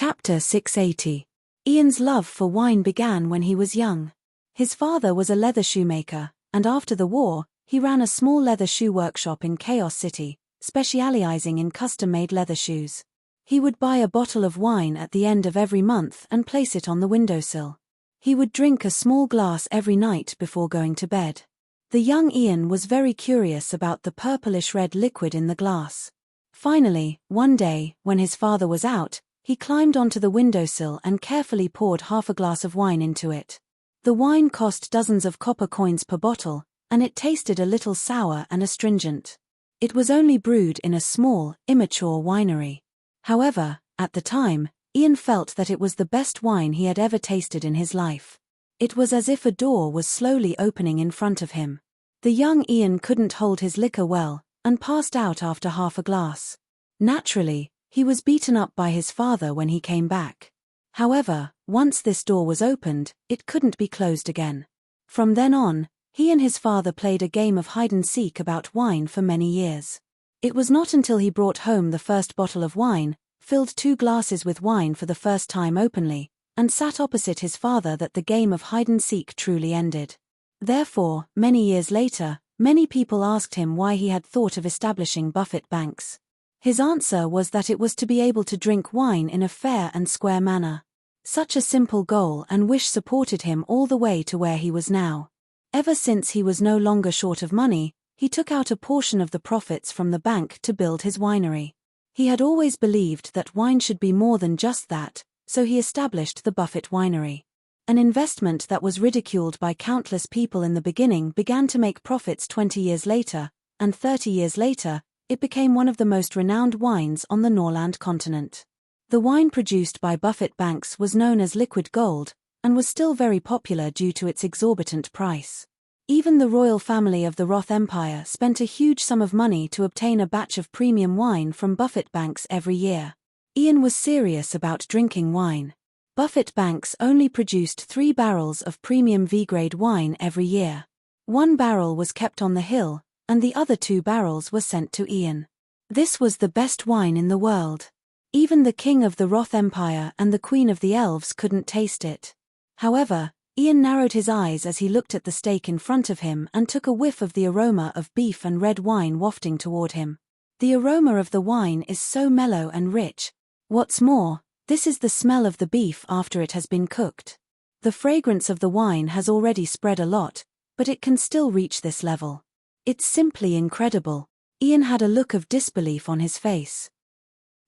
Chapter 680. Ian's love for wine began when he was young. His father was a leather shoemaker, and after the war, he ran a small leather shoe workshop in Chaos City, specializing in custom-made leather shoes. He would buy a bottle of wine at the end of every month and place it on the windowsill. He would drink a small glass every night before going to bed. The young Ian was very curious about the purplish-red liquid in the glass. Finally, one day, when his father was out, he climbed onto the windowsill and carefully poured half a glass of wine into it. The wine cost dozens of copper coins per bottle, and it tasted a little sour and astringent. It was only brewed in a small, immature winery. However, at the time, Ian felt that it was the best wine he had ever tasted in his life. It was as if a door was slowly opening in front of him. The young Ian couldn't hold his liquor well, and passed out after half a glass. Naturally, he was beaten up by his father when he came back. However, once this door was opened, it couldn't be closed again. From then on, he and his father played a game of hide-and-seek about wine for many years. It was not until he brought home the first bottle of wine, filled 2 glasses with wine for the first time openly, and sat opposite his father that the game of hide-and-seek truly ended. Therefore, many years later, many people asked him why he had thought of establishing buffet banks. His answer was that it was to be able to drink wine in a fair and square manner. Such a simple goal and wish supported him all the way to where he was now. Ever since he was no longer short of money, he took out a portion of the profits from the bank to build his winery. He had always believed that wine should be more than just that, so he established the Buffett Winery. An investment that was ridiculed by countless people in the beginning began to make profits 20 years later, and 30 years later, it became one of the most renowned wines on the Norland continent. The wine produced by Buffett Banks was known as liquid gold, and was still very popular due to its exorbitant price. Even the royal family of the Roth Empire spent a huge sum of money to obtain a batch of premium wine from Buffett Banks every year. Ian was serious about drinking wine. Buffett Banks only produced 3 barrels of premium V-grade wine every year. 1 barrel was kept on the hill, and the other 2 barrels were sent to Ian. This was the best wine in the world. Even the king of the Roth Empire and the queen of the elves couldn't taste it. However, Ian narrowed his eyes as he looked at the steak in front of him and took a whiff of the aroma of beef and red wine wafting toward him. The aroma of the wine is so mellow and rich. What's more, this is the smell of the beef after it has been cooked. The fragrance of the wine has already spread a lot, but it can still reach this level. It's simply incredible. Ian had a look of disbelief on his face.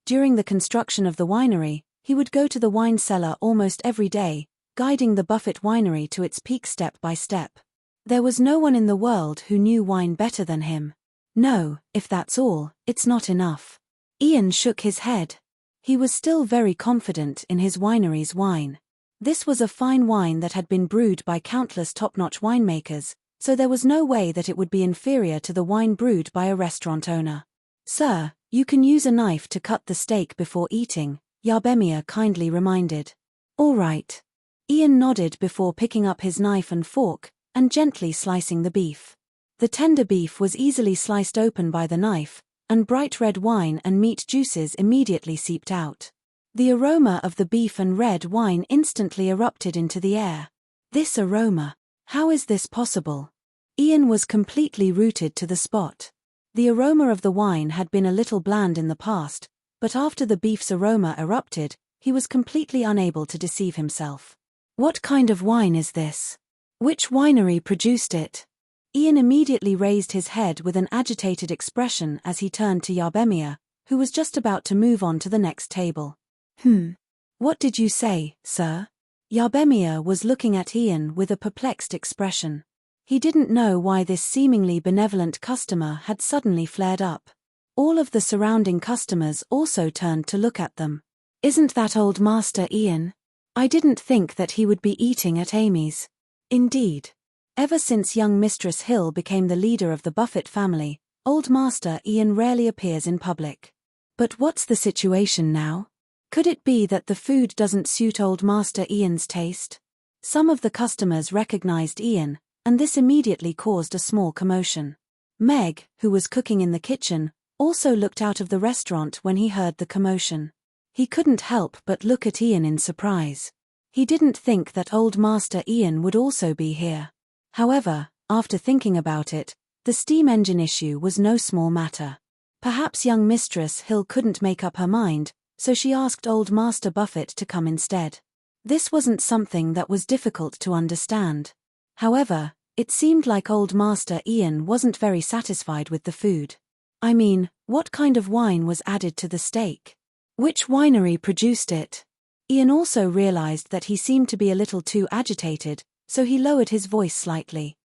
During the construction of the winery, he would go to the wine cellar almost every day, guiding the Buffett Winery to its peak step by step. There was no one in the world who knew wine better than him. No, if that's all, it's not enough. Ian shook his head. He was still very confident in his winery's wine. This was a fine wine that had been brewed by countless top-notch winemakers, so there was no way that it would be inferior to the wine brewed by a restaurant owner. "Sir, you can use a knife to cut the steak before eating," Yarbemia kindly reminded. "All right." Ian nodded before picking up his knife and fork, and gently slicing the beef. The tender beef was easily sliced open by the knife, and bright red wine and meat juices immediately seeped out. The aroma of the beef and red wine instantly erupted into the air. This aroma! How is this possible? Ian was completely rooted to the spot. The aroma of the wine had been a little bland in the past, but after the beef's aroma erupted, he was completely unable to deceive himself. What kind of wine is this? Which winery produced it? Ian immediately raised his head with an agitated expression as he turned to Yarbemia, who was just about to move on to the next table. What did you say, sir?" Yarbemia was looking at Ian with a perplexed expression. He didn't know why this seemingly benevolent customer had suddenly flared up. All of the surrounding customers also turned to look at them. "Isn't that old Master Ian? I didn't think that he would be eating at Amy's." Indeed. Ever since young Mistress Hill became the leader of the Buffett family, Old Master Ian rarely appears in public. But what's the situation now? Could it be that the food doesn't suit Old Master Ian's taste? Some of the customers recognized Ian, and this immediately caused a small commotion. Meg, who was cooking in the kitchen, also looked out of the restaurant when he heard the commotion. He couldn't help but look at Ian in surprise. He didn't think that Old Master Ian would also be here. However, after thinking about it, the steam engine issue was no small matter. Perhaps young Mistress Hill couldn't make up her mind, so she asked Old Master Buffett to come instead. This wasn't something that was difficult to understand. However, it seemed like Old Master Ian wasn't very satisfied with the food. I mean, what kind of wine was added to the steak? Which winery produced it? Ian also realized that he seemed to be a little too agitated, so he lowered his voice slightly.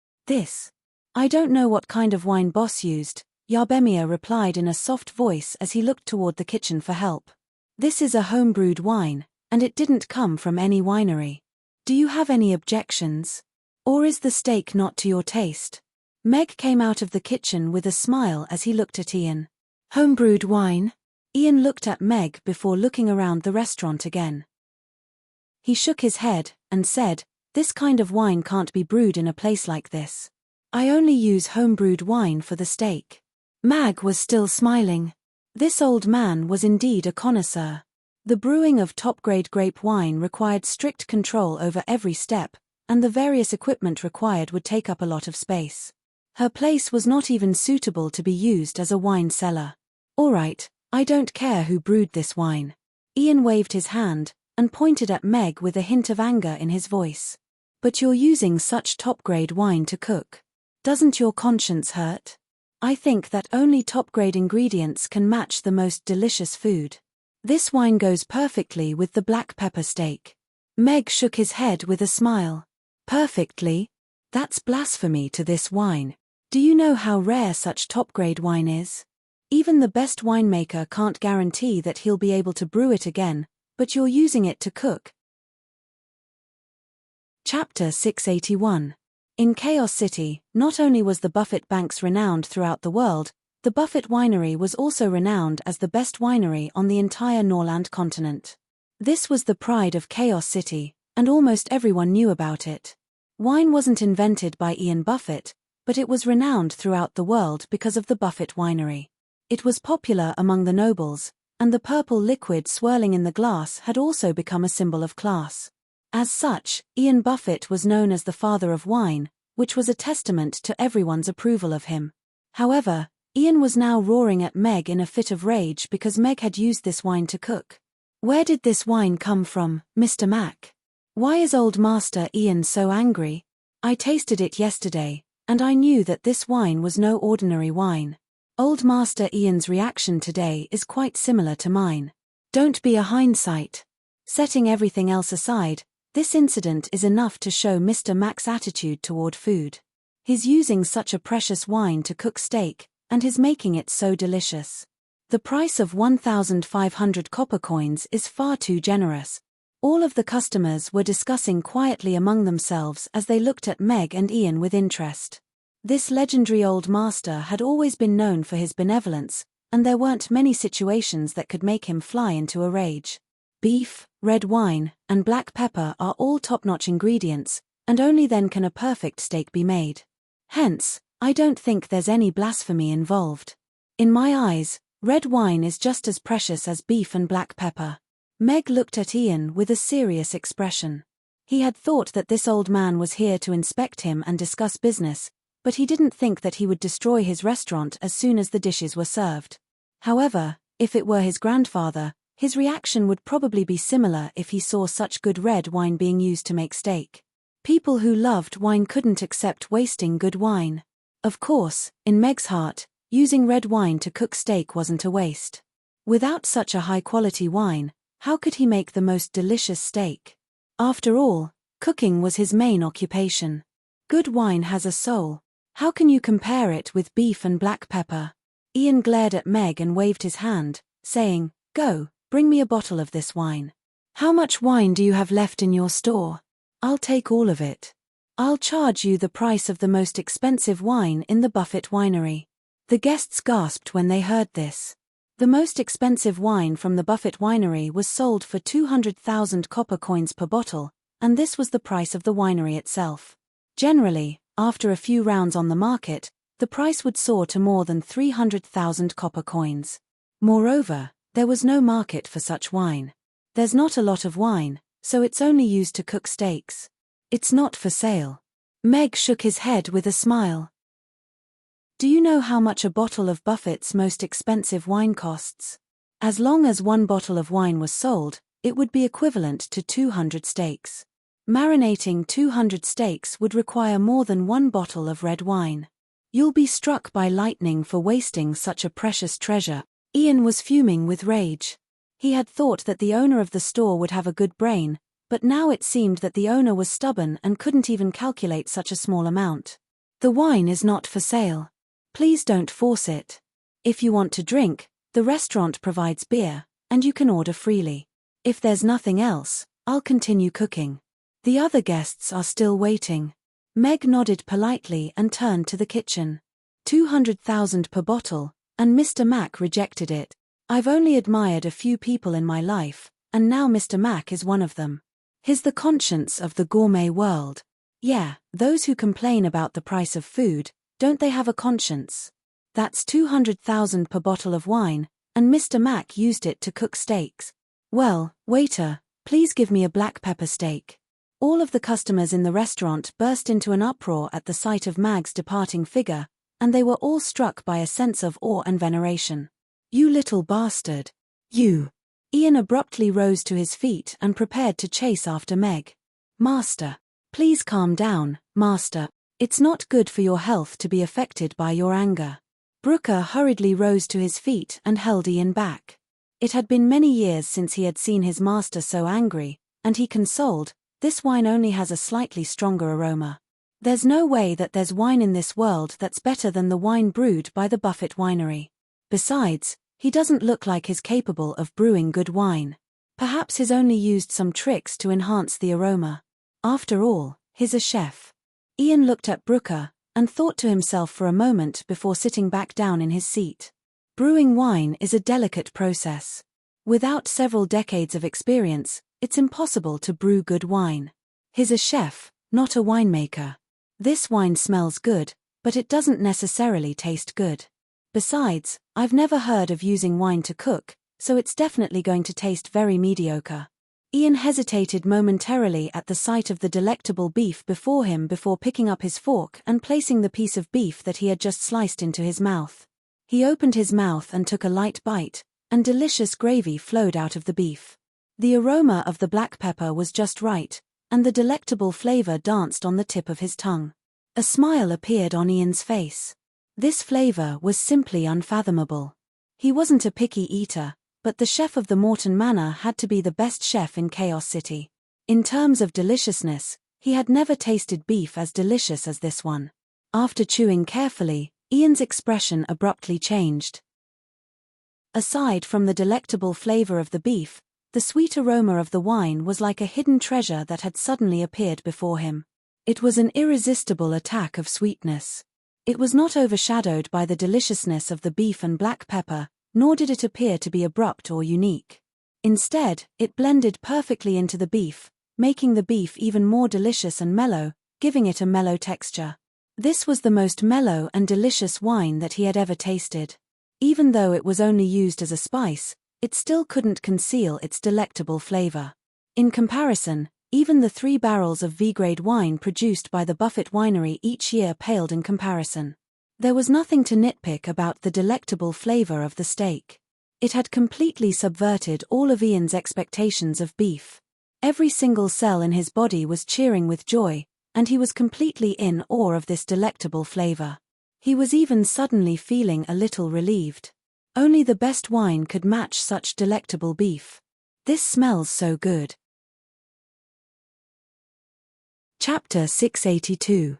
I don't know what kind of wine boss used, Yarbemia replied in a soft voice as he looked toward the kitchen for help. This is a homebrewed wine, and it didn't come from any winery. Do you have any objections? Or is the steak not to your taste? Meg came out of the kitchen with a smile as he looked at Ian. Homebrewed wine? Ian looked at Meg before looking around the restaurant again. He shook his head and said, "This kind of wine can't be brewed in a place like this. I only use homebrewed wine for the steak." Mag was still smiling. This old man was indeed a connoisseur. The brewing of top-grade grape wine required strict control over every step, and the various equipment required would take up a lot of space. Her place was not even suitable to be used as a wine cellar. "All right, I don't care who brewed this wine." Ian waved his hand and pointed at Meg with a hint of anger in his voice. "But you're using such top-grade wine to cook. Doesn't your conscience hurt? I think that only top-grade ingredients can match the most delicious food. This wine goes perfectly with the black pepper steak." Meg shook his head with a smile. "Perfectly? That's blasphemy to this wine. Do you know how rare such top-grade wine is? Even the best winemaker can't guarantee that he'll be able to brew it again, but you're using it to cook." Chapter 681. In Chaos City, not only was the Buffett Banks renowned throughout the world, the Buffett Winery was also renowned as the best winery on the entire Norland continent. This was the pride of Chaos City, and almost everyone knew about it. Wine wasn't invented by Ian Buffett, but it was renowned throughout the world because of the Buffett Winery. It was popular among the nobles, and the purple liquid swirling in the glass had also become a symbol of class. As such, Ian Buffett was known as the father of wine, which was a testament to everyone's approval of him. However, Ian was now roaring at Meg in a fit of rage because Meg had used this wine to cook. "Where did this wine come from, Mr. Mac? Why is Old Master Ian so angry? I tasted it yesterday, and I knew that this wine was no ordinary wine. Old Master Ian's reaction today is quite similar to mine. Don't be a hindsight." Setting everything else aside, this incident is enough to show Mr. Mac's attitude toward food. He's using such a precious wine to cook steak, and he's making it so delicious. The price of 1,500 copper coins is far too generous. All of the customers were discussing quietly among themselves as they looked at Meg and Ian with interest. This legendary old master had always been known for his benevolence, and there weren't many situations that could make him fly into a rage. Beef, red wine, and black pepper are all top-notch ingredients, and only then can a perfect steak be made. Hence, I don't think there's any blasphemy involved. In my eyes, red wine is just as precious as beef and black pepper. Meg looked at Ian with a serious expression. He had thought that this old man was here to inspect him and discuss business, but he didn't think that he would destroy his restaurant as soon as the dishes were served. However, if it were his grandfather, his reaction would probably be similar if he saw such good red wine being used to make steak. People who loved wine couldn't accept wasting good wine. Of course, in Meg's heart, using red wine to cook steak wasn't a waste. Without such a high-quality wine, how could he make the most delicious steak? After all, cooking was his main occupation. Good wine has a soul. How can you compare it with beef and black pepper? Ian glared at Meg and waved his hand, saying, "Go. Bring me a bottle of this wine. How much wine do you have left in your store? I'll take all of it. I'll charge you the price of the most expensive wine in the Buffett Winery." The guests gasped when they heard this. The most expensive wine from the Buffett Winery was sold for 200,000 copper coins per bottle, and this was the price of the winery itself. Generally, after a few rounds on the market, the price would soar to more than 300,000 copper coins. Moreover, There was no market for such wine. There's not a lot of wine, so it's only used to cook steaks. It's not for sale. Meg shook his head with a smile. Do you know how much a bottle of Buffett's most expensive wine costs? As long as one bottle of wine was sold, it would be equivalent to 200 steaks. Marinating 200 steaks would require more than one bottle of red wine. You'll be struck by lightning for wasting such a precious treasure. Ian was fuming with rage. He had thought that the owner of the store would have a good brain, but now it seemed that the owner was stubborn and couldn't even calculate such a small amount. The wine is not for sale. Please don't force it. If you want to drink, the restaurant provides beer, and you can order freely. If there's nothing else, I'll continue cooking. The other guests are still waiting. Meg nodded politely and turned to the kitchen. 200,000 per bottle, and Mr. Mac rejected it. I've only admired a few people in my life, and now Mr. Mac is one of them. He's the conscience of the gourmet world. Yeah, those who complain about the price of food, don't they have a conscience? That's 200,000 per bottle of wine, and Mr. Mac used it to cook steaks. Well, waiter, please give me a black pepper steak. All of the customers in the restaurant burst into an uproar at the sight of Mag's departing figure, and they were all struck by a sense of awe and veneration. You little bastard. You. Ian abruptly rose to his feet and prepared to chase after Meg. Master. Please calm down, Master. It's not good for your health to be affected by your anger. Brooker hurriedly rose to his feet and held Ian back. It had been many years since he had seen his master so angry, and he consoled, this wine only has a slightly stronger aroma. There's no way that there's wine in this world that's better than the wine brewed by the Buffett winery. Besides, he doesn't look like he's capable of brewing good wine. Perhaps he's only used some tricks to enhance the aroma. After all, he's a chef. Ian looked at Brooker, and thought to himself for a moment before sitting back down in his seat. Brewing wine is a delicate process. Without several decades of experience, it's impossible to brew good wine. He's a chef, not a winemaker. This wine smells good, but it doesn't necessarily taste good. Besides, I've never heard of using wine to cook, so it's definitely going to taste very mediocre. Ian hesitated momentarily at the sight of the delectable beef before him before picking up his fork and placing the piece of beef that he had just sliced into his mouth. He opened his mouth and took a light bite, and delicious gravy flowed out of the beef. The aroma of the black pepper was just right, and the delectable flavor danced on the tip of his tongue. A smile appeared on Ian's face. This flavor was simply unfathomable. He wasn't a picky eater, but the chef of the Morton Manor had to be the best chef in Chaos City. In terms of deliciousness, he had never tasted beef as delicious as this one. After chewing carefully, Ian's expression abruptly changed. Aside from the delectable flavor of the beef, the sweet aroma of the wine was like a hidden treasure that had suddenly appeared before him. It was an irresistible attack of sweetness. It was not overshadowed by the deliciousness of the beef and black pepper, nor did it appear to be abrupt or unique. Instead, it blended perfectly into the beef, making the beef even more delicious and mellow, giving it a mellow texture. This was the most mellow and delicious wine that he had ever tasted. Even though it was only used as a spice, it still couldn't conceal its delectable flavor. In comparison, even the 3 barrels of V-grade wine produced by the Buffett winery each year paled in comparison. There was nothing to nitpick about the delectable flavor of the steak. It had completely subverted all of Ian's expectations of beef. Every single cell in his body was cheering with joy, and he was completely in awe of this delectable flavor. He was even suddenly feeling a little relieved. Only the best wine could match such delectable beef. This smells so good. Chapter 682.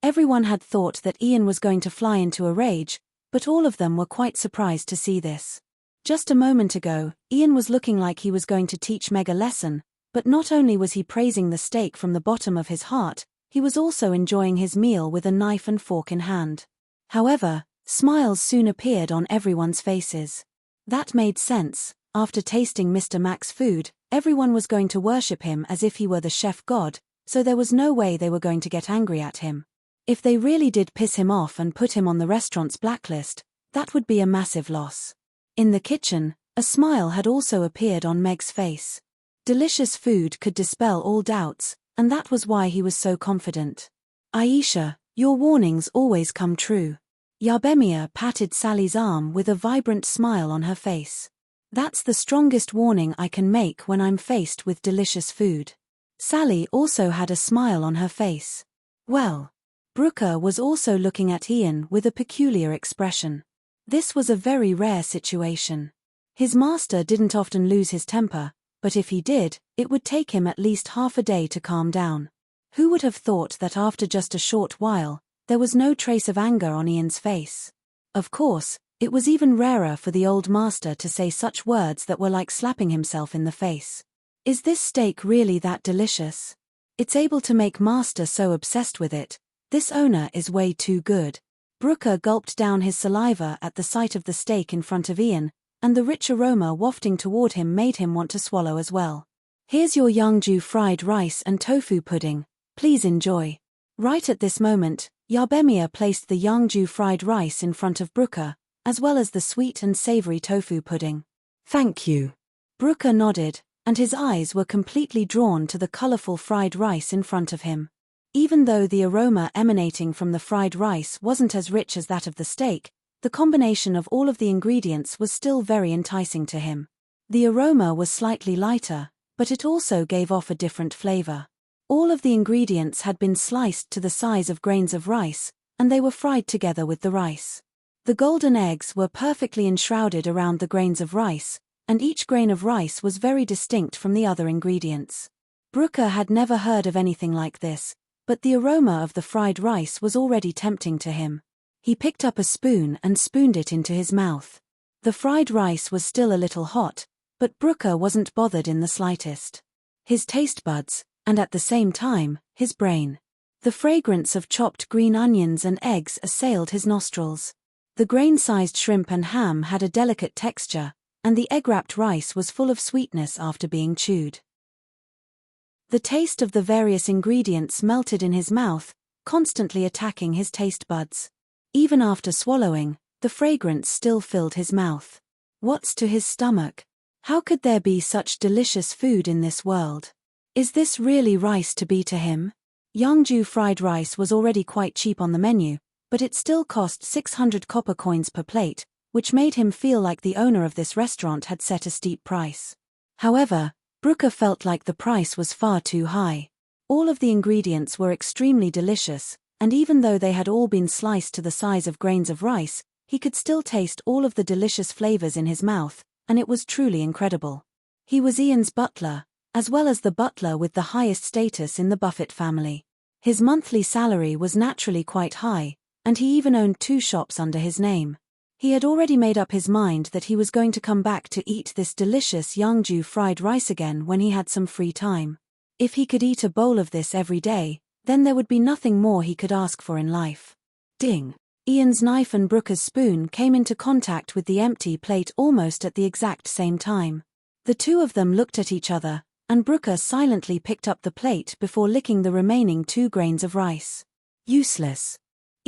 Everyone had thought that Ian was going to fly into a rage, but all of them were quite surprised to see this. Just a moment ago, Ian was looking like he was going to teach Meg a lesson, but not only was he praising the steak from the bottom of his heart, he was also enjoying his meal with a knife and fork in hand. However, smiles soon appeared on everyone's faces. That made sense. After tasting Mr. Mac's food, everyone was going to worship him as if he were the chef god, so there was no way they were going to get angry at him. If they really did piss him off and put him on the restaurant's blacklist, that would be a massive loss. In the kitchen, a smile had also appeared on Meg's face. Delicious food could dispel all doubts, and that was why he was so confident. Aisha, your warnings always come true. Yabemia patted Sally's arm with a vibrant smile on her face. That's the strongest warning I can make when I'm faced with delicious food. Sally also had a smile on her face. Well. Brooker was also looking at Ian with a peculiar expression. This was a very rare situation. His master didn't often lose his temper, but if he did, it would take him at least half a day to calm down. Who would have thought that after just a short while, there was no trace of anger on Ian's face? Of course, it was even rarer for the old master to say such words that were like slapping himself in the face. Is this steak really that delicious? It's able to make master so obsessed with it. This owner is way too good. Brooker gulped down his saliva at the sight of the steak in front of Ian, and the rich aroma wafting toward him made him want to swallow as well. Here's your Yangju fried rice and tofu pudding. Please enjoy. Right at this moment, Yabemia placed the Yangju fried rice in front of Brooker, as well as the sweet and savory tofu pudding. Thank you. Brooker nodded, and his eyes were completely drawn to the colorful fried rice in front of him. Even though the aroma emanating from the fried rice wasn't as rich as that of the steak, the combination of all of the ingredients was still very enticing to him. The aroma was slightly lighter, but it also gave off a different flavor. All of the ingredients had been sliced to the size of grains of rice, and they were fried together with the rice. The golden eggs were perfectly enshrouded around the grains of rice, and each grain of rice was very distinct from the other ingredients. Brooker had never heard of anything like this, but the aroma of the fried rice was already tempting to him. He picked up a spoon and spooned it into his mouth. The fried rice was still a little hot, but Brooker wasn't bothered in the slightest. His taste buds, and at the same time, his brain. The fragrance of chopped green onions and eggs assailed his nostrils. The grain-sized shrimp and ham had a delicate texture, and the egg-wrapped rice was full of sweetness after being chewed. The taste of the various ingredients melted in his mouth, constantly attacking his taste buds. Even after swallowing, the fragrance still filled his mouth. What's to his stomach? How could there be such delicious food in this world? Is this really rice to be to him? Yangju fried rice was already quite cheap on the menu, but it still cost 600 copper coins per plate, which made him feel like the owner of this restaurant had set a steep price. However, Brooker felt like the price was far too high. All of the ingredients were extremely delicious, and even though they had all been sliced to the size of grains of rice, he could still taste all of the delicious flavors in his mouth, and it was truly incredible. He was Ian's butler, as well as the butler with the highest status in the Buffett family. His monthly salary was naturally quite high, and he even owned 2 shops under his name. He had already made up his mind that he was going to come back to eat this delicious Yangju fried rice again when he had some free time. If he could eat a bowl of this every day, then there would be nothing more he could ask for in life. Ding! Ian's knife and Brooker's spoon came into contact with the empty plate almost at the exact same time. The two of them looked at each other, and Brooker silently picked up the plate before licking the remaining 2 grains of rice. Useless.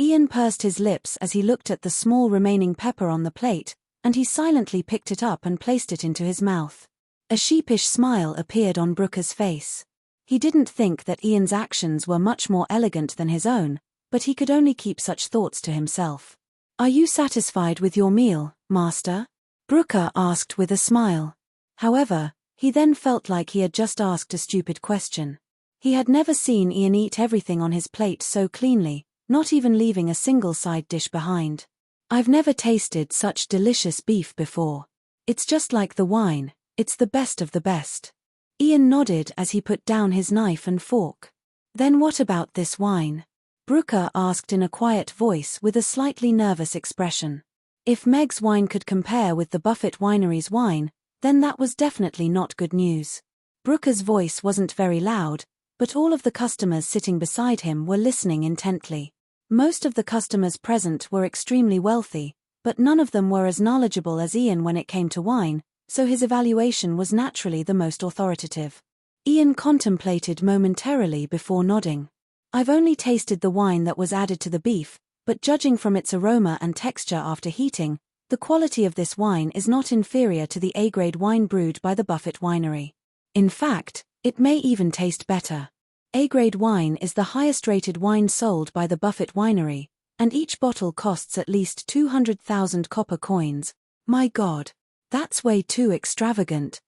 Ian pursed his lips as he looked at the small remaining pepper on the plate, and he silently picked it up and placed it into his mouth. A sheepish smile appeared on Brooker's face. He didn't think that Ian's actions were much more elegant than his own, but he could only keep such thoughts to himself. Are you satisfied with your meal, master? Brooker asked with a smile. However, he then felt like he had just asked a stupid question. He had never seen Ian eat everything on his plate so cleanly, not even leaving a single side dish behind. I've never tasted such delicious beef before. It's just like the wine, it's the best of the best. Ian nodded as he put down his knife and fork. Then what about this wine? Brooker asked in a quiet voice with a slightly nervous expression. If Meg's wine could compare with the Buffett winery's wine, then that was definitely not good news. Brooker's voice wasn't very loud, but all of the customers sitting beside him were listening intently. Most of the customers present were extremely wealthy, but none of them were as knowledgeable as Ian when it came to wine, so his evaluation was naturally the most authoritative. Ian contemplated momentarily before nodding. I've only tasted the wine that was added to the beef, but judging from its aroma and texture after heating, The quality of this wine is not inferior to the A-grade wine brewed by the Buffett winery. In fact, it may even taste better. A-grade wine is the highest-rated wine sold by the Buffett winery, and each bottle costs at least 200,000 copper coins. My God, that's way too extravagant.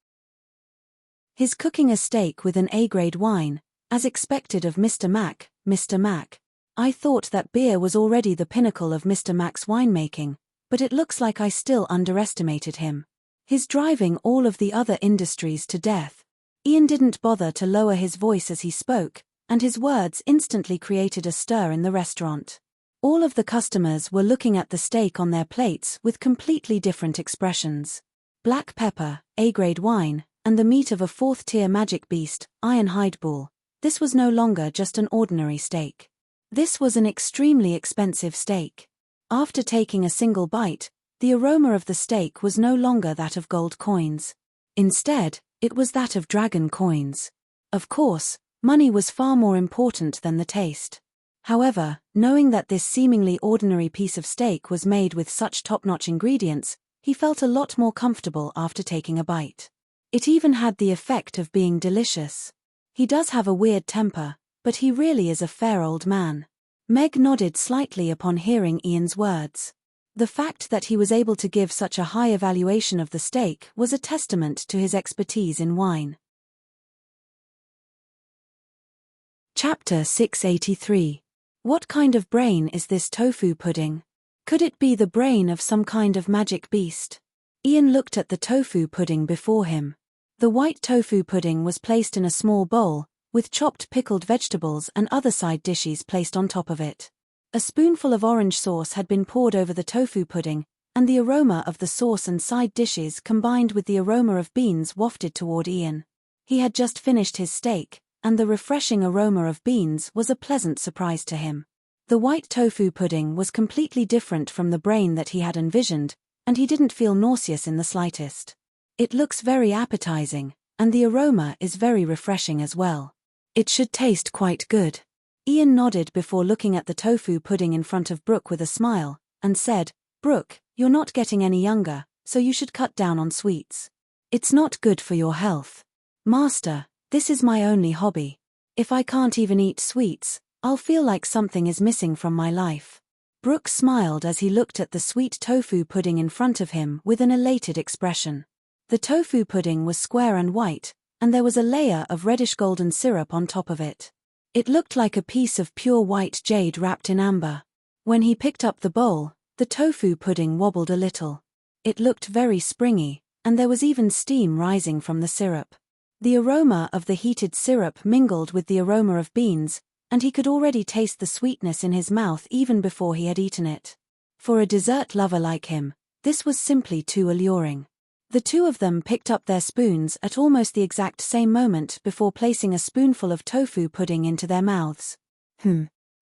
He's cooking a steak with an A-grade wine, as expected of Mr. Mac. Mr. Mac. I thought that beer was already the pinnacle of Mr. Mac's winemaking, but it looks like I still underestimated him. He's driving all of the other industries to death. Ian didn't bother to lower his voice as he spoke, and his words instantly created a stir in the restaurant. All of the customers were looking at the steak on their plates with completely different expressions. Black pepper, A-grade wine, and the meat of a fourth-tier magic beast, ironhide bull. This was no longer just an ordinary steak. This was an extremely expensive steak. After taking a single bite, the aroma of the steak was no longer that of gold coins. Instead, it was that of dragon coins. Of course, money was far more important than the taste. However, knowing that this seemingly ordinary piece of steak was made with such top-notch ingredients, he felt a lot more comfortable after taking a bite. It even had the effect of being delicious. He does have a weird temper, but he really is a fair old man. Meg nodded slightly upon hearing Ian's words. The fact that he was able to give such a high evaluation of the steak was a testament to his expertise in wine. Chapter 683. What kind of brain is this tofu pudding? Could it be the brain of some kind of magic beast? Ian looked at the tofu pudding before him. The white tofu pudding was placed in a small bowl, with chopped pickled vegetables and other side dishes placed on top of it. A spoonful of orange sauce had been poured over the tofu pudding, and the aroma of the sauce and side dishes combined with the aroma of beans wafted toward Ian. He had just finished his steak, and the refreshing aroma of beans was a pleasant surprise to him. The white tofu pudding was completely different from the brain that he had envisioned, and he didn't feel nauseous in the slightest. It looks very appetizing, and the aroma is very refreshing as well. It should taste quite good. Ian nodded before looking at the tofu pudding in front of Brooke with a smile, and said, "Brooke, you're not getting any younger, so you should cut down on sweets. It's not good for your health." "Master, this is my only hobby. If I can't even eat sweets, I'll feel like something is missing from my life." Brooke smiled as he looked at the sweet tofu pudding in front of him with an elated expression. The tofu pudding was square and white, and there was a layer of reddish-golden syrup on top of it. It looked like a piece of pure white jade wrapped in amber. When he picked up the bowl, the tofu pudding wobbled a little. It looked very springy, and there was even steam rising from the syrup. The aroma of the heated syrup mingled with the aroma of beans, and he could already taste the sweetness in his mouth even before he had eaten it. For a dessert lover like him, this was simply too alluring. The two of them picked up their spoons at almost the exact same moment before placing a spoonful of tofu pudding into their mouths.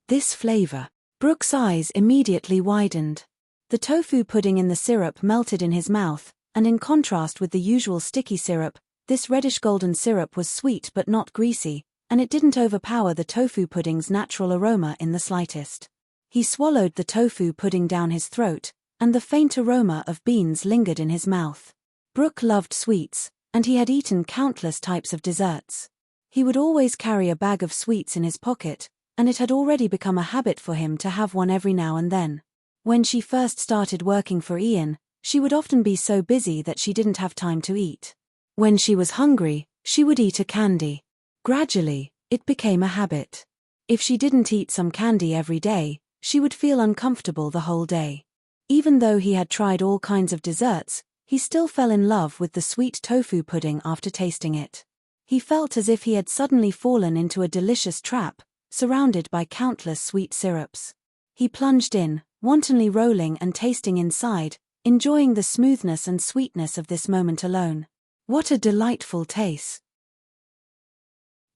This flavor. Brooke's eyes immediately widened. The tofu pudding in the syrup melted in his mouth, and in contrast with the usual sticky syrup, this reddish-golden syrup was sweet but not greasy, and it didn't overpower the tofu pudding's natural aroma in the slightest. He swallowed the tofu pudding down his throat, and the faint aroma of beans lingered in his mouth. Brooke loved sweets, and he had eaten countless types of desserts. He would always carry a bag of sweets in his pocket, and it had already become a habit for him to have one every now and then. When she first started working for Ian, she would often be so busy that she didn't have time to eat. When she was hungry, she would eat a candy. Gradually, it became a habit. If she didn't eat some candy every day, she would feel uncomfortable the whole day. Even though he had tried all kinds of desserts, he still fell in love with the sweet tofu pudding after tasting it. He felt as if he had suddenly fallen into a delicious trap, surrounded by countless sweet syrups. He plunged in, wantonly rolling and tasting inside, enjoying the smoothness and sweetness of this moment alone. What a delightful taste!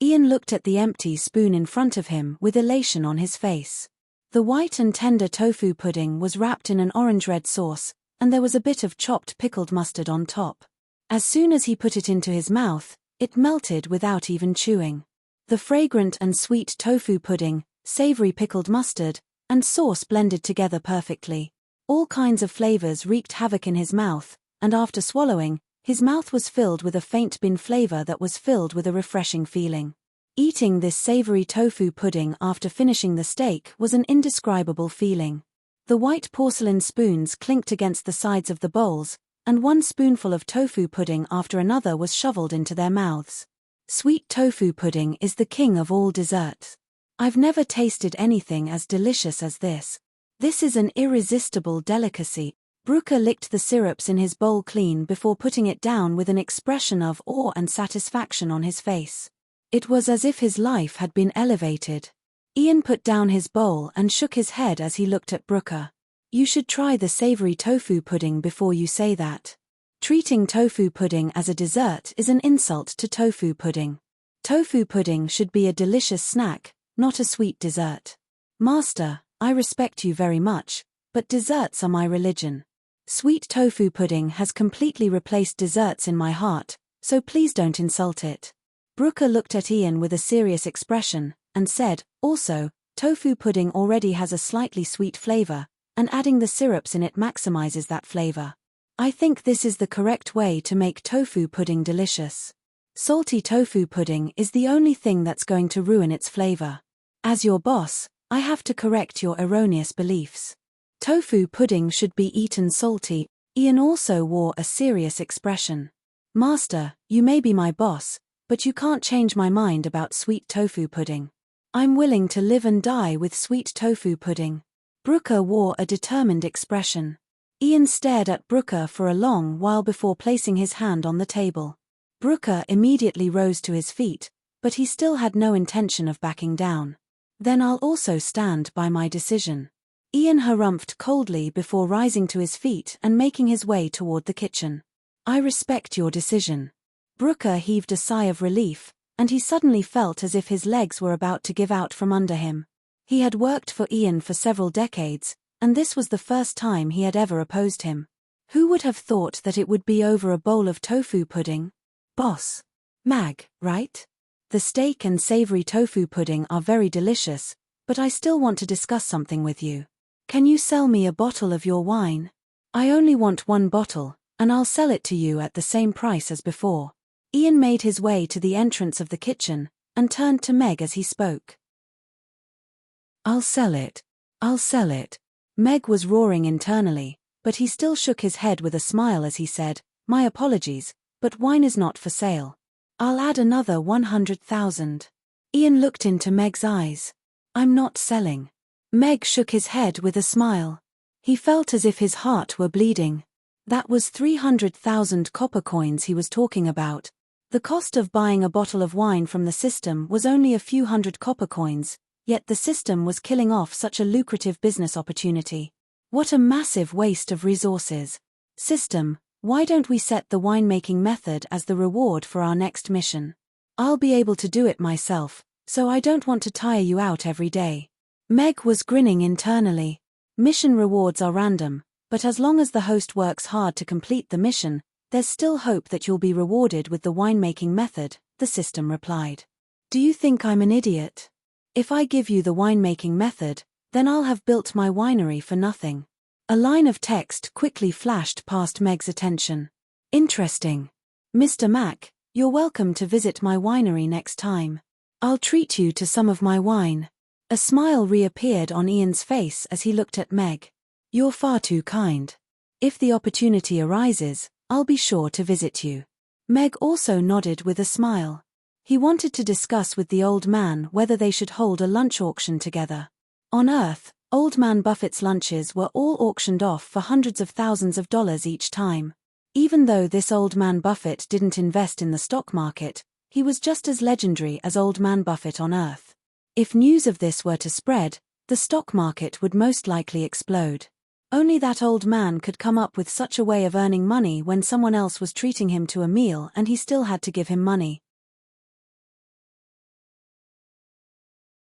Ian looked at the empty spoon in front of him with elation on his face. The white and tender tofu pudding was wrapped in an orange-red sauce, and there was a bit of chopped pickled mustard on top. As soon as he put it into his mouth, it melted without even chewing. The fragrant and sweet tofu pudding, savory pickled mustard, and sauce blended together perfectly. All kinds of flavors wreaked havoc in his mouth, and after swallowing, his mouth was filled with a faint bean flavor that was filled with a refreshing feeling. Eating this savory tofu pudding after finishing the steak was an indescribable feeling. The white porcelain spoons clinked against the sides of the bowls, and one spoonful of tofu pudding after another was shoveled into their mouths. Sweet tofu pudding is the king of all desserts. I've never tasted anything as delicious as this. This is an irresistible delicacy. Brooker licked the syrups in his bowl clean before putting it down with an expression of awe and satisfaction on his face. It was as if his life had been elevated. Ian put down his bowl and shook his head as he looked at Brooker. You should try the savory tofu pudding before you say that. Treating tofu pudding as a dessert is an insult to tofu pudding. Tofu pudding should be a delicious snack, not a sweet dessert. Master, I respect you very much, but desserts are my religion. Sweet tofu pudding has completely replaced desserts in my heart, so please don't insult it. Brooker looked at Ian with a serious expression, and said, also, tofu pudding already has a slightly sweet flavor, and adding the syrups in it maximizes that flavor. I think this is the correct way to make tofu pudding delicious. Salty tofu pudding is the only thing that's going to ruin its flavor. As your boss, I have to correct your erroneous beliefs. Tofu pudding should be eaten salty. Ian also wore a serious expression. Master, you may be my boss, but you can't change my mind about sweet tofu pudding. I'm willing to live and die with sweet tofu pudding. Brooker wore a determined expression. Ian stared at Brooker for a long while before placing his hand on the table. Brooker immediately rose to his feet, but he still had no intention of backing down. Then I'll also stand by my decision. Ian harumphed coldly before rising to his feet and making his way toward the kitchen. I respect your decision. Brooker heaved a sigh of relief, and he suddenly felt as if his legs were about to give out from under him. He had worked for Ian for several decades, and this was the first time he had ever opposed him. Who would have thought that it would be over a bowl of tofu pudding? Boss. Mag, right? The steak and savory tofu pudding are very delicious, but I still want to discuss something with you. Can you sell me a bottle of your wine? I only want one bottle, and I'll sell it to you at the same price as before. Ian made his way to the entrance of the kitchen, and turned to Meg as he spoke. I'll sell it. I'll sell it. Meg was roaring internally, but he still shook his head with a smile as he said, my apologies, but wine is not for sale. I'll add another 100,000. Ian looked into Meg's eyes. I'm not selling. Meg shook his head with a smile. He felt as if his heart were bleeding. That was 300,000 copper coins he was talking about. The cost of buying a bottle of wine from the system was only a few hundred copper coins, yet the system was killing off such a lucrative business opportunity. What a massive waste of resources. System, why don't we set the winemaking method as the reward for our next mission? I'll be able to do it myself, so I don't want to tire you out every day. Meg was grinning internally. Mission rewards are random, but as long as the host works hard to complete the mission, there's still hope that you'll be rewarded with the winemaking method, the system replied. Do you think I'm an idiot? If I give you the winemaking method, then I'll have built my winery for nothing. A line of text quickly flashed past Meg's attention. Interesting. Mr. Mac, you're welcome to visit my winery next time. I'll treat you to some of my wine. A smile reappeared on Ian's face as he looked at Meg. You're far too kind. If the opportunity arises, I'll be sure to visit you. Meg also nodded with a smile. He wanted to discuss with the old man whether they should hold a lunch auction together. On Earth, Old Man Buffett's lunches were all auctioned off for hundreds of thousands of dollars each time. Even though this Old Man Buffett didn't invest in the stock market, he was just as legendary as Old Man Buffett on Earth. If news of this were to spread, the stock market would most likely explode. Only that old man could come up with such a way of earning money when someone else was treating him to a meal and he still had to give him money.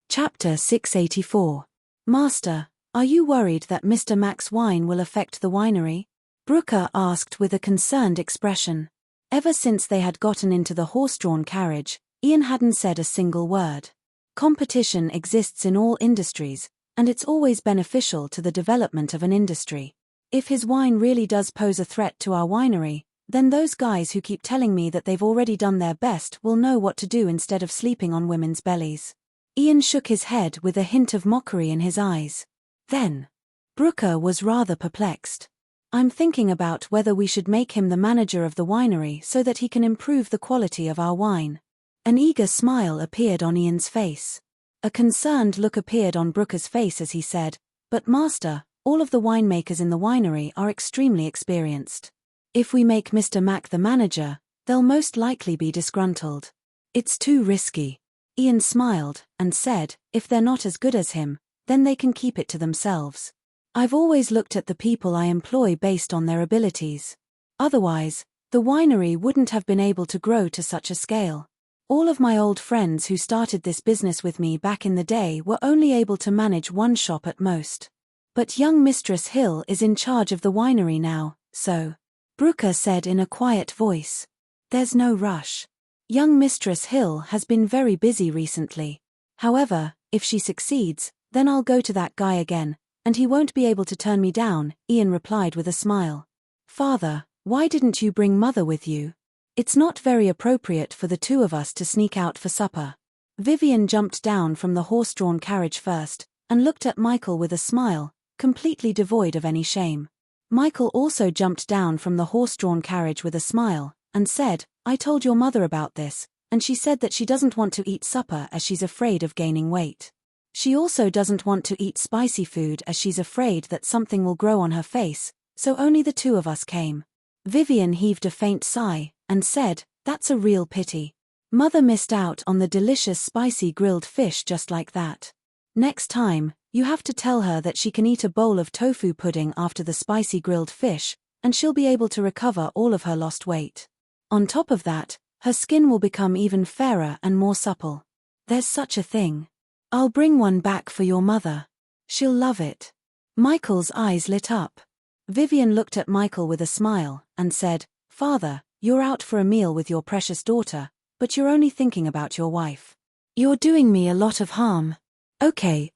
Chapter 684. Master, are you worried that Mr. Mac's wine will affect the winery? Brooker asked with a concerned expression. Ever since they had gotten into the horse-drawn carriage, Ian hadn't said a single word. Competition exists in all industries, and it's always beneficial to the development of an industry. If his wine really does pose a threat to our winery, then those guys who keep telling me that they've already done their best will know what to do instead of sleeping on women's bellies. Ian shook his head with a hint of mockery in his eyes. Then, Brooker was rather perplexed. I'm thinking about whether we should make him the manager of the winery so that he can improve the quality of our wine. An eager smile appeared on Ian's face. A concerned look appeared on Brooker's face as he said, "But master, all of the winemakers in the winery are extremely experienced. If we make Mr. Mac the manager, they'll most likely be disgruntled. It's too risky." Ian smiled and said, "If they're not as good as him, then they can keep it to themselves. I've always looked at the people I employ based on their abilities. Otherwise, the winery wouldn't have been able to grow to such a scale. All of my old friends who started this business with me back in the day were only able to manage one shop at most. But young Mistress Hill is in charge of the winery now, so," Brooker said in a quiet voice, "there's no rush. Young Mistress Hill has been very busy recently. However, if she succeeds, then I'll go to that guy again, and he won't be able to turn me down," Ian replied with a smile. "Father, why didn't you bring Mother with you? It's not very appropriate for the two of us to sneak out for supper." Vivian jumped down from the horse-drawn carriage first, and looked at Michael with a smile, completely devoid of any shame. Michael also jumped down from the horse-drawn carriage with a smile, and said, "I told your mother about this, and she said that she doesn't want to eat supper as she's afraid of gaining weight. She also doesn't want to eat spicy food as she's afraid that something will grow on her face, so only the two of us came." Vivian heaved a faint sigh, and said, "That's a real pity. Mother missed out on the delicious spicy grilled fish just like that. Next time, you have to tell her that she can eat a bowl of tofu pudding after the spicy grilled fish, and she'll be able to recover all of her lost weight. On top of that, her skin will become even fairer and more supple. There's such a thing. I'll bring one back for your mother. She'll love it." Michael's eyes lit up. Vivian looked at Michael with a smile, and said, "Father, you're out for a meal with your precious daughter, but you're only thinking about your wife. You're doing me a lot of harm. Okay.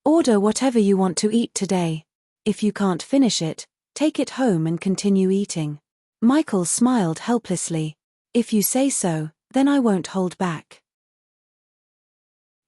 Order whatever you want to eat today. If you can't finish it, take it home and continue eating." Michael smiled helplessly. "If you say so, then I won't hold back."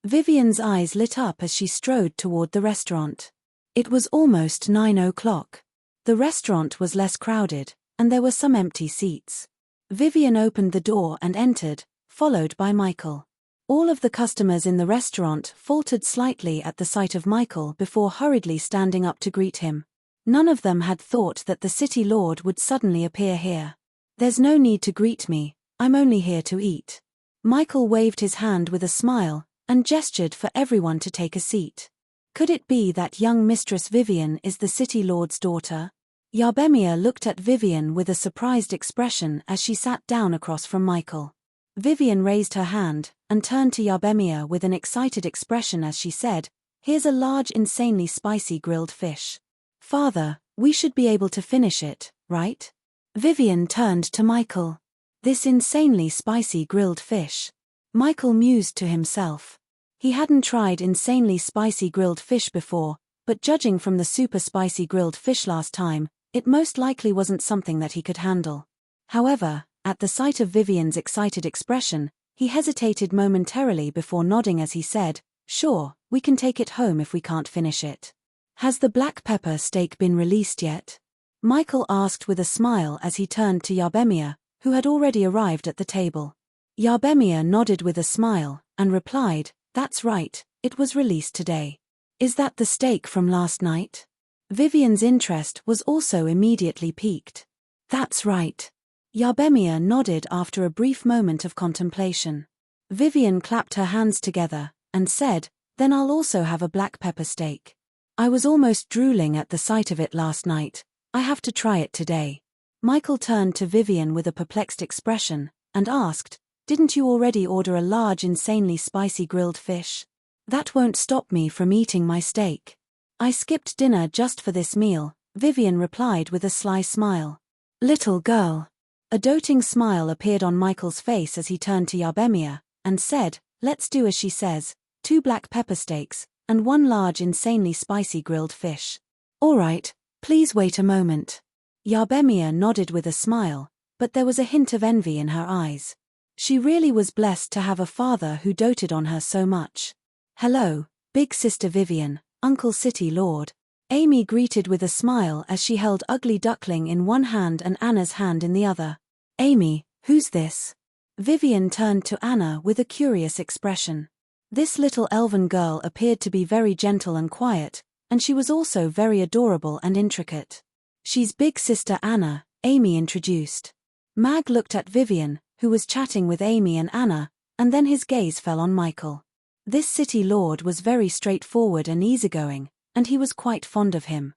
Vivian's eyes lit up as she strode toward the restaurant. It was almost 9 o'clock. The restaurant was less crowded, and there were some empty seats. Vivian opened the door and entered, followed by Michael. All of the customers in the restaurant faltered slightly at the sight of Michael before hurriedly standing up to greet him. None of them had thought that the city lord would suddenly appear here. "There's no need to greet me, I'm only here to eat." Michael waved his hand with a smile, and gestured for everyone to take a seat. Could it be that young Mistress Vivian is the city lord's daughter? Yarbemia looked at Vivian with a surprised expression as she sat down across from Michael. Vivian raised her hand, and turned to Yarbemia with an excited expression as she said, "Here's a large insanely spicy grilled fish. Father, we should be able to finish it, right?" Vivian turned to Michael. "This insanely spicy grilled fish." Michael mused to himself. He hadn't tried insanely spicy grilled fish before, but judging from the super spicy grilled fish last time, it most likely wasn't something that he could handle. However, at the sight of Vivian's excited expression, he hesitated momentarily before nodding as he said, "Sure, we can take it home if we can't finish it." "Has the black pepper steak been released yet?" Michael asked with a smile as he turned to Yarbemia, who had already arrived at the table. Yarbemia nodded with a smile, and replied, "That's right, it was released today." "Is that the steak from last night?" Vivian's interest was also immediately piqued. "That's right." Yarbemia nodded after a brief moment of contemplation. Vivian clapped her hands together, and said, "Then I'll also have a black pepper steak. I was almost drooling at the sight of it last night. I have to try it today." Michael turned to Vivian with a perplexed expression, and asked, "Didn't you already order a large insanely spicy grilled fish?" "That won't stop me from eating my steak. I skipped dinner just for this meal," Vivian replied with a sly smile. "Little girl." A doting smile appeared on Michael's face as he turned to Yarbemia, and said, "Let's do as she says, 2 black pepper steaks, and 1 large insanely spicy grilled fish." All right, please wait a moment. Yarbemia nodded with a smile, but there was a hint of envy in her eyes. She really was blessed to have a father who doted on her so much. Hello, big sister Vivian, Uncle City Lord. Amy greeted with a smile as she held Ugly Duckling in one hand and Anna's hand in the other. Amy, who's this? Vivian turned to Anna with a curious expression. This little elven girl appeared to be very gentle and quiet, and she was also very adorable and intricate. She's big sister Anna, Amy introduced. Mag looked at Vivian, who was chatting with Amy and Anna, and then his gaze fell on Michael. This city lord was very straightforward and easygoing, and he was quite fond of him.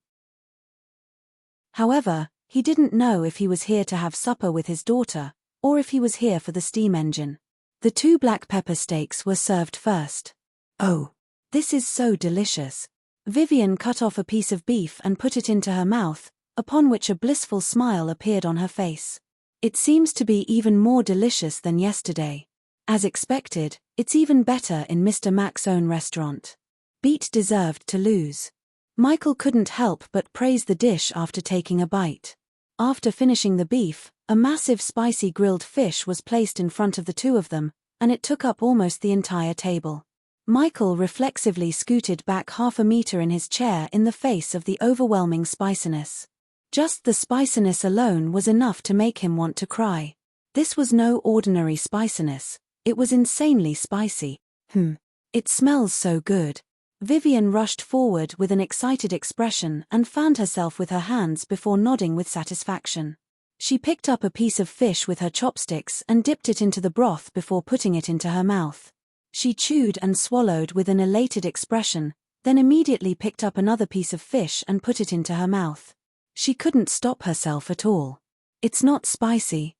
However, he didn't know if he was here to have supper with his daughter, or if he was here for the steam engine. The 2 black pepper steaks were served first. Oh, this is so delicious. Vivian cut off a piece of beef and put it into her mouth, upon which a blissful smile appeared on her face. It seems to be even more delicious than yesterday. As expected, it's even better in Mr. Mac's own restaurant. Beat deserved to lose. Michael couldn't help but praise the dish after taking a bite. After finishing the beef, a massive spicy grilled fish was placed in front of the 2 of them, and it took up almost the entire table. Michael reflexively scooted back half a meter in his chair in the face of the overwhelming spiciness. Just the spiciness alone was enough to make him want to cry. This was no ordinary spiciness, it was insanely spicy. It smells so good. Vivian rushed forward with an excited expression and fanned herself with her hands before nodding with satisfaction. She picked up a piece of fish with her chopsticks and dipped it into the broth before putting it into her mouth. She chewed and swallowed with an elated expression, then immediately picked up another piece of fish and put it into her mouth. She couldn't stop herself at all. It's not spicy.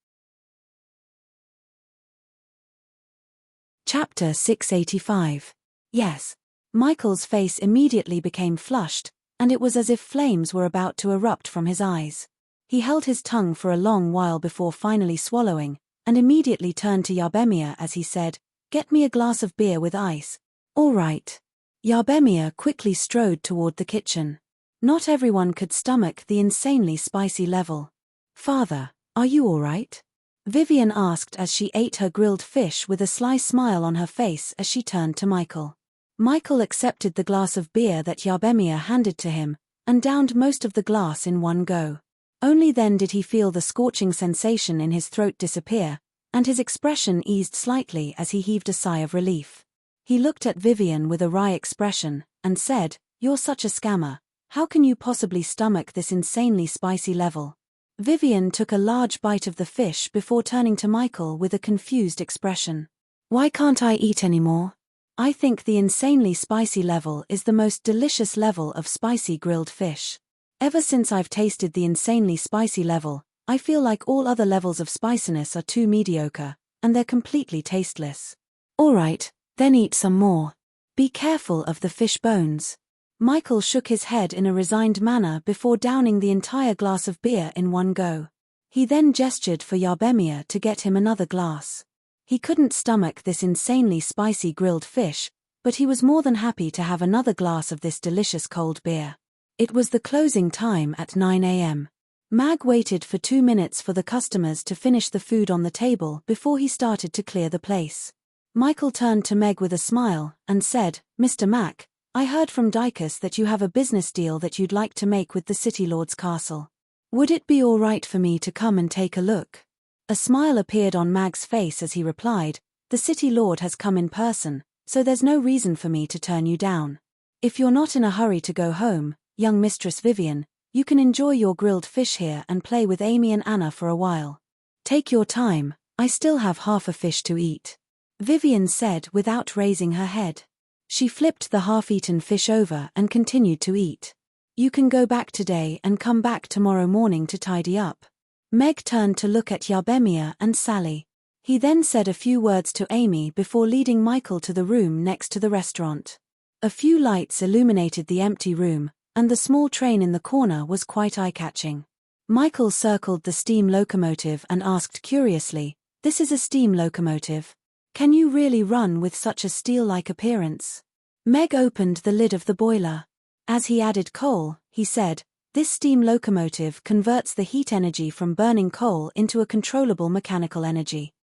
Chapter 685. Yes. Michael's face immediately became flushed, and it was as if flames were about to erupt from his eyes. He held his tongue for a long while before finally swallowing, and immediately turned to Yarbemia as he said, "Get me a glass of beer with ice." "All right." Yarbemia quickly strode toward the kitchen. Not everyone could stomach the insanely spicy level. "Father, are you all right?" Vivian asked as she ate her grilled fish with a sly smile on her face as she turned to Michael. Michael accepted the glass of beer that Yarbemia handed to him, and downed most of the glass in one go. Only then did he feel the scorching sensation in his throat disappear, and his expression eased slightly as he heaved a sigh of relief. He looked at Vivian with a wry expression, and said, "You're such a scammer. How can you possibly stomach this insanely spicy level?" Vivian took a large bite of the fish before turning to Michael with a confused expression. "Why can't I eat anymore? I think the insanely spicy level is the most delicious level of spicy grilled fish. Ever since I've tasted the insanely spicy level, I feel like all other levels of spiciness are too mediocre, and they're completely tasteless." "All right, then eat some more. Be careful of the fish bones." Michael shook his head in a resigned manner before downing the entire glass of beer in one go. He then gestured for Yarbemia to get him another glass. He couldn't stomach this insanely spicy grilled fish, but he was more than happy to have another glass of this delicious cold beer. It was the closing time at 9 a.m. Mag waited for 2 minutes for the customers to finish the food on the table before he started to clear the place. Michael turned to Meg with a smile and said, "Mr. Mac, I heard from Dykus that you have a business deal that you'd like to make with the City Lord's castle. Would it be all right for me to come and take a look?" A smile appeared on Mag's face as he replied, "The City Lord has come in person, so there's no reason for me to turn you down. If you're not in a hurry to go home, young Mistress Vivian, you can enjoy your grilled fish here and play with Amy and Anna for a while. Take your time, I still have half a fish to eat," Vivian said without raising her head. She flipped the half-eaten fish over and continued to eat. "You can go back today and come back tomorrow morning to tidy up." Meg turned to look at Yarbemia and Sally. He then said a few words to Amy before leading Michael to the room next to the restaurant. A few lights illuminated the empty room, and the small train in the corner was quite eye-catching. Michael circled the steam locomotive and asked curiously, "This is a steam locomotive? Can you really run with such a steel-like appearance?" Meg opened the lid of the boiler. As he added coal, he said, "This steam locomotive converts the heat energy from burning coal into a controllable mechanical energy.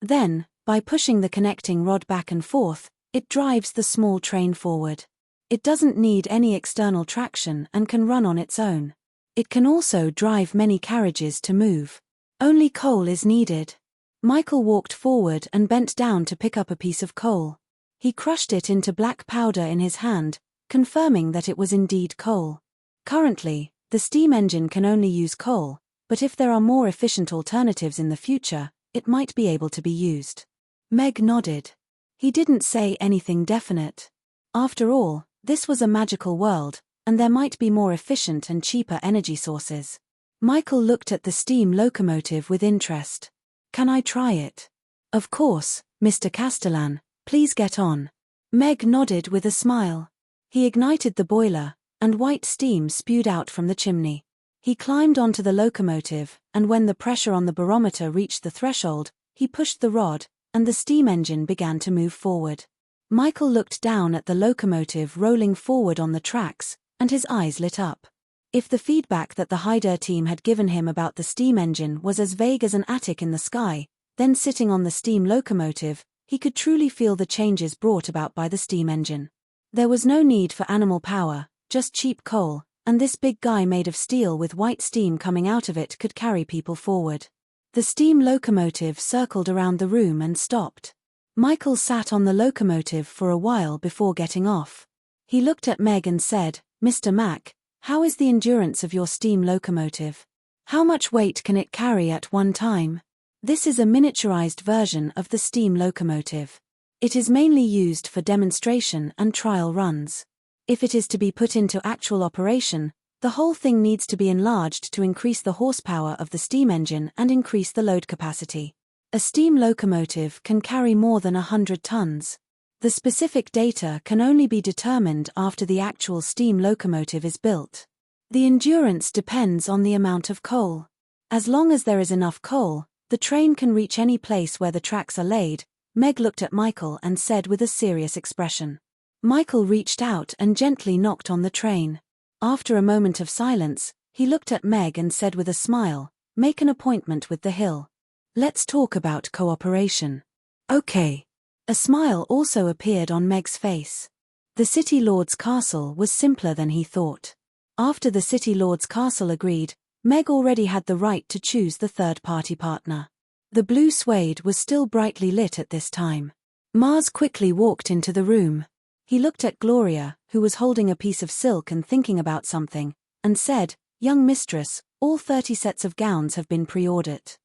Then, by pushing the connecting rod back and forth, it drives the small train forward. It doesn't need any external traction and can run on its own. It can also drive many carriages to move. Only coal is needed." Michael walked forward and bent down to pick up a piece of coal. He crushed it into black powder in his hand, confirming that it was indeed coal. Currently, the steam engine can only use coal, but if there are more efficient alternatives in the future, it might be able to be used. Meg nodded. He didn't say anything definite. After all, this was a magical world, and there might be more efficient and cheaper energy sources. Michael looked at the steam locomotive with interest. "Can I try it?" "Of course, Mr. Castellan, please get on." Meg nodded with a smile. He ignited the boiler, and white steam spewed out from the chimney. He climbed onto the locomotive, and when the pressure on the barometer reached the threshold, he pushed the rod, and the steam engine began to move forward. Michael looked down at the locomotive rolling forward on the tracks, and his eyes lit up. If the feedback that the Hyder team had given him about the steam engine was as vague as an attic in the sky, then sitting on the steam locomotive, he could truly feel the changes brought about by the steam engine. There was no need for animal power, just cheap coal, and this big guy made of steel with white steam coming out of it could carry people forward. The steam locomotive circled around the room and stopped. Michael sat on the locomotive for a while before getting off. He looked at Meg and said, "Mr. Mack, how is the endurance of your steam locomotive? How much weight can it carry at one time?" This is a miniaturized version of the steam locomotive. It is mainly used for demonstration and trial runs. If it is to be put into actual operation, the whole thing needs to be enlarged to increase the horsepower of the steam engine and increase the load capacity. A steam locomotive can carry more than 100 tons. The specific data can only be determined after the actual steam locomotive is built. The endurance depends on the amount of coal. As long as there is enough coal, the train can reach any place where the tracks are laid. Meg looked at Michael and said with a serious expression. Michael reached out and gently knocked on the train. After a moment of silence, he looked at Meg and said with a smile, "Make an appointment with the Hill. Let's talk about cooperation." "Okay." A smile also appeared on Meg's face. The City Lord's castle was simpler than he thought. After the City Lord's castle agreed, Meg already had the right to choose the third-party partner. The blue suede was still brightly lit at this time. Mars quickly walked into the room. He looked at Gloria, who was holding a piece of silk and thinking about something, and said, "Young mistress, all 30 sets of gowns have been pre-ordered.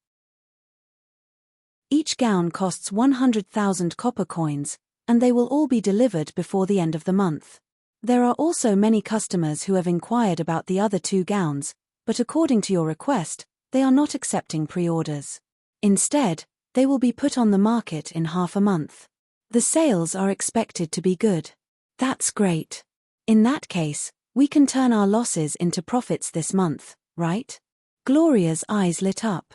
Each gown costs 100,000 copper coins, and they will all be delivered before the end of the month. There are also many customers who have inquired about the other 2 gowns, but according to your request, they are not accepting pre-orders. Instead, they will be put on the market in half a month. The sales are expected to be good." "That's great. In that case, we can turn our losses into profits this month, right?" Gloria's eyes lit up.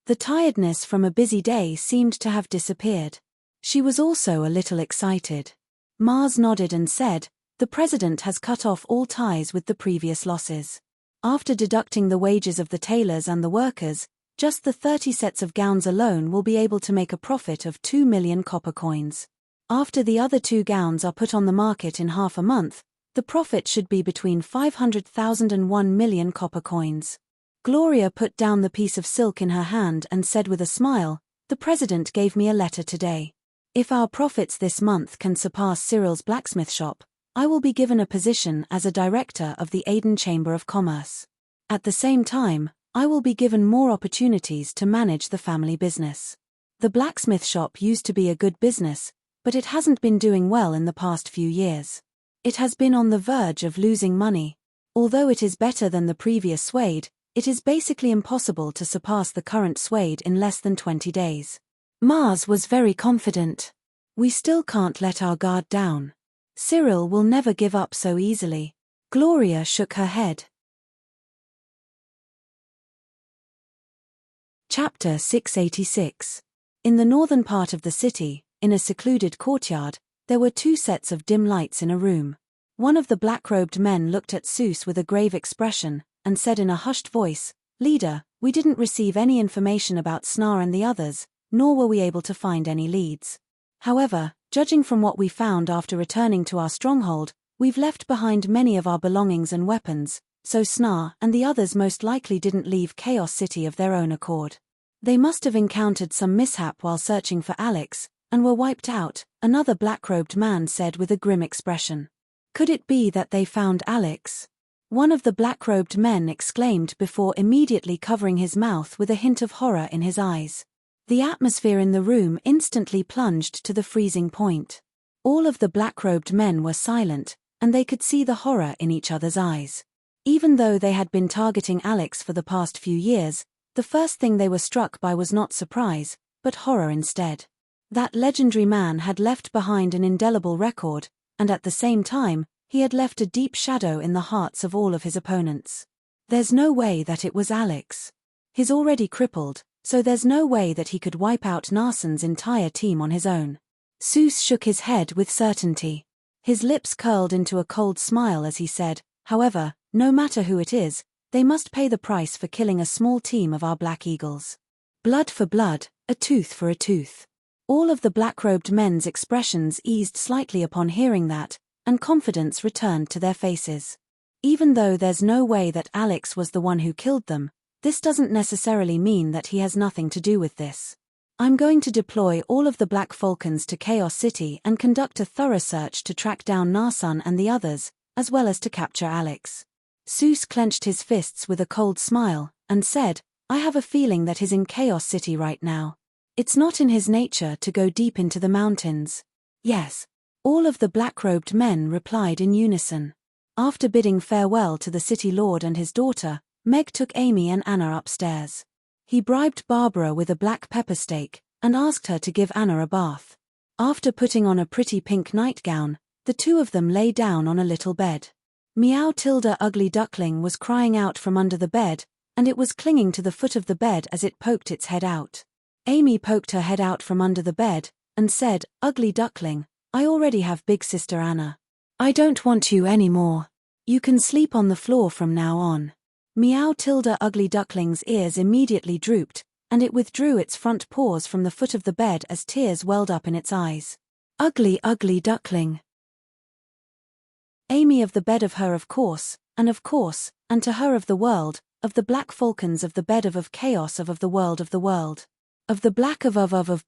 The tiredness from a busy day seemed to have disappeared. She was also a little excited. Mars nodded and said, "The president has cut off all ties with the previous losses. After deducting the wages of the tailors and the workers, just the 30 sets of gowns alone will be able to make a profit of 2 million copper coins. After the other 2 gowns are put on the market in half a month, the profit should be between 500,000 and 1 million copper coins." Gloria put down the piece of silk in her hand and said with a smile, "The president gave me a letter today. If our profits this month can surpass Cyril's blacksmith shop, I will be given a position as a director of the Aden Chamber of Commerce. At the same time, I will be given more opportunities to manage the family business. The blacksmith shop used to be a good business, but it hasn't been doing well in the past few years. It has been on the verge of losing money. Although it is better than the previous suede, it is basically impossible to surpass the current suede in less than 20 days. Mars was very confident. "We still can't let our guard down. Cyril will never give up so easily." Gloria shook her head. Chapter 686. In the northern part of the city, in a secluded courtyard, there were 2 sets of dim lights in a room. One of the black-robed men looked at Seuss with a grave expression, and said in a hushed voice, "Leader, we didn't receive any information about Snar and the others, nor were we able to find any leads. However, judging from what we found after returning to our stronghold, we've left behind many of our belongings and weapons, so Snar and the others most likely didn't leave Chaos City of their own accord. They must have encountered some mishap while searching for Alex, and were wiped out," another black-robed man said with a grim expression. "Could it be that they found Alex?" one of the black-robed men exclaimed before immediately covering his mouth with a hint of horror in his eyes. The atmosphere in the room instantly plunged to the freezing point. All of the black-robed men were silent, and they could see the horror in each other's eyes. Even though they had been targeting Alex for the past few years, the first thing they were struck by was not surprise, but horror instead. That legendary man had left behind an indelible record, and at the same time, he had left a deep shadow in the hearts of all of his opponents. There's no way that it was Alex. He's already crippled, so there's no way that he could wipe out Narsen's entire team on his own. Seuss shook his head with certainty. His lips curled into a cold smile as he said, "However, no matter who it is, they must pay the price for killing a small team of our Black Eagles. Blood for blood, a tooth for a tooth." All of the black-robed men's expressions eased slightly upon hearing that, and confidence returned to their faces. Even though there's no way that Alex was the one who killed them, this doesn't necessarily mean that he has nothing to do with this. "I'm going to deploy all of the Black Falcons to Chaos City and conduct a thorough search to track down Narsan and the others, as well as to capture Alex." Seuss clenched his fists with a cold smile, and said, "I have a feeling that he's in Chaos City right now. It's not in his nature to go deep into the mountains." "Yes." All of the black-robed men replied in unison. After bidding farewell to the city lord and his daughter, Meg took Amy and Anna upstairs. He bribed Barbara with a black pepper steak, and asked her to give Anna a bath. After putting on a pretty pink nightgown, the two of them lay down on a little bed. Meow Tilda Ugly Duckling was crying out from under the bed, and it was clinging to the foot of the bed as it poked its head out. Amy poked her head out from under the bed, and said, "Ugly Duckling, I already have Big Sister Anna. I don't want you anymore. You can sleep on the floor from now on." Meow Tilda Ugly Duckling's ears immediately drooped, and it withdrew its front paws from the foot of the bed as tears welled up in its eyes. "Ugly, ugly duckling." Amy of the bed of her of course, and to her of the world, of the Black Falcons of the bed of chaos of the world of the world. Of the black of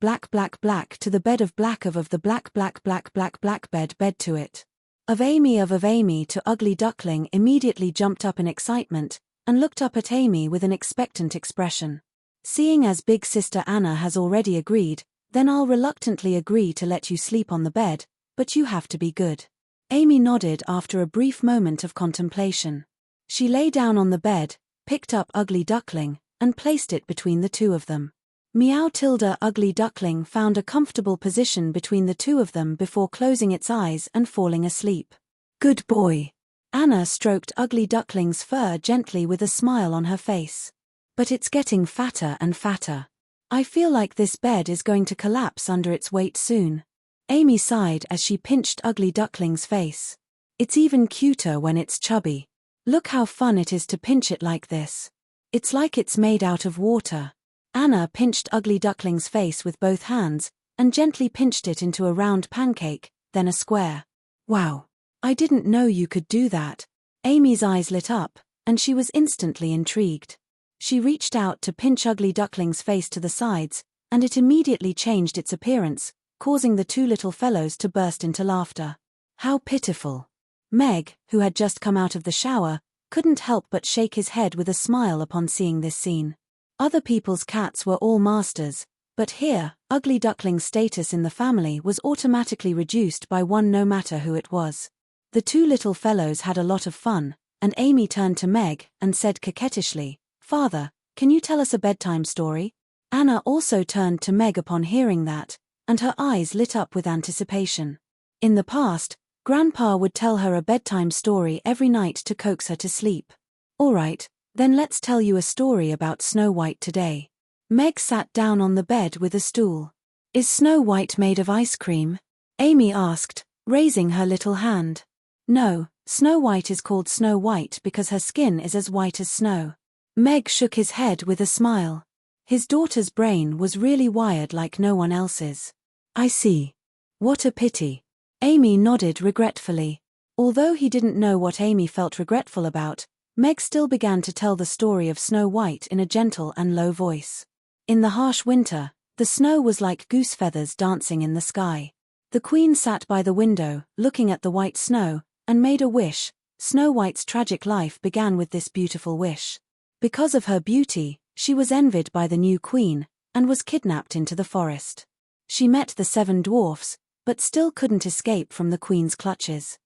black black black to the bed of the black black black black black bed to it. Of Amy to Ugly Duckling immediately jumped up in excitement, and looked up at Amy with an expectant expression. "Seeing as Big Sister Anna has already agreed, then I'll reluctantly agree to let you sleep on the bed, but you have to be good." Amy nodded after a brief moment of contemplation. She lay down on the bed, picked up Ugly Duckling, and placed it between the two of them. Meow Tilda Ugly Duckling found a comfortable position between the two of them before closing its eyes and falling asleep. "Good boy." Anna stroked Ugly Duckling's fur gently with a smile on her face. "But it's getting fatter and fatter. I feel like this bed is going to collapse under its weight soon." Amy sighed as she pinched Ugly Duckling's face. "It's even cuter when it's chubby. Look how fun it is to pinch it like this. It's like it's made out of water." Anna pinched Ugly Duckling's face with both hands, and gently pinched it into a round pancake, then a square. "Wow. I didn't know you could do that." Amy's eyes lit up, and she was instantly intrigued. She reached out to pinch Ugly Duckling's face to the sides, and it immediately changed its appearance, causing the two little fellows to burst into laughter. "How pitiful." Meg, who had just come out of the shower, couldn't help but shake his head with a smile upon seeing this scene. Other people's cats were all masters, but here, Ugly Duckling's status in the family was automatically reduced by one no matter who it was. The two little fellows had a lot of fun, and Amy turned to Meg and said coquettishly, "Father, can you tell us a bedtime story?" Anna also turned to Meg upon hearing that, and her eyes lit up with anticipation. In the past, Grandpa would tell her a bedtime story every night to coax her to sleep. "All right, then let's tell you a story about Snow White today." Meg sat down on the bed with a stool. "Is Snow White made of ice cream?" Amy asked, raising her little hand. No, Snow White is called Snow White because her skin is as white as snow. Meg shook his head with a smile. His daughter's brain was really wired like no one else's. I see. What a pity. Amy nodded regretfully. Although he didn't know what Amy felt regretful about, Meg still began to tell the story of Snow White in a gentle and low voice. In the harsh winter, the snow was like goose feathers dancing in the sky. The queen sat by the window, looking at the white snow, and made a wish. Snow White's tragic life began with this beautiful wish. Because of her beauty, she was envied by the new queen, and was kidnapped into the forest. She met the 7 dwarfs, but still couldn't escape from the queen's clutches.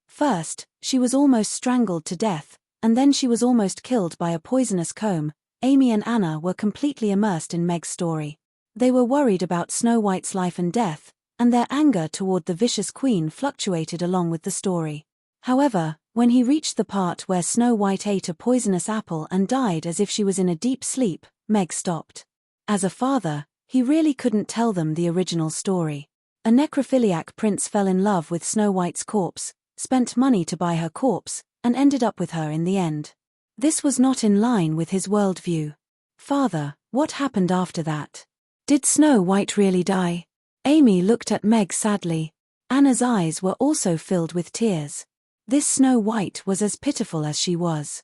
First, she was almost strangled to death, and then she was almost killed by a poisonous comb. Amy and Anna were completely immersed in Meg's story. They were worried about Snow White's life and death, and their anger toward the vicious queen fluctuated along with the story. However, when he reached the part where Snow White ate a poisonous apple and died as if she was in a deep sleep, Meg stopped. As a father, he really couldn't tell them the original story. A necrophiliac prince fell in love with Snow White's corpse, spent money to buy her corpse, and ended up with her in the end. This was not in line with his worldview. Father, what happened after that? Did Snow White really die? Amy looked at Meg sadly. Anna's eyes were also filled with tears. This Snow White was as pitiful as she was.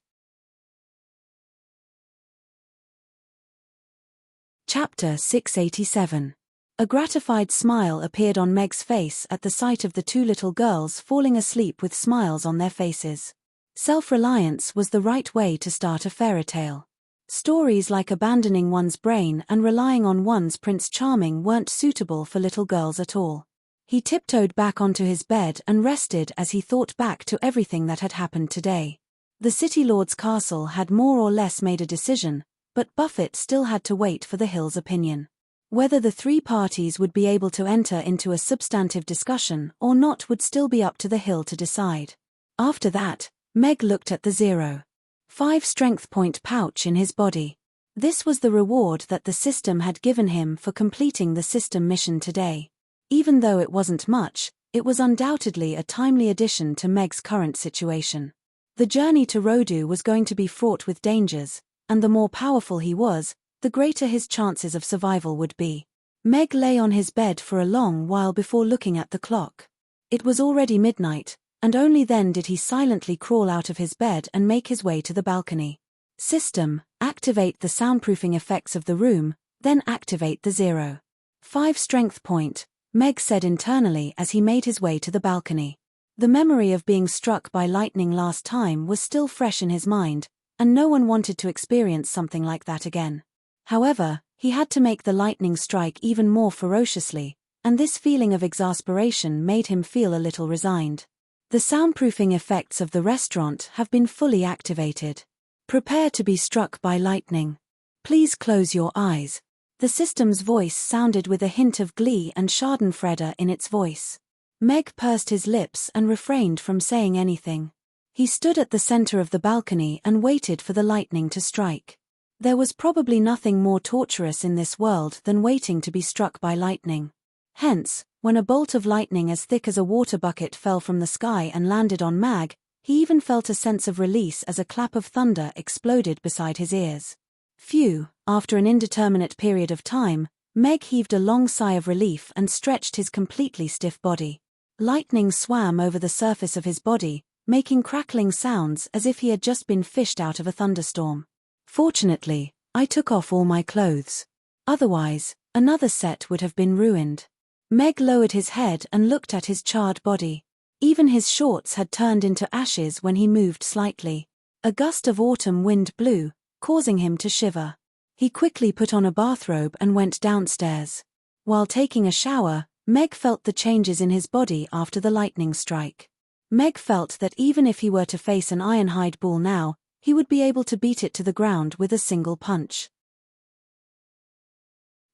Chapter 687. A gratified smile appeared on Meg's face at the sight of the 2 little girls falling asleep with smiles on their faces. Self-reliance was the right way to start a fairy tale. Stories like abandoning one's brain and relying on one's Prince Charming weren't suitable for little girls at all. He tiptoed back onto his bed and rested as he thought back to everything that had happened today. The City Lord's castle had more or less made a decision, but Buffett still had to wait for the Hill's opinion. Whether the 3 parties would be able to enter into a substantive discussion or not would still be up to the Hill to decide. After that, Meg looked at the 0.5 strength point pouch in his body. This was the reward that the system had given him for completing the system mission today. Even though it wasn't much, it was undoubtedly a timely addition to Meg's current situation. The journey to Rodu was going to be fraught with dangers, and the more powerful he was, the greater his chances of survival would be. Meg lay on his bed for a long while before looking at the clock. It was already midnight, and only then did he silently crawl out of his bed and make his way to the balcony. System, activate the soundproofing effects of the room, then activate the 0.5 strength point, Meg said internally as he made his way to the balcony. The memory of being struck by lightning last time was still fresh in his mind, and no one wanted to experience something like that again. However, he had to make the lightning strike even more ferociously, and this feeling of exasperation made him feel a little resigned. The soundproofing effects of the restaurant have been fully activated. Prepare to be struck by lightning. Please close your eyes. The system's voice sounded with a hint of glee and schadenfreude in its voice. Meg pursed his lips and refrained from saying anything. He stood at the center of the balcony and waited for the lightning to strike. There was probably nothing more torturous in this world than waiting to be struck by lightning. Hence, when a bolt of lightning as thick as a water bucket fell from the sky and landed on Mag, he even felt a sense of release as a clap of thunder exploded beside his ears. Phew, after an indeterminate period of time, Meg heaved a long sigh of relief and stretched his completely stiff body. Lightning swam over the surface of his body, making crackling sounds as if he had just been fished out of a thunderstorm. Fortunately, I took off all my clothes. Otherwise, another set would have been ruined. Meg lowered his head and looked at his charred body. Even his shorts had turned into ashes when he moved slightly. A gust of autumn wind blew, causing him to shiver. He quickly put on a bathrobe and went downstairs. While taking a shower, Meg felt the changes in his body after the lightning strike. Meg felt that even if he were to face an ironhide bull now, he would be able to beat it to the ground with a single punch.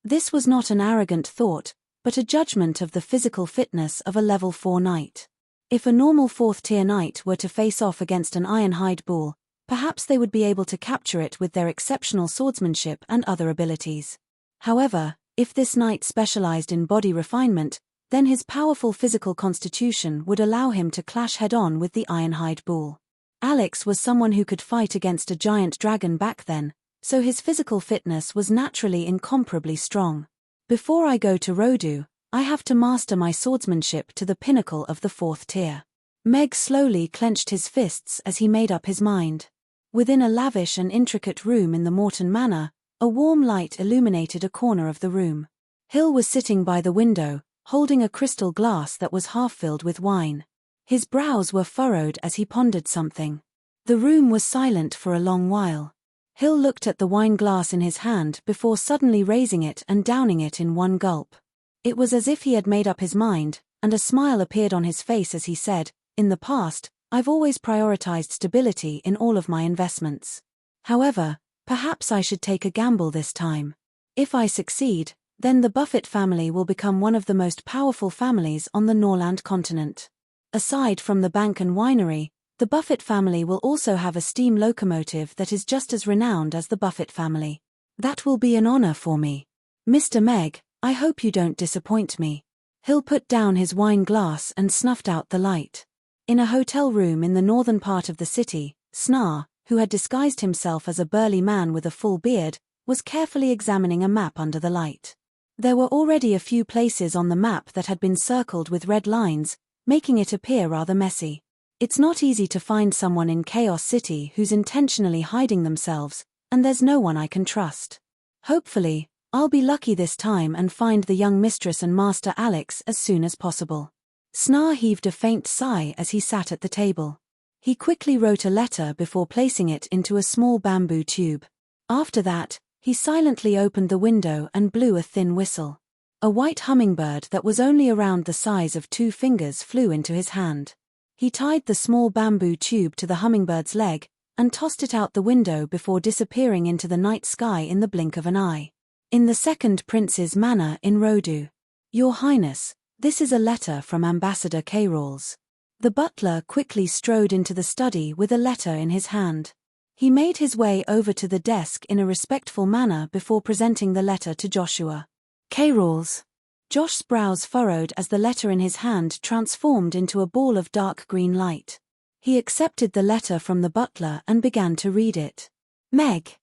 This was not an arrogant thought, but a judgment of the physical fitness of a level 4 knight. If a normal 4th tier knight were to face off against an ironhide bull, perhaps they would be able to capture it with their exceptional swordsmanship and other abilities. However, if this knight specialized in body refinement, then his powerful physical constitution would allow him to clash head-on with the Ironhide Bull. Alex was someone who could fight against a giant dragon back then, so his physical fitness was naturally incomparably strong. Before I go to Rodu, I have to master my swordsmanship to the pinnacle of the 4th tier. Meg slowly clenched his fists as he made up his mind. Within a lavish and intricate room in the Morton Manor, a warm light illuminated a corner of the room. Hill was sitting by the window, holding a crystal glass that was half filled with wine. His brows were furrowed as he pondered something. The room was silent for a long while. Hill looked at the wine glass in his hand before suddenly raising it and downing it in one gulp. It was as if he had made up his mind, and a smile appeared on his face as he said, "In the past, I've always prioritized stability in all of my investments. However, perhaps I should take a gamble this time. If I succeed, then the Buffett family will become one of the most powerful families on the Norland continent. Aside from the bank and winery, the Buffett family will also have a steam locomotive that is just as renowned as the Buffett family. That will be an honor for me. Mr. Meg, I hope you don't disappoint me." Hill put down his wine glass and snuffed out the light. In a hotel room in the northern part of the city, Snar, who had disguised himself as a burly man with a full beard, was carefully examining a map under the light. There were already a few places on the map that had been circled with red lines, making it appear rather messy. It's not easy to find someone in Chaos City who's intentionally hiding themselves, and there's no one I can trust. Hopefully, I'll be lucky this time and find the young mistress and Master Alex as soon as possible. Snar heaved a faint sigh as he sat at the table. He quickly wrote a letter before placing it into a small bamboo tube. After that, he silently opened the window and blew a thin whistle. A white hummingbird that was only around the size of 2 fingers flew into his hand. He tied the small bamboo tube to the hummingbird's leg, and tossed it out the window before disappearing into the night sky in the blink of an eye. In the second prince's manor in Rodu. "Your Highness, this is a letter from Ambassador Carols." The butler quickly strode into the study with a letter in his hand. He made his way over to the desk in a respectful manner before presenting the letter to Joshua. "Carols." Josh's brows furrowed as the letter in his hand transformed into a ball of dark green light. He accepted the letter from the butler and began to read it. "Meg.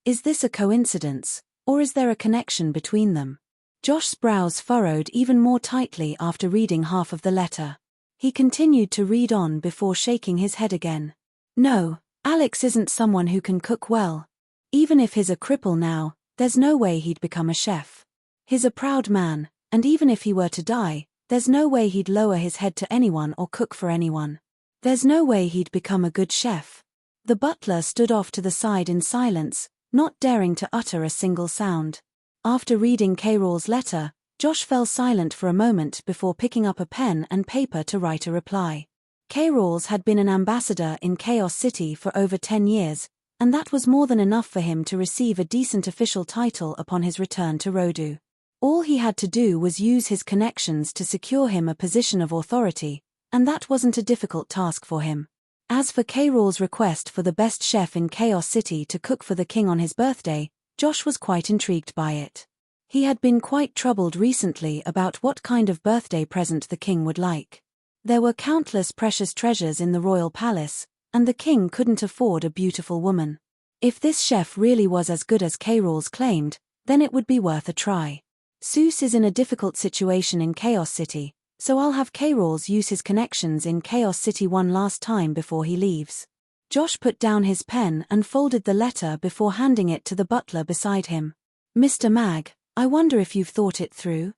Is this a coincidence, or is there a connection between them?" Josh's brows furrowed even more tightly after reading half of the letter. He continued to read on before shaking his head again. "No, Alex isn't someone who can cook well. Even if he's a cripple now, there's no way he'd become a chef. He's a proud man, and even if he were to die, there's no way he'd lower his head to anyone or cook for anyone. There's no way he'd become a good chef." The butler stood off to the side in silence, not daring to utter a single sound. After reading Carol's letter, Josh fell silent for a moment before picking up a pen and paper to write a reply. Carols had been an ambassador in Chaos City for over 10 years, and that was more than enough for him to receive a decent official title upon his return to Rodu. All he had to do was use his connections to secure him a position of authority, and that wasn't a difficult task for him. As for Carol's request for the best chef in Chaos City to cook for the king on his birthday, Josh was quite intrigued by it. He had been quite troubled recently about what kind of birthday present the king would like. There were countless precious treasures in the royal palace, and the king couldn't afford a beautiful woman. If this chef really was as good as Carols claimed, then it would be worth a try. Seuss is in a difficult situation in Chaos City, so I'll have Carols use his connections in Chaos City one last time before he leaves. Josh put down his pen and folded the letter before handing it to the butler beside him. "Mr. Mag, I wonder if you've thought it through?"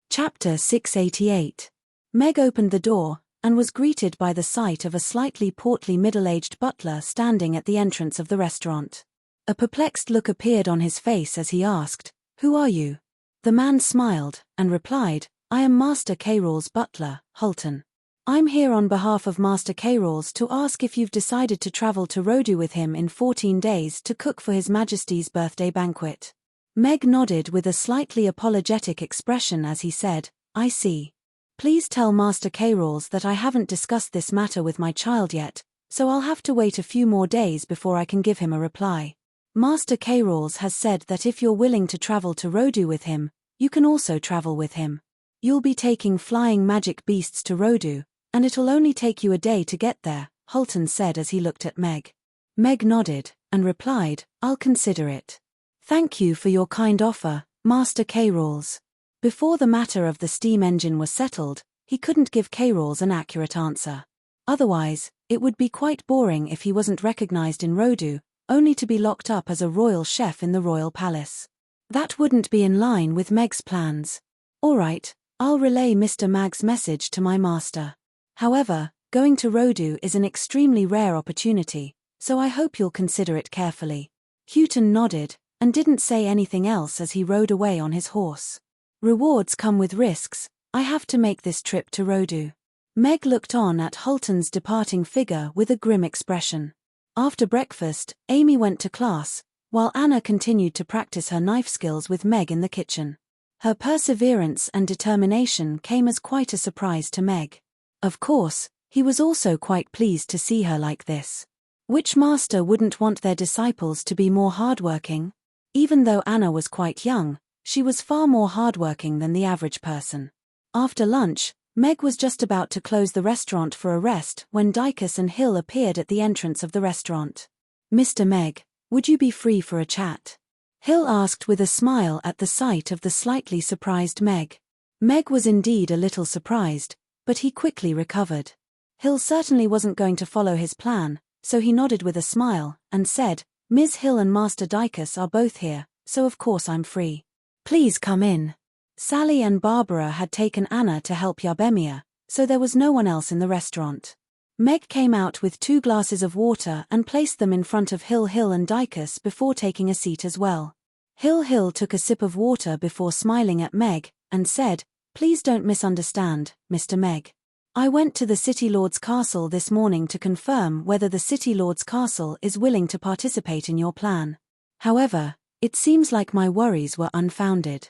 Chapter 688. Meg opened the door, and was greeted by the sight of a slightly portly middle-aged butler standing at the entrance of the restaurant. A perplexed look appeared on his face as he asked, "Who are you?" The man smiled, and replied, "I am Master Carol's butler, Hulton. I'm here on behalf of Master Carols to ask if you've decided to travel to Rodu with him in 14 days to cook for His Majesty's birthday banquet." Meg nodded with a slightly apologetic expression as he said, "I see. Please tell Master Carols that I haven't discussed this matter with my child yet, so I'll have to wait a few more days before I can give him a reply." Master K-Rawls has said that if you're willing to travel to Rodu with him, you can also travel with him. You'll be taking flying magic beasts to Rodu, and it'll only take you a day to get there, Halton said as he looked at Meg. Meg nodded, and replied, I'll consider it. Thank you for your kind offer, Master K-Rawls. Before the matter of the steam engine was settled, he couldn't give K-Rawls an accurate answer. Otherwise, it would be quite boring if he wasn't recognized in Rodu, only to be locked up as a royal chef in the royal palace. That wouldn't be in line with Meg's plans. All right, I'll relay Mr. Mag's message to my master. However, going to Rodu is an extremely rare opportunity, so I hope you'll consider it carefully. Houghton nodded, and didn't say anything else as he rode away on his horse. Rewards come with risks. I have to make this trip to Rodu. Meg looked on at Halton's departing figure with a grim expression. After breakfast, Amy went to class, while Anna continued to practice her knife skills with Meg in the kitchen. Her perseverance and determination came as quite a surprise to Meg. Of course, he was also quite pleased to see her like this. Which master wouldn't want their disciples to be more hardworking? Even though Anna was quite young, she was far more hardworking than the average person. After lunch, Meg was just about to close the restaurant for a rest when Dicus and Hill appeared at the entrance of the restaurant. Mr. Meg, would you be free for a chat? Hill asked with a smile at the sight of the slightly surprised Meg. Meg was indeed a little surprised, but he quickly recovered. Hill certainly wasn't going to follow his plan, so he nodded with a smile, and said, Ms. Hill and Master Dicus are both here, so of course I'm free. Please come in. Sally and Barbara had taken Anna to help Yabemia, so there was no one else in the restaurant. Meg came out with 2 glasses of water and placed them in front of Hill and Dicus before taking a seat as well. Hill took a sip of water before smiling at Meg, and said, Please don't misunderstand, Mr. Meg. I went to the City Lord's castle this morning to confirm whether the City Lord's castle is willing to participate in your plan. However, it seems like my worries were unfounded.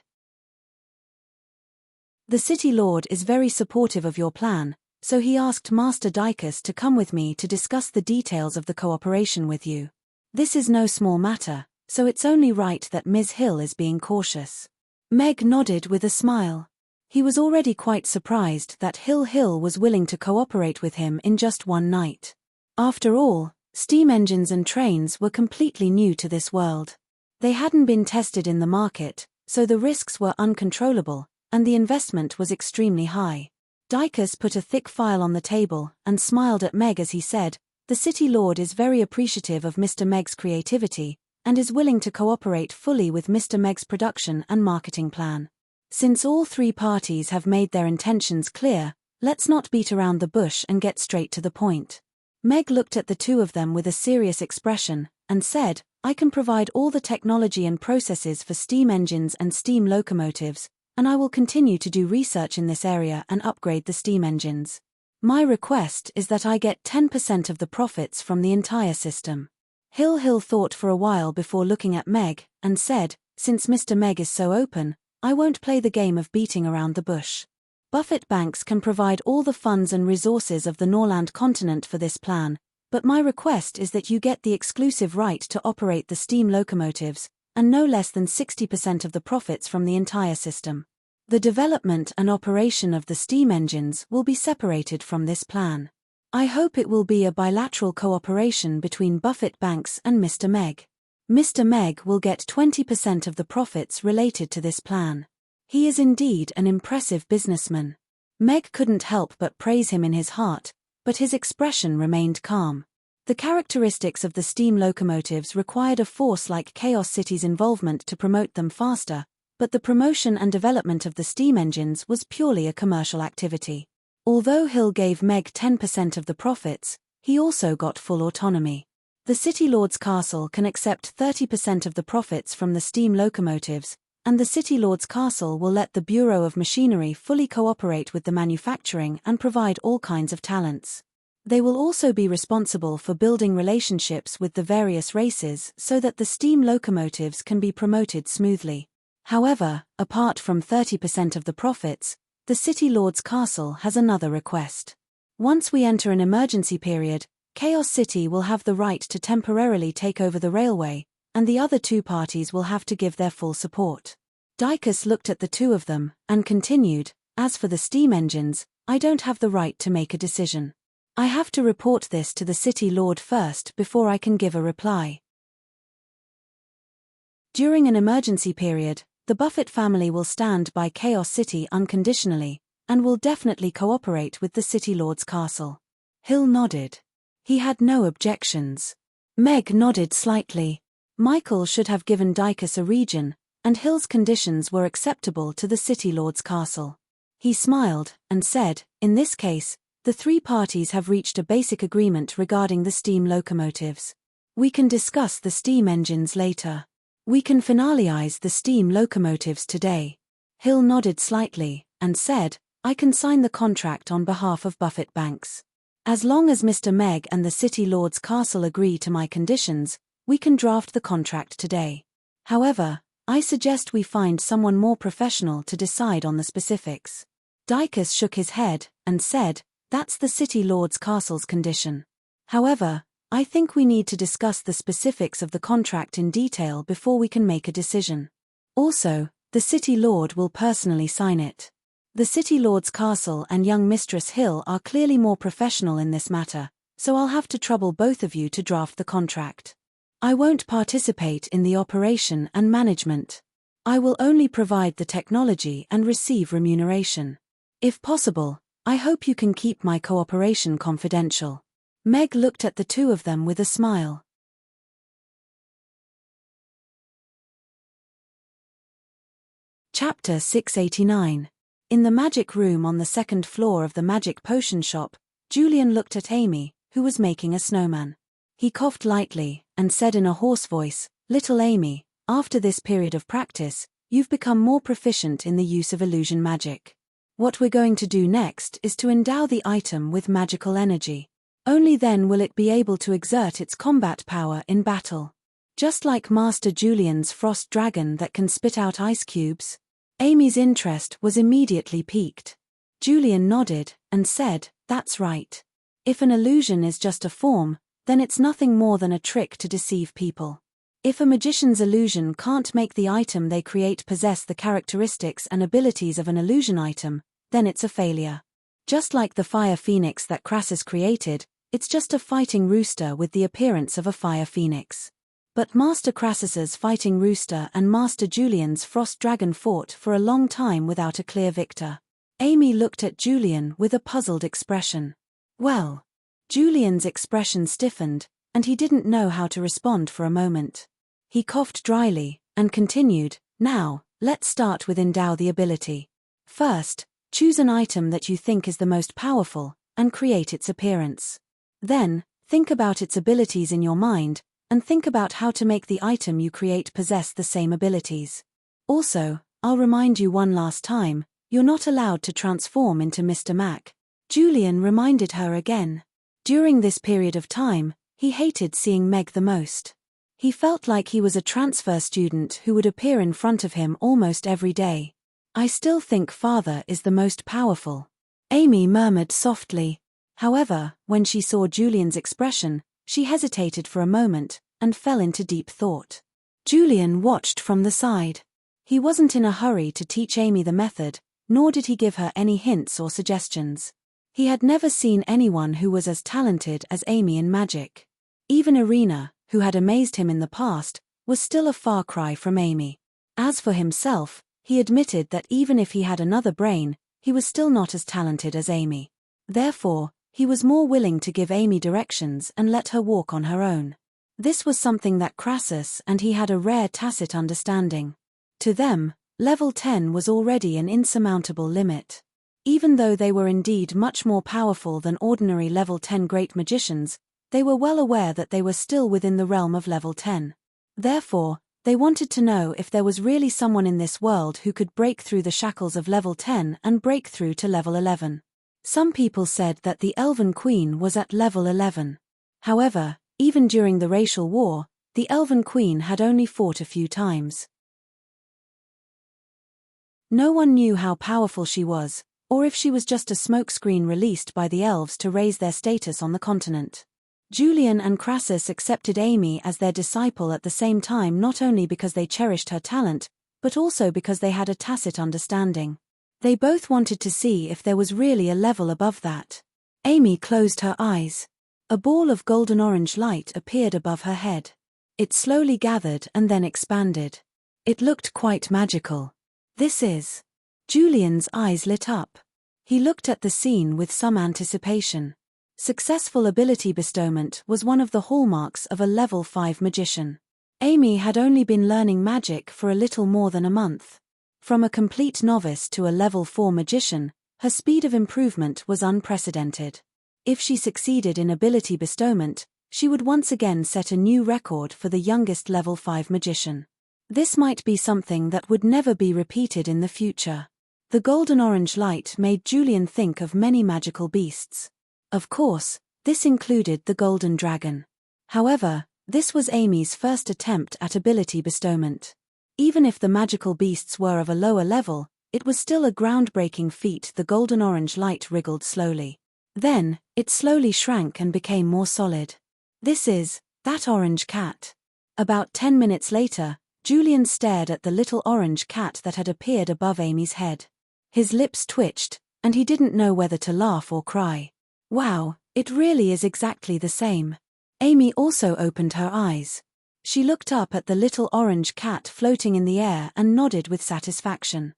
The City Lord is very supportive of your plan, so he asked Master Dicus to come with me to discuss the details of the cooperation with you. This is no small matter, so it's only right that Ms. Hill is being cautious. Meg nodded with a smile. He was already quite surprised that Hill was willing to cooperate with him in just one night. After all, steam engines and trains were completely new to this world. They hadn't been tested in the market, so the risks were uncontrollable, and the investment was extremely high. Dicus put a thick file on the table and smiled at Meg as he said, The City Lord is very appreciative of Mr. Meg's creativity, and is willing to cooperate fully with Mr. Meg's production and marketing plan. Since all 3 parties have made their intentions clear, let's not beat around the bush and get straight to the point. Meg looked at the 2 of them with a serious expression, and said, I can provide all the technology and processes for steam engines and steam locomotives, and I will continue to do research in this area and upgrade the steam engines. My request is that I get 10% of the profits from the entire system. Hill thought for a while before looking at Meg, and said, Since Mr. Meg is so open, I won't play the game of beating around the bush. Buffett Banks can provide all the funds and resources of the Norland continent for this plan, but my request is that you get the exclusive right to operate the steam locomotives, and no less than 60% of the profits from the entire system. The development and operation of the steam engines will be separated from this plan. I hope it will be a bilateral cooperation between Buffett Banks and Mr. Meg. Mr. Meg will get 20% of the profits related to this plan. He is indeed an impressive businessman. Meg couldn't help but praise him in his heart, but his expression remained calm. The characteristics of the steam locomotives required a force like Chaos City's involvement to promote them faster, but the promotion and development of the steam engines was purely a commercial activity. Although Hill gave Meg 10% of the profits, he also got full autonomy. The City Lord's castle can accept 30% of the profits from the steam locomotives, and the City Lord's castle will let the Bureau of Machinery fully cooperate with the manufacturing and provide all kinds of talents. They will also be responsible for building relationships with the various races so that the steam locomotives can be promoted smoothly. However, apart from 30% of the profits, the City Lord's castle has another request. Once we enter an emergency period, Chaos City will have the right to temporarily take over the railway, and the other two parties will have to give their full support. Dicus looked at the two of them, and continued, as for the steam engines, I don't have the right to make a decision. I have to report this to the city lord first before I can give a reply. During an emergency period, the Buffett family will stand by Chaos City unconditionally, and will definitely cooperate with the City Lord's castle. Hill nodded. He had no objections. Meg nodded slightly. Michael should have given Dicus a region, and Hill's conditions were acceptable to the City Lord's castle. He smiled, and said, in this case, the three parties have reached a basic agreement regarding the steam locomotives. We can discuss the steam engines later. We can finalize the steam locomotives today. Hill nodded slightly, and said, I can sign the contract on behalf of Buffett Banks. As long as Mr. Meg and the City Lord's castle agree to my conditions, we can draft the contract today. However, I suggest we find someone more professional to decide on the specifics. Dicus shook his head, and said, that's the City Lord's castle's condition. However, I think we need to discuss the specifics of the contract in detail before we can make a decision. Also, the City Lord will personally sign it. The City Lord's castle and young Mistress Hill are clearly more professional in this matter, so I'll have to trouble both of you to draft the contract. I won't participate in the operation and management. I will only provide the technology and receive remuneration. If possible, I hope you can keep my cooperation confidential. Meg looked at the two of them with a smile. Chapter 689. In the magic room on the second floor of the magic potion shop, Julian looked at Amy, who was making a snowman. He coughed lightly, and said in a hoarse voice, Little Amy, after this period of practice, you've become more proficient in the use of illusion magic. What we're going to do next is to endow the item with magical energy. Only then will it be able to exert its combat power in battle. Just like Master Julian's frost dragon that can spit out ice cubes. Amy's interest was immediately piqued. Julian nodded, and said, that's right. If an illusion is just a form, then it's nothing more than a trick to deceive people. If a magician's illusion can't make the item they create possess the characteristics and abilities of an illusion item, then it's a failure. Just like the fire phoenix that Crassus created, it's just a fighting rooster with the appearance of a fire phoenix. But Master Crassus's fighting rooster and Master Julian's frost dragon fought for a long time without a clear victor. Amy looked at Julian with a puzzled expression. Well, Julian's expression stiffened, and he didn't know how to respond for a moment. He coughed dryly, and continued, now, let's start with endow the ability. First, choose an item that you think is the most powerful, and create its appearance. Then, think about its abilities in your mind, and think about how to make the item you create possess the same abilities. Also, I'll remind you one last time, you're not allowed to transform into Mr. Mac. Julian reminded her again. During this period of time, he hated seeing Meg the most. He felt like he was a transfer student who would appear in front of him almost every day. I still think Father is the most powerful. Amy murmured softly. However, when she saw Julian's expression, she hesitated for a moment, and fell into deep thought. Julian watched from the side. He wasn't in a hurry to teach Amy the method, nor did he give her any hints or suggestions. He had never seen anyone who was as talented as Amy in magic. Even Irina, who had amazed him in the past, was still a far cry from Amy. As for himself, he admitted that even if he had another brain, he was still not as talented as Amy. Therefore, he was more willing to give Amy directions and let her walk on her own. This was something that Crassus and he had a rare tacit understanding. To them, level 10 was already an insurmountable limit. Even though they were indeed much more powerful than ordinary level 10 great magicians, they were well aware that they were still within the realm of level 10. Therefore, they wanted to know if there was really someone in this world who could break through the shackles of level 10 and break through to level 11. Some people said that the Elven Queen was at level 11. However, even during the racial war, the Elven Queen had only fought a few times. No one knew how powerful she was, or if she was just a smokescreen released by the elves to raise their status on the continent. Julian and Crassus accepted Amy as their disciple at the same time, not only because they cherished her talent, but also because they had a tacit understanding. They both wanted to see if there was really a level above that. Amy closed her eyes. A ball of golden-orange light appeared above her head. It slowly gathered and then expanded. It looked quite magical. This is... Julian's eyes lit up. He looked at the scene with some anticipation. Successful ability bestowment was one of the hallmarks of a level 5 magician. Amy had only been learning magic for a little more than a month. From a complete novice to a level 4 magician, her speed of improvement was unprecedented. If she succeeded in ability bestowment, she would once again set a new record for the youngest level 5 magician. This might be something that would never be repeated in the future. The golden-orange light made Julian think of many magical beasts. Of course, this included the golden dragon. However, this was Amy's first attempt at ability bestowment. Even if the magical beasts were of a lower level, it was still a groundbreaking feat. The golden-orange light wriggled slowly. Then, it slowly shrank and became more solid. This is that orange cat. About 10 minutes later, Julian stared at the little orange cat that had appeared above Amy's head. His lips twitched, and he didn't know whether to laugh or cry. Wow, it really is exactly the same. Amy also opened her eyes. She looked up at the little orange cat floating in the air and nodded with satisfaction.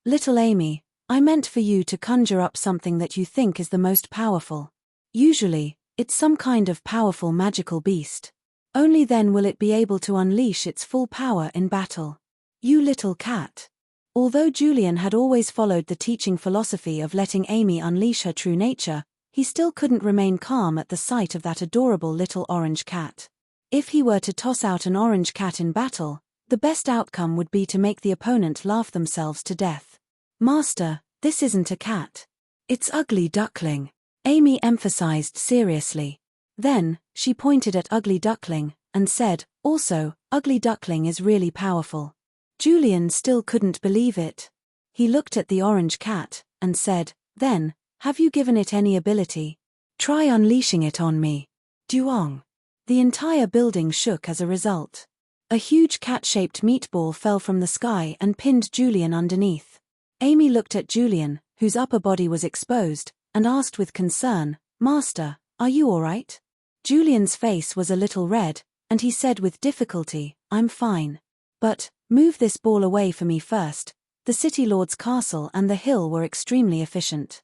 Little Amy, I meant for you to conjure up something that you think is the most powerful. Usually, it's some kind of powerful magical beast. Only then will it be able to unleash its full power in battle. You little cat. Although Julian had always followed the teaching philosophy of letting Amy unleash her true nature, he still couldn't remain calm at the sight of that adorable little orange cat. If he were to toss out an orange cat in battle, the best outcome would be to make the opponent laugh themselves to death. Master, this isn't a cat. It's Ugly Duckling, Amy emphasized seriously. Then, she pointed at Ugly Duckling, and said, also, Ugly Duckling is really powerful. Julian still couldn't believe it. He looked at the orange cat, and said, then, have you given it any ability? Try unleashing it on me. Duong. The entire building shook as a result. A huge cat-shaped meatball fell from the sky and pinned Julian underneath. Amy looked at Julian, whose upper body was exposed, and asked with concern, Master, are you all right? Julian's face was a little red, and he said with difficulty, I'm fine. But, move this ball away for me first. The City Lord's castle and the hill were extremely efficient.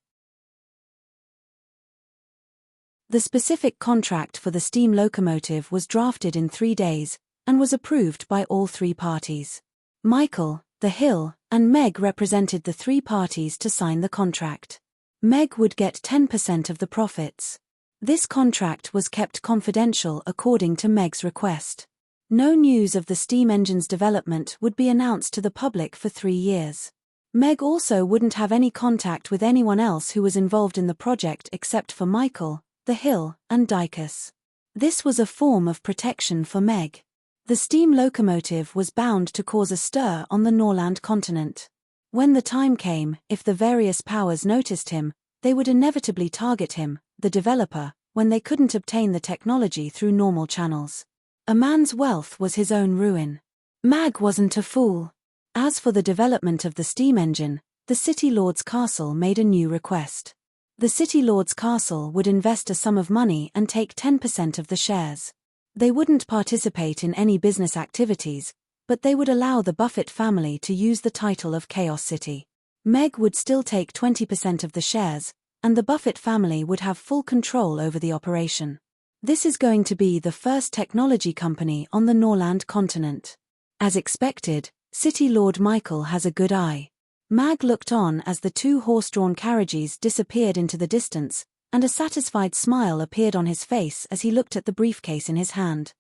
The specific contract for the steam locomotive was drafted in 3 days, and was approved by all 3 parties. Michael, the hill, and Meg represented the 3 parties to sign the contract. Meg would get 10% of the profits. This contract was kept confidential according to Meg's request. No news of the steam engine's development would be announced to the public for 3 years. Meg also wouldn't have any contact with anyone else who was involved in the project except for Michael, the hill, and Dicus. This was a form of protection for Meg. The steam locomotive was bound to cause a stir on the Norland continent. When the time came, if the various powers noticed him, they would inevitably target him, the developer, when they couldn't obtain the technology through normal channels. A man's wealth was his own ruin. Mag wasn't a fool. As for the development of the steam engine, the City Lord's castle made a new request. The City Lord's castle would invest a sum of money and take 10% of the shares. They wouldn't participate in any business activities, but they would allow the Buffett family to use the title of Chaos City. Meg would still take 20% of the shares, and the Buffett family would have full control over the operation. This is going to be the first technology company on the Norland continent. As expected, City Lord Michael has a good eye. Mag looked on as the 2 horse-drawn carriages disappeared into the distance, and a satisfied smile appeared on his face as he looked at the briefcase in his hand.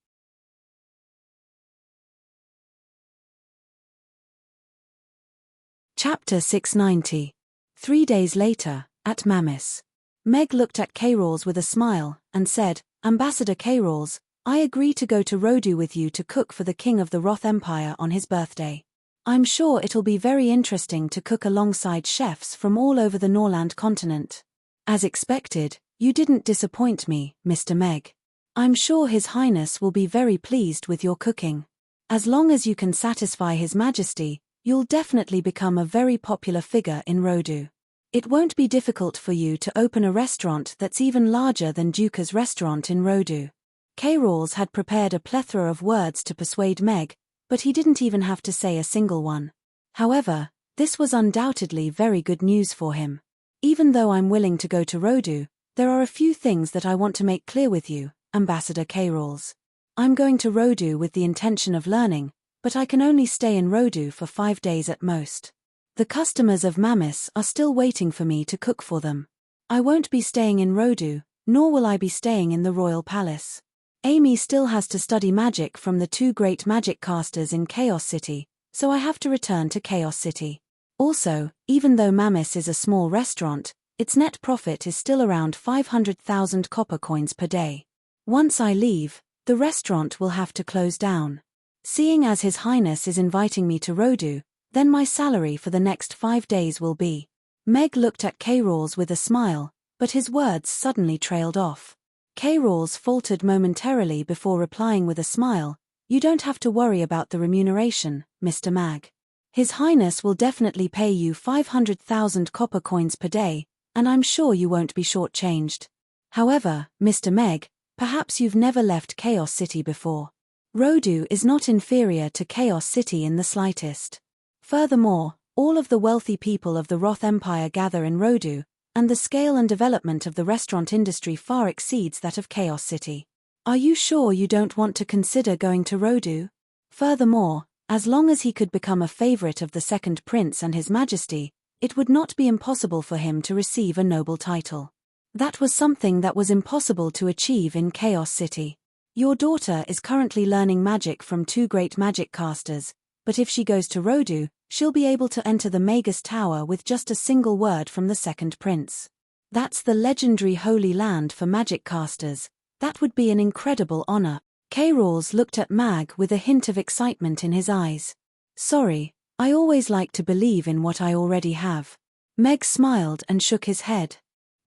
Chapter 690. 3 days later, at Mammoth. Meg looked at K-Rawls with a smile, and said, Ambassador K-Rawls, I agree to go to Rodu with you to cook for the King of the Roth Empire on his birthday. I'm sure it'll be very interesting to cook alongside chefs from all over the Norland continent. As expected, You didn't disappoint me, Mr. Meg. I'm sure His Highness will be very pleased with your cooking. As long as you can satisfy His Majesty, you'll definitely become a very popular figure in Rodu. It won't be difficult for you to open a restaurant that's even larger than Duca's restaurant in Rodu. K-Rawls had prepared a plethora of words to persuade Meg, but he didn't even have to say a single one. However, this was undoubtedly very good news for him. Even though I'm willing to go to Rodu, there are a few things that I want to make clear with you, Ambassador K-Rawls. I'm going to Rodu with the intention of learning, but I can only stay in Rodu for 5 days at most. The customers of Mammoth are still waiting for me to cook for them. I won't be staying in Rodu, nor will I be staying in the royal palace. Amy still has to study magic from the 2 great magic casters in Chaos City, so I have to return to Chaos City. Also, even though Mammoth is a small restaurant, its net profit is still around 500,000 copper coins per day. Once I leave, the restaurant will have to close down. Seeing as His Highness is inviting me to Rodu, then my salary for the next 5 days will be. Meg looked at K-Rawls with a smile, but his words suddenly trailed off. K-Rawls faltered momentarily before replying with a smile, "You don't have to worry about the remuneration, Mr. Mag. His Highness will definitely pay you 500,000 copper coins per day, and I'm sure you won't be shortchanged. However, Mr. Meg, perhaps you've never left Chaos City before. Rodu is not inferior to Chaos City in the slightest. Furthermore, all of the wealthy people of the Roth Empire gather in Rodu, and the scale and development of the restaurant industry far exceeds that of Chaos City. Are you sure you don't want to consider going to Rodu? Furthermore, as long as he could become a favorite of the second prince and His Majesty, it would not be impossible for him to receive a noble title. That was something that was impossible to achieve in Chaos City. Your daughter is currently learning magic from 2 great magic casters, but if she goes to Rodu, she'll be able to enter the Magus Tower with just a single word from the second prince. That's the legendary Holy Land for magic casters. That would be an incredible honor. K-Rawls looked at Mag with a hint of excitement in his eyes. Sorry, I always like to believe in what I already have. Meg smiled and shook his head.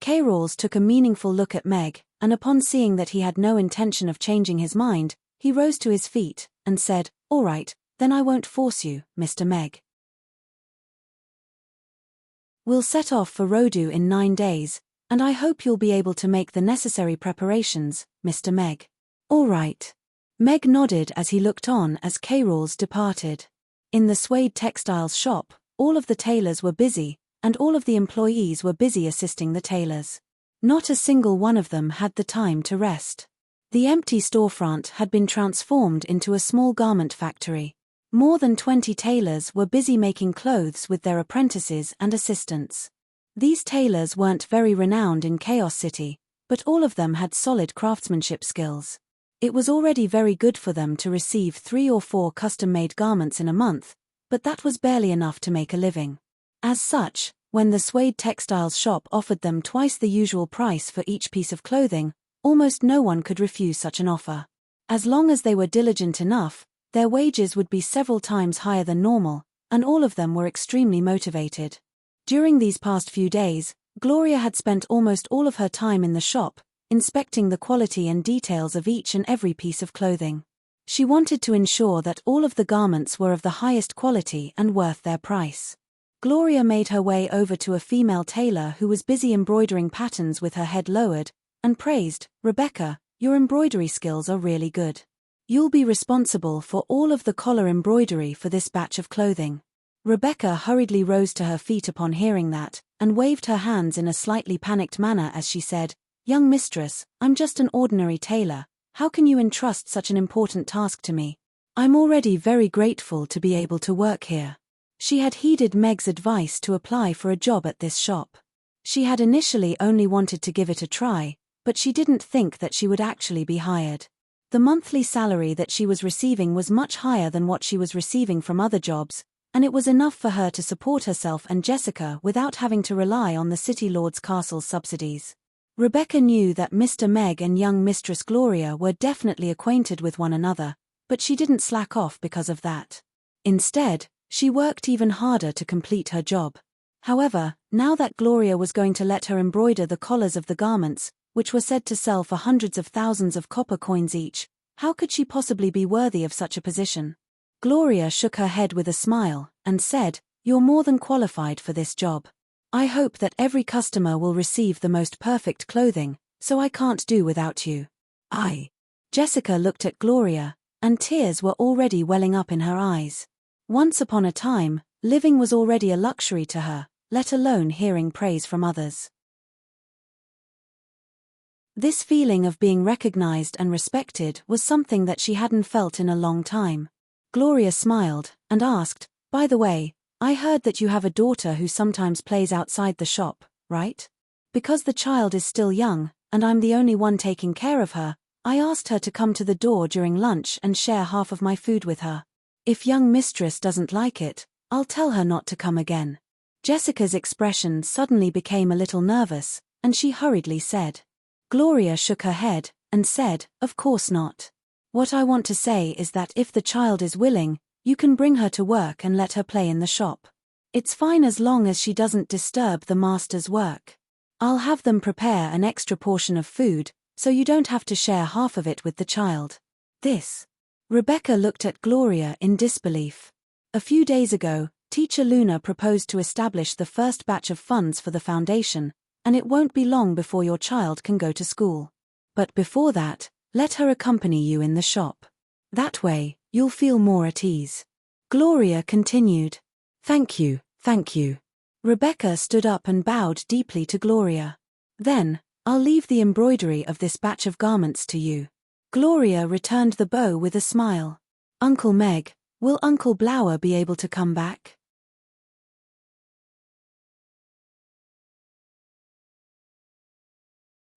K-Rawls took a meaningful look at Meg, and upon seeing that he had no intention of changing his mind, he rose to his feet and said, "All right, then I won't force you, Mr. Meg. We'll set off for Rodu in 9 days, and I hope you'll be able to make the necessary preparations, Mr. Meg." "All right." Meg nodded as he looked on as K-Rawls departed. In the suede textiles shop, all of the tailors were busy, and all of the employees were busy assisting the tailors. Not a single one of them had the time to rest. The empty storefront had been transformed into a small garment factory. More than 20 tailors were busy making clothes with their apprentices and assistants. These tailors weren't very renowned in Chaos City, but all of them had solid craftsmanship skills. It was already very good for them to receive 3 or 4 custom-made garments in a month, but that was barely enough to make a living. As such, when the suede textiles shop offered them twice the usual price for each piece of clothing, almost no one could refuse such an offer. As long as they were diligent enough, their wages would be several times higher than normal, and all of them were extremely motivated. During these past few days, Gloria had spent almost all of her time in the shop, inspecting the quality and details of each and every piece of clothing. She wanted to ensure that all of the garments were of the highest quality and worth their price. Gloria made her way over to a female tailor who was busy embroidering patterns with her head lowered, and praised, "Rebecca, your embroidery skills are really good. You'll be responsible for all of the collar embroidery for this batch of clothing." Rebecca hurriedly rose to her feet upon hearing that, and waved her hands in a slightly panicked manner as she said, "Young mistress, I'm just an ordinary tailor. How can you entrust such an important task to me? I'm already very grateful to be able to work here." She had heeded Meg's advice to apply for a job at this shop. She had initially only wanted to give it a try, but she didn't think that she would actually be hired. The monthly salary that she was receiving was much higher than what she was receiving from other jobs, and it was enough for her to support herself and Jessica without having to rely on the City Lord's castle's subsidies. Rebecca knew that Mr. Meg and young Mistress Gloria were definitely acquainted with one another, but she didn't slack off because of that. Instead, she worked even harder to complete her job. However, now that Gloria was going to let her embroider the collars of the garments, which were said to sell for hundreds of thousands of copper coins each. How could she possibly be worthy of such a position? Gloria shook her head with a smile, and said, "You're more than qualified for this job. I hope that every customer will receive the most perfect clothing, so I can't do without you." Jessica looked at Gloria, and tears were already welling up in her eyes. Once upon a time, living was already a luxury to her, let alone hearing praise from others. This feeling of being recognized and respected was something that she hadn't felt in a long time. Gloria smiled, and asked, "By the way, I heard that you have a daughter who sometimes plays outside the shop, right? Because the child is still young, and I'm the only one taking care of her, I asked her to come to the door during lunch and share half of my food with her. If young mistress doesn't like it, I'll tell her not to come again." Jessica's expression suddenly became a little nervous, and she hurriedly said. Gloria shook her head, and said, "Of course not. What I want to say is that if the child is willing, you can bring her to work and let her play in the shop. It's fine as long as she doesn't disturb the master's work. I'll have them prepare an extra portion of food, so you don't have to share half of it with the child." Rebecca looked at Gloria in disbelief. A few days ago, Teacher Luna proposed to establish the first batch of funds for the foundation, and it won't be long before your child can go to school. But before that, let her accompany you in the shop. That way, you'll feel more at ease. Gloria continued. Thank you. Rebecca stood up and bowed deeply to Gloria. "Then, I'll leave the embroidery of this batch of garments to you." Gloria returned the bow with a smile. "Uncle Meg, will Uncle Blower be able to come back?"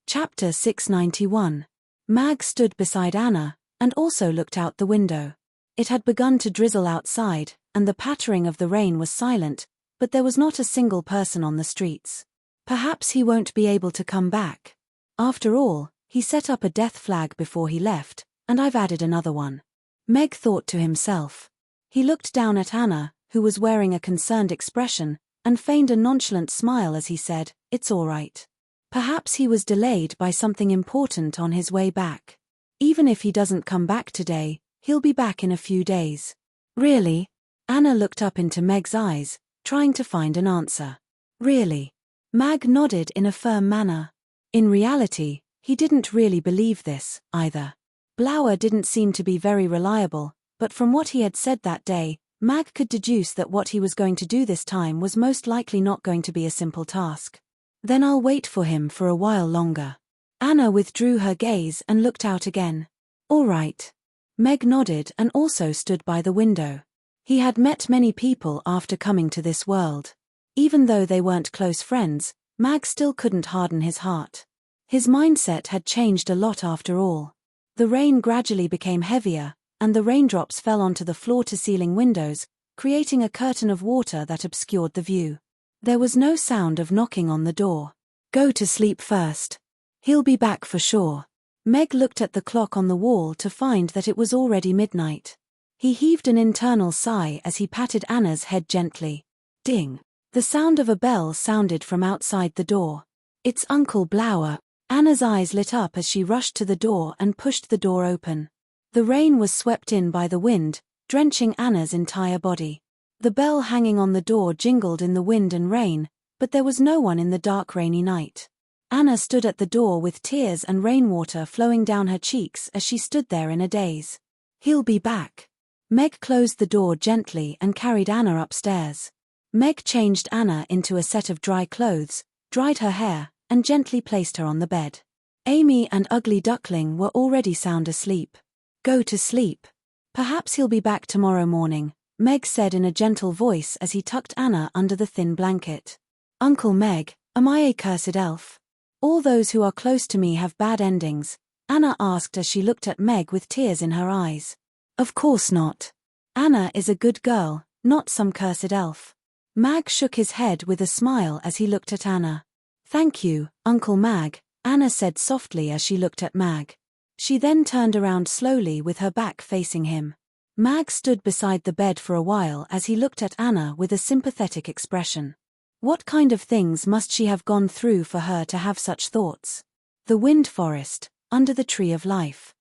Chapter 691. Mag stood beside Anna, and also looked out the window. It had begun to drizzle outside, and the pattering of the rain was silent, but there was not a single person on the streets. Perhaps he won't be able to come back. After all, he set up a death flag before he left, and I've added another one. Meg thought to himself. He looked down at Anna, who was wearing a concerned expression, and feigned a nonchalant smile as he said, "It's all right." Perhaps he was delayed by something important on his way back. Even if he doesn't come back today, he'll be back in a few days. Really? Anna looked up into Meg's eyes, trying to find an answer. Really? Mag nodded in a firm manner. In reality, he didn't really believe this, either. Blower didn't seem to be very reliable, but from what he had said that day, Mag could deduce that what he was going to do this time was most likely not going to be a simple task. Then I'll wait for him for a while longer. Anna withdrew her gaze and looked out again. All right. Meg nodded and also stood by the window. He had met many people after coming to this world. Even though they weren't close friends, Mag still couldn't harden his heart. His mindset had changed a lot after all. The rain gradually became heavier, and the raindrops fell onto the floor-to-ceiling windows, creating a curtain of water that obscured the view. There was no sound of knocking on the door. Go to sleep first. He'll be back for sure. Meg looked at the clock on the wall to find that it was already midnight. He heaved an internal sigh as he patted Anna's head gently. Ding! The sound of a bell sounded from outside the door. It's Uncle Blower. Anna's eyes lit up as she rushed to the door and pushed the door open. The rain was swept in by the wind, drenching Anna's entire body. The bell hanging on the door jingled in the wind and rain, but there was no one in the dark rainy night. Anna stood at the door with tears and rainwater flowing down her cheeks as she stood there in a daze. He'll be back. Meg closed the door gently and carried Anna upstairs. Meg changed Anna into a set of dry clothes, dried her hair, and gently placed her on the bed. Amy and Ugly Duckling were already sound asleep. Go to sleep. Perhaps he'll be back tomorrow morning, Meg said in a gentle voice as he tucked Anna under the thin blanket. Uncle Meg, am I a cursed elf? All those who are close to me have bad endings, Anna asked as she looked at Meg with tears in her eyes. Of course not. Anna is a good girl, not some cursed elf. Mag shook his head with a smile as he looked at Anna. Thank you, Uncle Mag, Anna said softly as she looked at Mag. She then turned around slowly with her back facing him. Mag stood beside the bed for a while as he looked at Anna with a sympathetic expression. What kind of things must she have gone through for her to have such thoughts? The Wind Forest, Under the Tree of Life.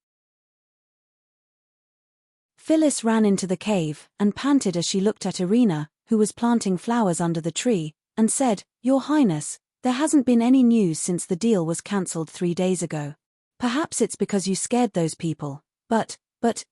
Phyllis ran into the cave and panted as she looked at Irina, who was planting flowers under the tree, and said, "Your Highness, there hasn't been any news since the deal was cancelled 3 days ago. Perhaps it's because you scared those people, but,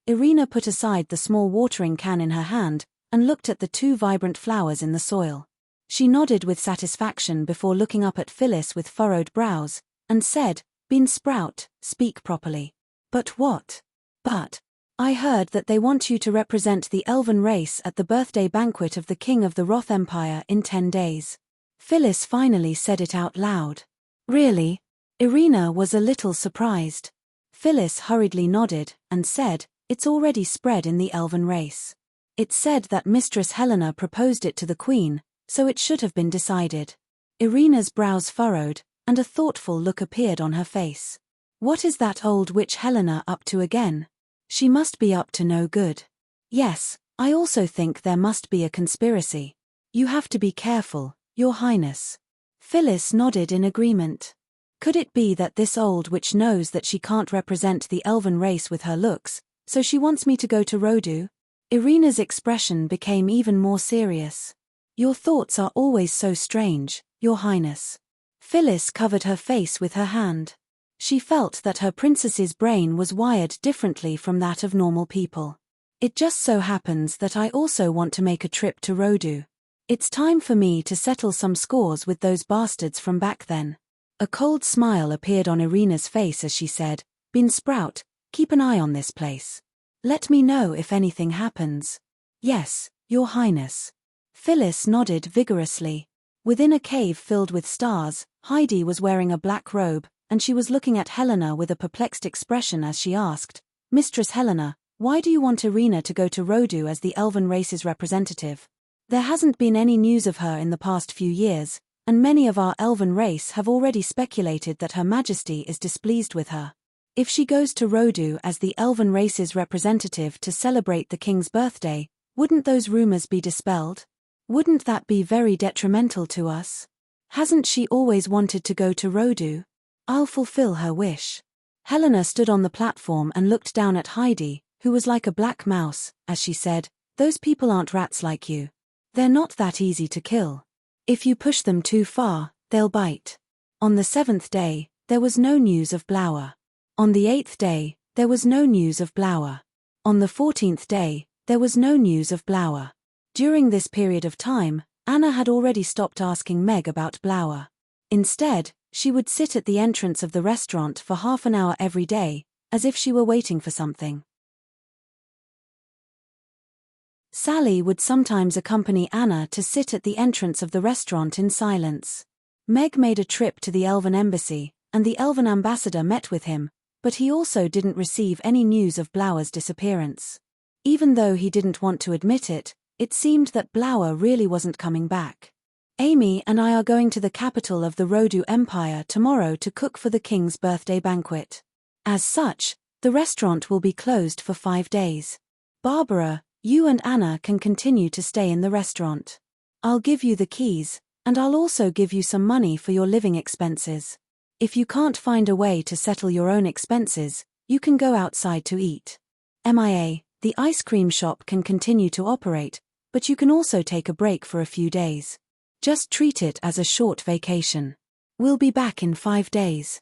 Irina put aside the small watering can in her hand and looked at the 2 vibrant flowers in the soil. She nodded with satisfaction before looking up at Phyllis with furrowed brows, and said, "Bean Sprout, speak properly." "But what?" "But I heard that they want you to represent the elven race at the birthday banquet of the King of the Roth Empire in 10 days. Phyllis finally said it out loud. "Really?" Irina was a little surprised. Phyllis hurriedly nodded and said, "It's already spread in the elven race. It's said that Mistress Helena proposed it to the Queen, so it should have been decided." Irina's brows furrowed, and a thoughtful look appeared on her face. What is that old witch Helena up to again? She must be up to no good. Yes, I also think there must be a conspiracy. You have to be careful, Your Highness. Phyllis nodded in agreement. Could it be that this old witch knows that she can't represent the elven race with her looks, so she wants me to go to Rodu? Irina's expression became even more serious. Your thoughts are always so strange, Your Highness. Phyllis covered her face with her hand. She felt that her princess's brain was wired differently from that of normal people. It just so happens that I also want to make a trip to Rodu. It's time for me to settle some scores with those bastards from back then. A cold smile appeared on Irina's face as she said, "Bean Sprout, keep an eye on this place. Let me know if anything happens." "Yes, Your Highness." Phyllis nodded vigorously. Within a cave filled with stars, Heidi was wearing a black robe, and she was looking at Helena with a perplexed expression as she asked, "Mistress Helena, why do you want Irina to go to Rodu as the elven race's representative? There hasn't been any news of her in the past few years, and many of our elven race have already speculated that Her Majesty is displeased with her. If she goes to Rodu as the elven race's representative to celebrate the king's birthday, wouldn't those rumors be dispelled? Wouldn't that be very detrimental to us? Hasn't she always wanted to go to Rodu? I'll fulfill her wish." Helena stood on the platform and looked down at Heidi, who was like a black mouse, as she said, "Those people aren't rats like you. They're not that easy to kill. If you push them too far, they'll bite." On the 7th day, there was no news of Blower. On the 8th day, there was no news of Blower. On the 14th day, there was no news of Blower. During this period of time, Anna had already stopped asking Meg about Blower. Instead, she would sit at the entrance of the restaurant for half an hour every day, as if she were waiting for something. Sally would sometimes accompany Anna to sit at the entrance of the restaurant in silence. Meg made a trip to the Elven Embassy, and the Elven ambassador met with him, but he also didn't receive any news of Blower's disappearance. Even though he didn't want to admit it, it seemed that Blower really wasn't coming back. "Amy and I are going to the capital of the Rodu Empire tomorrow to cook for the king's birthday banquet. As such, the restaurant will be closed for 5 days. Barbara, you and Anna can continue to stay in the restaurant. I'll give you the keys, and I'll also give you some money for your living expenses. If you can't find a way to settle your own expenses, you can go outside to eat. MIA, the ice cream shop can continue to operate, but you can also take a break for a few days. Just treat it as a short vacation. We'll be back in 5 days."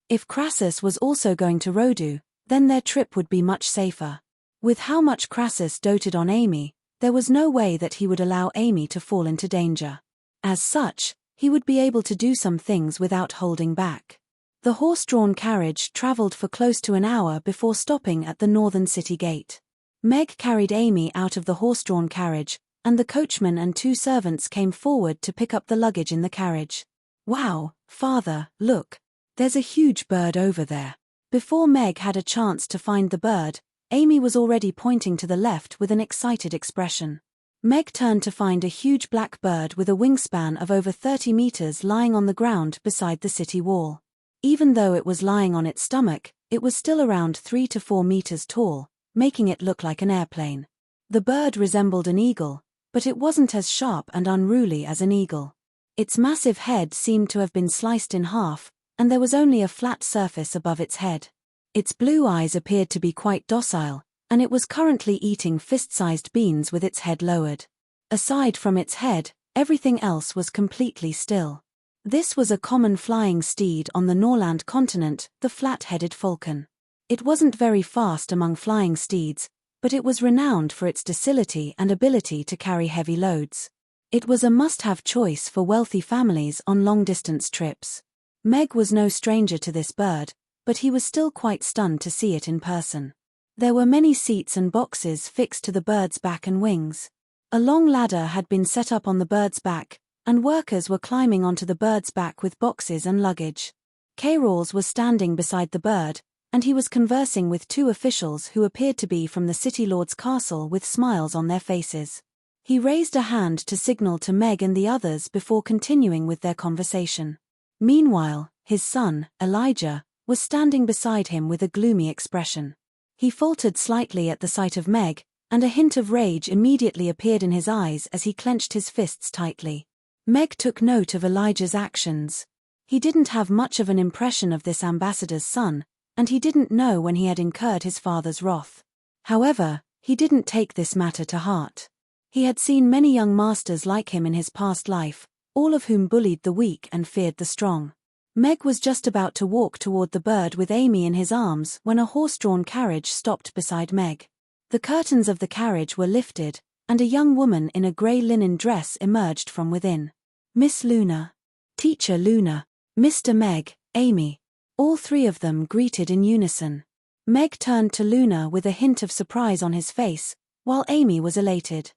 If Crassus was also going to Rodu, then their trip would be much safer. With how much Crassus doted on Amy, there was no way that he would allow Amy to fall into danger. As such, he would be able to do some things without holding back. The horse-drawn carriage traveled for close to an hour before stopping at the northern city gate. Meg carried Amy out of the horse-drawn carriage, and the coachman and 2 servants came forward to pick up the luggage in the carriage. "Wow, father, look. There's a huge bird over there." Before Meg had a chance to find the bird, Amy was already pointing to the left with an excited expression. Meg turned to find a huge black bird with a wingspan of over 30 meters lying on the ground beside the city wall. Even though it was lying on its stomach, it was still around 3 to 4 meters tall, making it look like an airplane. The bird resembled an eagle, but it wasn't as sharp and unruly as an eagle. Its massive head seemed to have been sliced in half, and there was only a flat surface above its head. Its blue eyes appeared to be quite docile, and it was currently eating fist-sized beans with its head lowered. Aside from its head, everything else was completely still. This was a common flying steed on the Norland continent, the flat-headed falcon. It wasn't very fast among flying steeds, but it was renowned for its docility and ability to carry heavy loads. It was a must-have choice for wealthy families on long-distance trips. Meg was no stranger to this bird, but he was still quite stunned to see it in person. There were many seats and boxes fixed to the bird's back and wings. A long ladder had been set up on the bird's back, and workers were climbing onto the bird's back with boxes and luggage. K-Rawls was standing beside the bird, and he was conversing with two officials who appeared to be from the city lord's castle with smiles on their faces. He raised a hand to signal to Meg and the others before continuing with their conversation. Meanwhile, his son, Elijah, was standing beside him with a gloomy expression. He faltered slightly at the sight of Meg, and a hint of rage immediately appeared in his eyes as he clenched his fists tightly. Meg took note of Elijah's actions. He didn't have much of an impression of this ambassador's son, and he didn't know when he had incurred his father's wrath. However, he didn't take this matter to heart. He had seen many young masters like him in his past life, all of whom bullied the weak and feared the strong. Meg was just about to walk toward the bird with Amy in his arms when a horse-drawn carriage stopped beside Meg. The curtains of the carriage were lifted, and a young woman in a grey linen dress emerged from within. Miss Luna. Teacher Luna. Mr. Meg, Amy. All three of them greeted in unison. Meg turned to Luna with a hint of surprise on his face, while Amy was elated.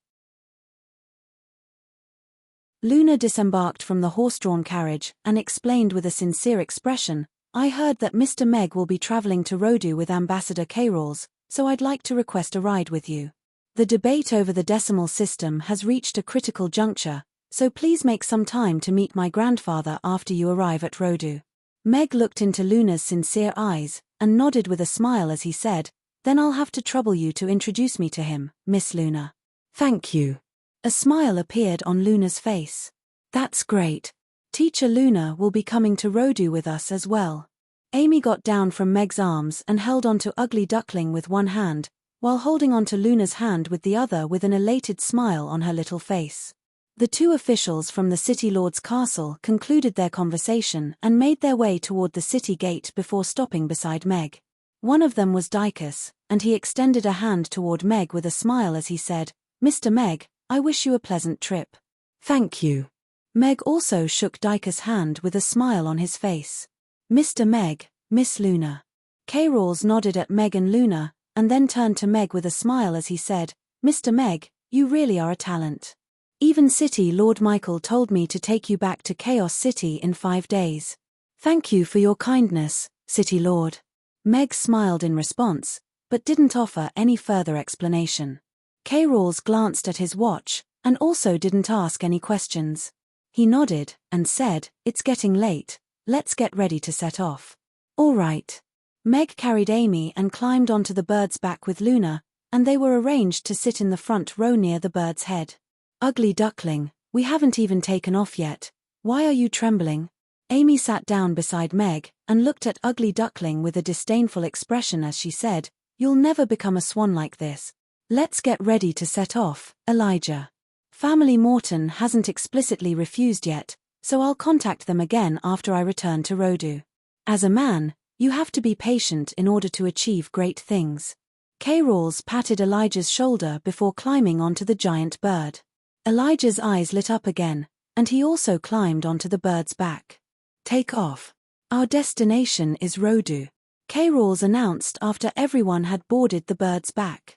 Luna disembarked from the horse-drawn carriage and explained with a sincere expression, "I heard that Mr. Meg will be traveling to Rodu with Ambassador K-Rawls, so I'd like to request a ride with you. The debate over the decimal system has reached a critical juncture, so please make some time to meet my grandfather after you arrive at Rodu." Meg looked into Luna's sincere eyes, and nodded with a smile as he said, "Then I'll have to trouble you to introduce me to him, Miss Luna." "Thank you." A smile appeared on Luna's face. "That's great. Teacher Luna will be coming to Rodu with us as well." Amy got down from Meg's arms and held onto Ugly Duckling with one hand, while holding onto Luna's hand with the other with an elated smile on her little face. The two officials from the city lord's castle concluded their conversation and made their way toward the city gate before stopping beside Meg. One of them was Dykus, and he extended a hand toward Meg with a smile as he said, "Mr. Meg, I wish you a pleasant trip." "Thank you." Meg also shook Dykus' hand with a smile on his face. "Mr. Meg, Miss Luna." K-Rawls nodded at Meg and Luna, and then turned to Meg with a smile as he said, "Mr. Meg, you really are a talent. Even City Lord Michael told me to take you back to Chaos City in 5 days. Thank you for your kindness, City Lord." Meg smiled in response, but didn't offer any further explanation. K-Rawls glanced at his watch, and also didn't ask any questions. He nodded, and said, "It's getting late, let's get ready to set off." "All right." Meg carried Amy and climbed onto the bird's back with Luna, and they were arranged to sit in the front row near the bird's head. "Ugly Duckling, we haven't even taken off yet. Why are you trembling?" Amy sat down beside Meg, and looked at Ugly Duckling with a disdainful expression as she said, "You'll never become a swan like this. Let's get ready to set off, Elijah. Family Morton hasn't explicitly refused yet, so I'll contact them again after I return to Rodu. As a man, you have to be patient in order to achieve great things." K-Rawls patted Elijah's shoulder before climbing onto the giant bird. Elijah's eyes lit up again, and he also climbed onto the bird's back. "Take off. Our destination is Rodu," K-Rawls announced after everyone had boarded the bird's back.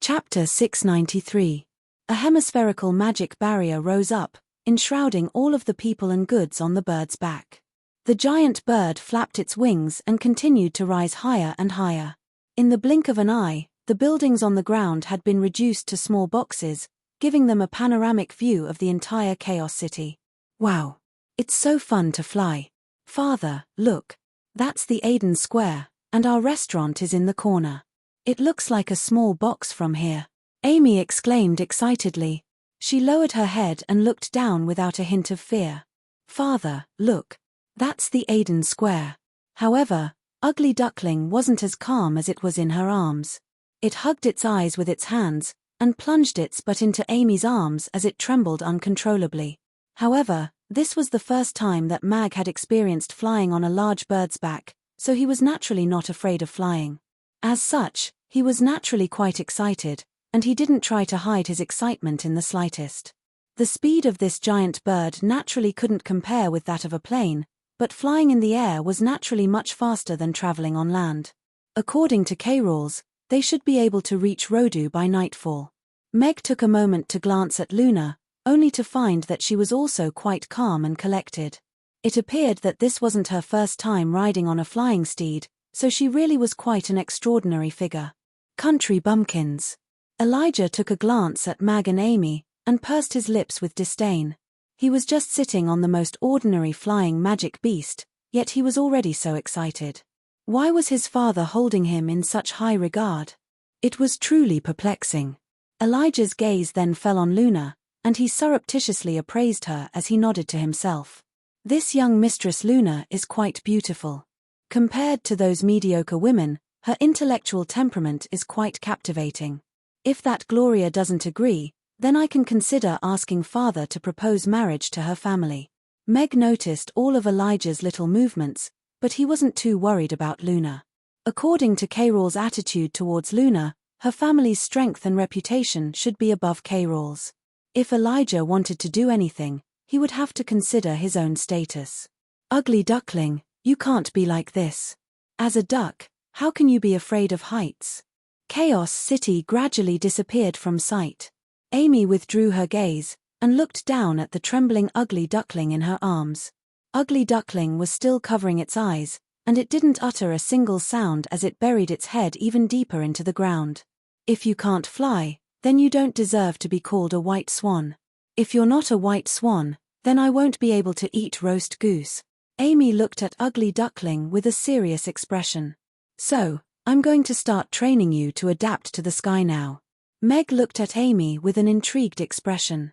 Chapter 693. A hemispherical magic barrier rose up, enshrouding all of the people and goods on the bird's back. The giant bird flapped its wings and continued to rise higher and higher. In the blink of an eye, the buildings on the ground had been reduced to small boxes, giving them a panoramic view of the entire Chaos City. "Wow! It's so fun to fly. Father, look." That's the Aden Square, and our restaurant is in the corner. It looks like a small box from here. Amy exclaimed excitedly. She lowered her head and looked down without a hint of fear. Father, look. That's the Aden Square. However, Ugly Duckling wasn't as calm as it was in her arms. It hugged its eyes with its hands, and plunged its butt into Amy's arms as it trembled uncontrollably. However, this was the first time that Mag had experienced flying on a large bird's back, so he was naturally not afraid of flying. As such, he was naturally quite excited, and he didn't try to hide his excitement in the slightest. The speed of this giant bird naturally couldn't compare with that of a plane, but flying in the air was naturally much faster than traveling on land. According to K-rules, they should be able to reach Rodu by nightfall. Meg took a moment to glance at Luna, only to find that she was also quite calm and collected. It appeared that this wasn't her first time riding on a flying steed, so she really was quite an extraordinary figure. Country bumpkins. Elijah took a glance at Mag and Amy, and pursed his lips with disdain. He was just sitting on the most ordinary flying magic beast, yet he was already so excited. Why was his father holding him in such high regard? It was truly perplexing. Elijah's gaze then fell on Luna, and he surreptitiously appraised her as he nodded to himself. This young Mistress Luna is quite beautiful. Compared to those mediocre women, her intellectual temperament is quite captivating. If that Gloria doesn't agree, then I can consider asking father to propose marriage to her family. Meg noticed all of Elijah's little movements, but he wasn't too worried about Luna. According to K-rule's attitude towards Luna, her family's strength and reputation should be above K-rule's. If Elijah wanted to do anything, he would have to consider his own status. Ugly Duckling, you can't be like this. As a duck, how can you be afraid of heights? Chaos City gradually disappeared from sight. Amy withdrew her gaze, and looked down at the trembling Ugly Duckling in her arms. Ugly Duckling was still covering its eyes, and it didn't utter a single sound as it buried its head even deeper into the ground. If you can't fly, then you don't deserve to be called a white swan. If you're not a white swan, then I won't be able to eat roast goose. Amy looked at Ugly Duckling with a serious expression. So, I'm going to start training you to adapt to the sky now. Meg looked at Amy with an intrigued expression.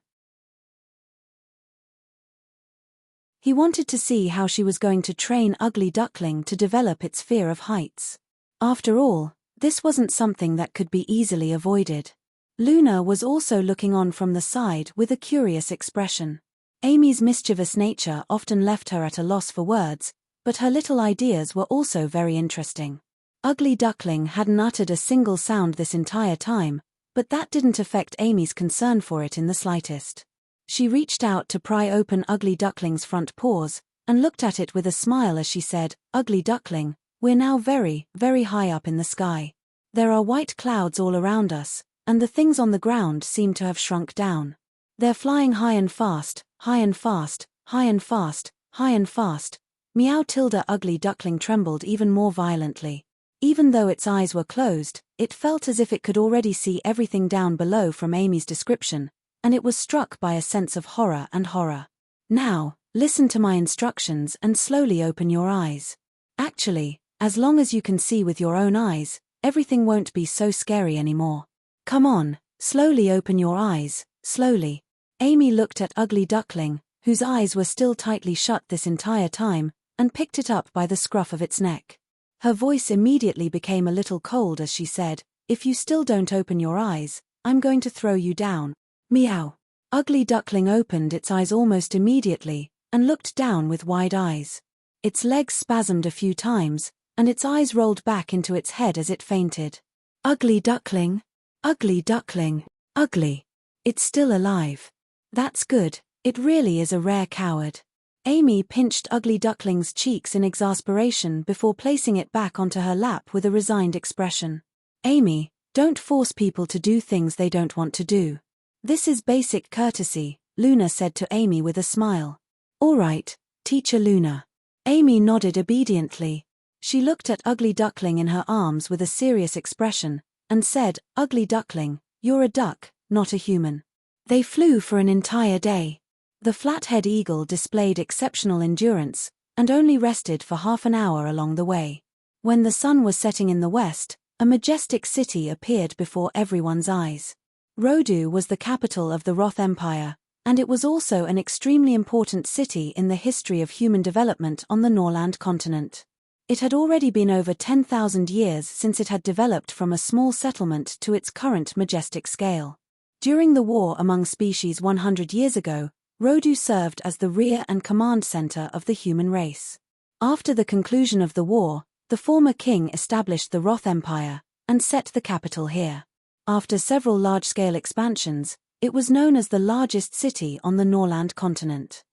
He wanted to see how she was going to train Ugly Duckling to develop its fear of heights. After all, this wasn't something that could be easily avoided. Luna was also looking on from the side with a curious expression. Amy's mischievous nature often left her at a loss for words, but her little ideas were also very interesting. Ugly Duckling hadn't uttered a single sound this entire time, but that didn't affect Amy's concern for it in the slightest. She reached out to pry open Ugly Duckling's front paws, and looked at it with a smile as she said, "Ugly Duckling, we're now very, very high up in the sky. There are white clouds all around us, and the things on the ground seem to have shrunk down. They're flying high and fast, high and fast, high and fast, high and fast." Meow tilde Ugly Duckling trembled even more violently. Even though its eyes were closed, it felt as if it could already see everything down below from Amy's description, and it was struck by a sense of horror and horror. "Now, listen to my instructions and slowly open your eyes. Actually, as long as you can see with your own eyes, everything won't be so scary anymore. Come on, slowly open your eyes, slowly." Amy looked at Ugly Duckling, whose eyes were still tightly shut this entire time, and picked it up by the scruff of its neck. Her voice immediately became a little cold as she said, "If you still don't open your eyes, I'm going to throw you down." Meow. Ugly Duckling opened its eyes almost immediately, and looked down with wide eyes. Its legs spasmed a few times, and its eyes rolled back into its head as it fainted. Ugly Duckling? Ugly Duckling? Ugly. It's still alive. That's good, it really is a rare coward. Amy pinched Ugly Duckling's cheeks in exasperation before placing it back onto her lap with a resigned expression. "Amy, don't force people to do things they don't want to do. This is basic courtesy," Luna said to Amy with a smile. "All right, Teacher Luna." Amy nodded obediently. She looked at Ugly Duckling in her arms with a serious expression, and said, "Ugly Duckling, you're a duck, not a human." They flew for an entire day. The flathead eagle displayed exceptional endurance, and only rested for half an hour along the way. When the sun was setting in the west, a majestic city appeared before everyone's eyes. Rhodu was the capital of the Roth Empire, and it was also an extremely important city in the history of human development on the Norland continent. It had already been over 10,000 years since it had developed from a small settlement to its current majestic scale. During the war among species 100 years ago, Rhodu served as the rear and command center of the human race. After the conclusion of the war, the former king established the Roth Empire and set the capital here. After several large-scale expansions, it was known as the largest city on the Norland continent.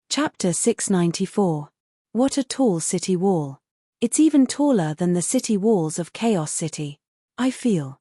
Chapter 694. What a tall city wall. It's even taller than the city walls of Chaos City. I feel.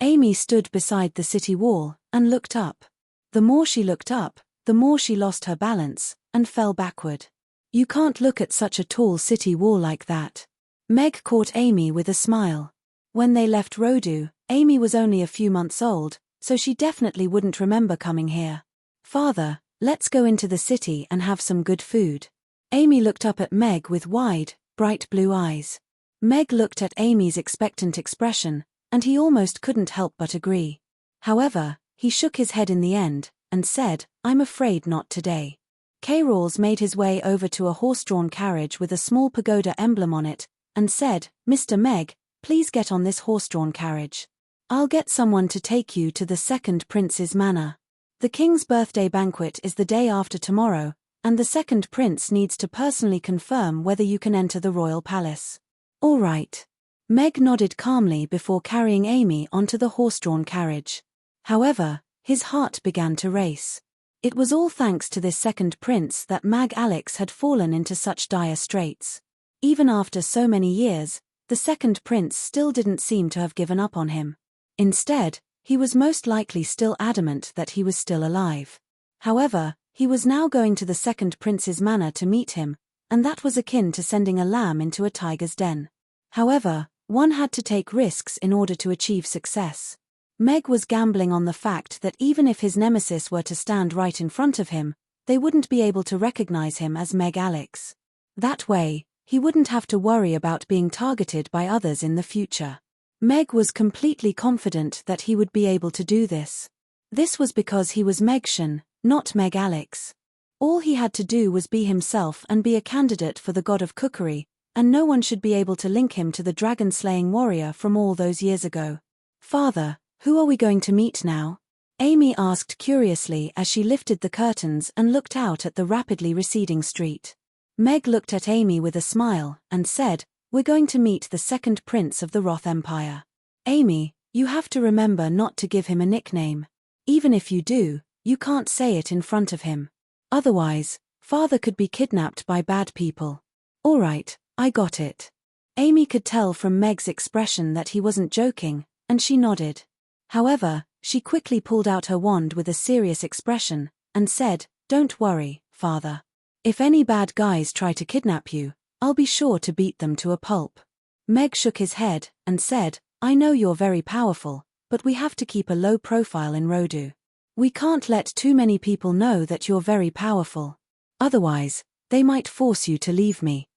Amy stood beside the city wall and looked up. The more she looked up, the more she lost her balance and fell backward. You can't look at such a tall city wall like that. Meg caught Amy with a smile. When they left Rhodu, Amy was only a few months old, so she definitely wouldn't remember coming here. Father, let's go into the city and have some good food. Amy looked up at Meg with wide, bright blue eyes. Meg looked at Amy's expectant expression, and he almost couldn't help but agree. However, he shook his head in the end, and said, I'm afraid not today. K-Rawls made his way over to a horse-drawn carriage with a small pagoda emblem on it, and said, Mr. Meg, please get on this horse-drawn carriage. I'll get someone to take you to the second prince's manor. The king's birthday banquet is the day after tomorrow, and the second prince needs to personally confirm whether you can enter the royal palace. All right. Meg nodded calmly before carrying Amy onto the horse-drawn carriage. However, his heart began to race. It was all thanks to this second prince that Mag Alex had fallen into such dire straits. Even after so many years, the second prince still didn't seem to have given up on him. Instead, he was most likely still adamant that he was still alive. However, he was now going to the second prince's manor to meet him, and that was akin to sending a lamb into a tiger's den. However, one had to take risks in order to achieve success. Meg was gambling on the fact that even if his nemesis were to stand right in front of him, they wouldn't be able to recognize him as Meg Alex. That way, he wouldn't have to worry about being targeted by others in the future. Meg was completely confident that he would be able to do this. This was because he was Megshan, not Meg Alex. All he had to do was be himself and be a candidate for the god of cookery, and no one should be able to link him to the dragon-slaying warrior from all those years ago. Father, who are we going to meet now? Amy asked curiously as she lifted the curtains and looked out at the rapidly receding street. Meg looked at Amy with a smile and said, We're going to meet the second prince of the Roth Empire. Amy, you have to remember not to give him a nickname. Even if you do, you can't say it in front of him. Otherwise, father could be kidnapped by bad people. All right, I got it. Amy could tell from Meg's expression that he wasn't joking, and she nodded. However, she quickly pulled out her wand with a serious expression, and said, Don't worry, father. If any bad guys try to kidnap you, I'll be sure to beat them to a pulp. Meg shook his head, and said, I know you're very powerful, but we have to keep a low profile in Rhodu. We can't let too many people know that you're very powerful. Otherwise, they might force you to leave me.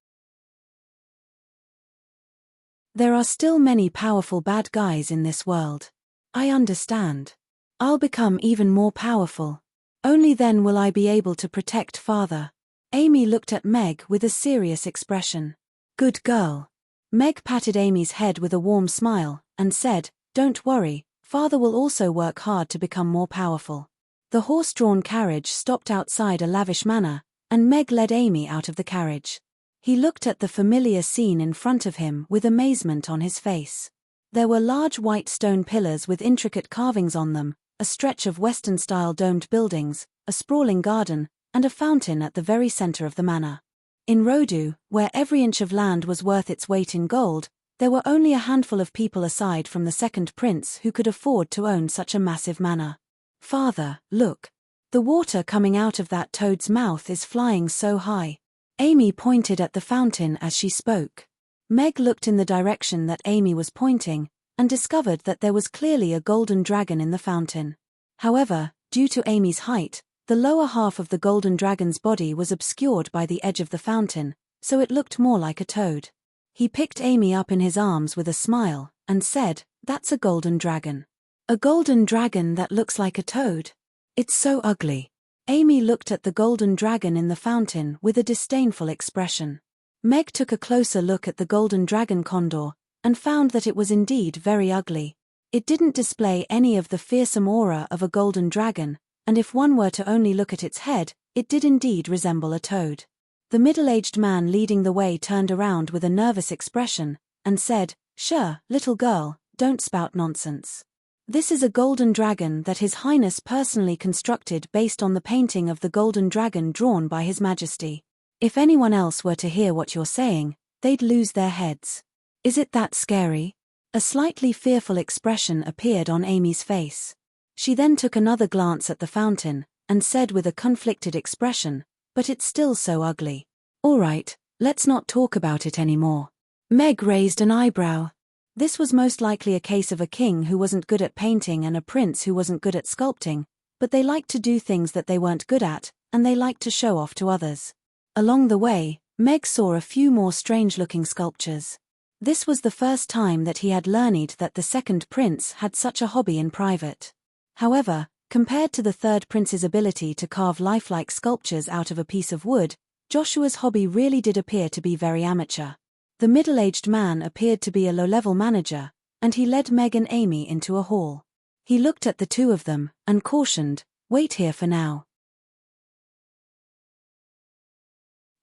There are still many powerful bad guys in this world. I understand. I'll become even more powerful. Only then will I be able to protect father. Amy looked at Meg with a serious expression. Good girl. Meg patted Amy's head with a warm smile, and said, Don't worry, father will also work hard to become more powerful. The horse-drawn carriage stopped outside a lavish manor, and Meg led Amy out of the carriage. He looked at the familiar scene in front of him with amazement on his face. There were large white stone pillars with intricate carvings on them, a stretch of Western-style domed buildings, a sprawling garden, and a fountain at the very center of the manor. In Rhodu, where every inch of land was worth its weight in gold, there were only a handful of people aside from the second prince who could afford to own such a massive manor. Father, look. The water coming out of that toad's mouth is flying so high. Amy pointed at the fountain as she spoke. Meg looked in the direction that Amy was pointing, and discovered that there was clearly a golden dragon in the fountain. However, due to Amy's height, the lower half of the golden dragon's body was obscured by the edge of the fountain, so it looked more like a toad. He picked Amy up in his arms with a smile, and said, "That's a golden dragon." "A golden dragon that looks like a toad? It's so ugly." Amy looked at the golden dragon in the fountain with a disdainful expression. Meg took a closer look at the golden dragon condor, and found that it was indeed very ugly. It didn't display any of the fearsome aura of a golden dragon, and if one were to only look at its head, it did indeed resemble a toad. The middle-aged man leading the way turned around with a nervous expression, and said, "Sure, little girl, don't spout nonsense. This is a golden dragon that His Highness personally constructed based on the painting of the golden dragon drawn by His Majesty. If anyone else were to hear what you're saying, they'd lose their heads. Is it that scary?" A slightly fearful expression appeared on Amy's face. She then took another glance at the fountain, and said with a conflicted expression, "But it's still so ugly." "All right, let's not talk about it anymore." Meg raised an eyebrow. This was most likely a case of a king who wasn't good at painting and a prince who wasn't good at sculpting, but they liked to do things that they weren't good at, and they liked to show off to others. Along the way, Meg saw a few more strange-looking sculptures. This was the first time that he had learned that the second prince had such a hobby in private. However, compared to the third prince's ability to carve lifelike sculptures out of a piece of wood, Joshua's hobby really did appear to be very amateur. The middle-aged man appeared to be a low-level manager, and he led Meg and Amy into a hall. He looked at the two of them, and cautioned, "Wait here for now.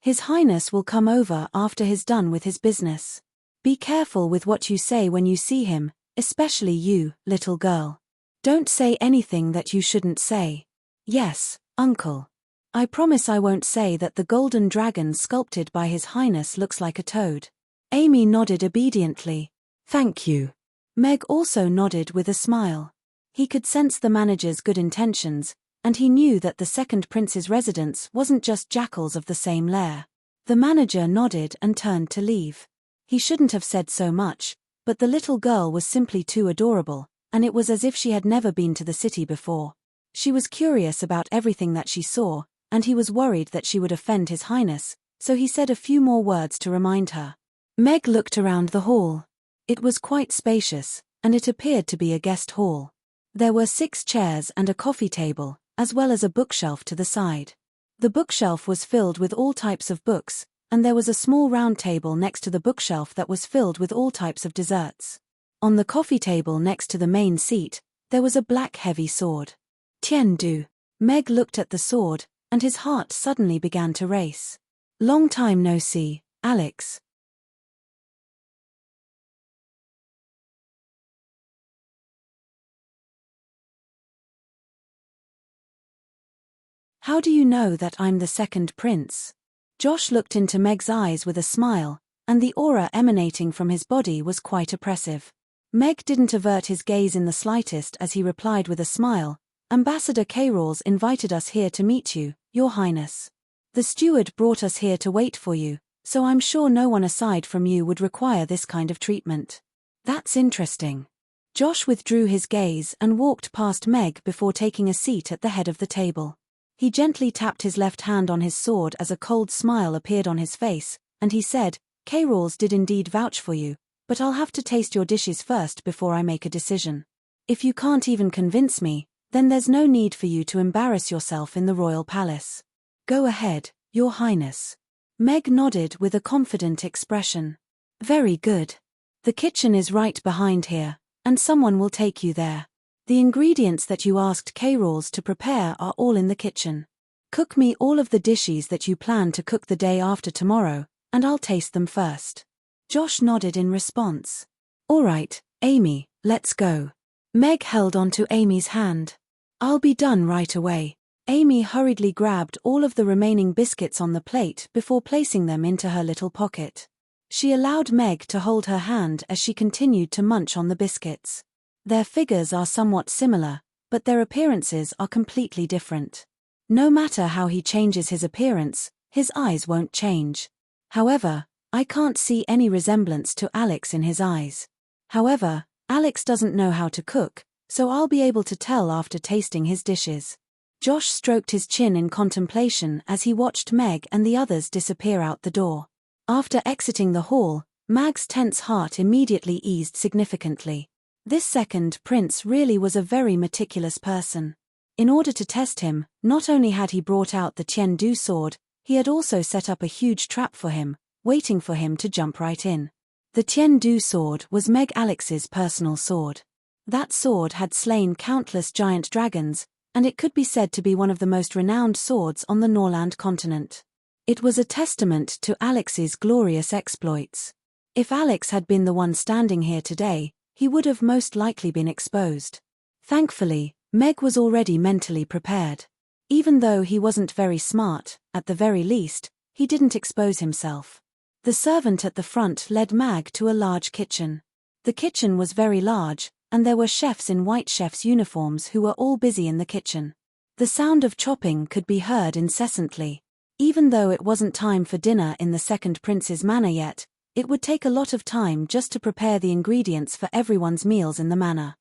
His Highness will come over after he's done with his business. Be careful with what you say when you see him, especially you, little girl. Don't say anything that you shouldn't say." "Yes, uncle. I promise I won't say that the golden dragon sculpted by His Highness looks like a toad." Amy nodded obediently. "Thank you." Meg also nodded with a smile. He could sense the manager's good intentions, and he knew that the second prince's residence wasn't just jackals of the same lair. The manager nodded and turned to leave. He shouldn't have said so much, but the little girl was simply too adorable, and it was as if she had never been to the city before. She was curious about everything that she saw, and he was worried that she would offend His Highness, so he said a few more words to remind her. Meg looked around the hall. It was quite spacious, and it appeared to be a guest hall. There were 6 chairs and a coffee table, as well as a bookshelf to the side. The bookshelf was filled with all types of books, and there was a small round table next to the bookshelf that was filled with all types of desserts. On the coffee table next to the main seat, there was a black heavy sword. "Tien Du." Meg looked at the sword, and his heart suddenly began to race. "Long time no see, Alex." "How do you know that I'm the second prince?" Josh looked into Meg's eyes with a smile, and the aura emanating from his body was quite oppressive. Meg didn't avert his gaze in the slightest as he replied with a smile, "Ambassador K-Rawls invited us here to meet you, Your Highness. The steward brought us here to wait for you, so I'm sure no one aside from you would require this kind of treatment." "That's interesting." Josh withdrew his gaze and walked past Meg before taking a seat at the head of the table. He gently tapped his left hand on his sword as a cold smile appeared on his face, and he said, "K-Rawls did indeed vouch for you, but I'll have to taste your dishes first before I make a decision. If you can't even convince me, then there's no need for you to embarrass yourself in the royal palace. Go ahead, Your Highness." Meg nodded with a confident expression. "Very good. The kitchen is right behind here, and someone will take you there. The ingredients that you asked K-Rawls to prepare are all in the kitchen. Cook me all of the dishes that you plan to cook the day after tomorrow, and I'll taste them first." Josh nodded in response. "All right, Amy, let's go." Meg held onto Amy's hand. "I'll be done right away." Amy hurriedly grabbed all of the remaining biscuits on the plate before placing them into her little pocket. She allowed Meg to hold her hand as she continued to munch on the biscuits. Their figures are somewhat similar, but their appearances are completely different. No matter how he changes his appearance, his eyes won't change. However, I can't see any resemblance to Alex in his eyes. However, Alex doesn't know how to cook, so I'll be able to tell after tasting his dishes. Josh stroked his chin in contemplation as he watched Meg and the others disappear out the door. After exiting the hall, Mag's tense heart immediately eased significantly. This second prince really was a very meticulous person. In order to test him, not only had he brought out the Tian-Du sword, he had also set up a huge trap for him, waiting for him to jump right in. The Tian-Du sword was Meg Alex's personal sword. That sword had slain countless giant dragons, and it could be said to be one of the most renowned swords on the Norland continent. It was a testament to Alex's glorious exploits. If Alex had been the one standing here today, he would have most likely been exposed. Thankfully, Meg was already mentally prepared. Even though he wasn't very smart, at the very least, he didn't expose himself. The servant at the front led Mag to a large kitchen. The kitchen was very large, and there were chefs in white chef's uniforms who were all busy in the kitchen. The sound of chopping could be heard incessantly. Even though it wasn't time for dinner in the second prince's manor yet, it would take a lot of time just to prepare the ingredients for everyone's meals in the manor.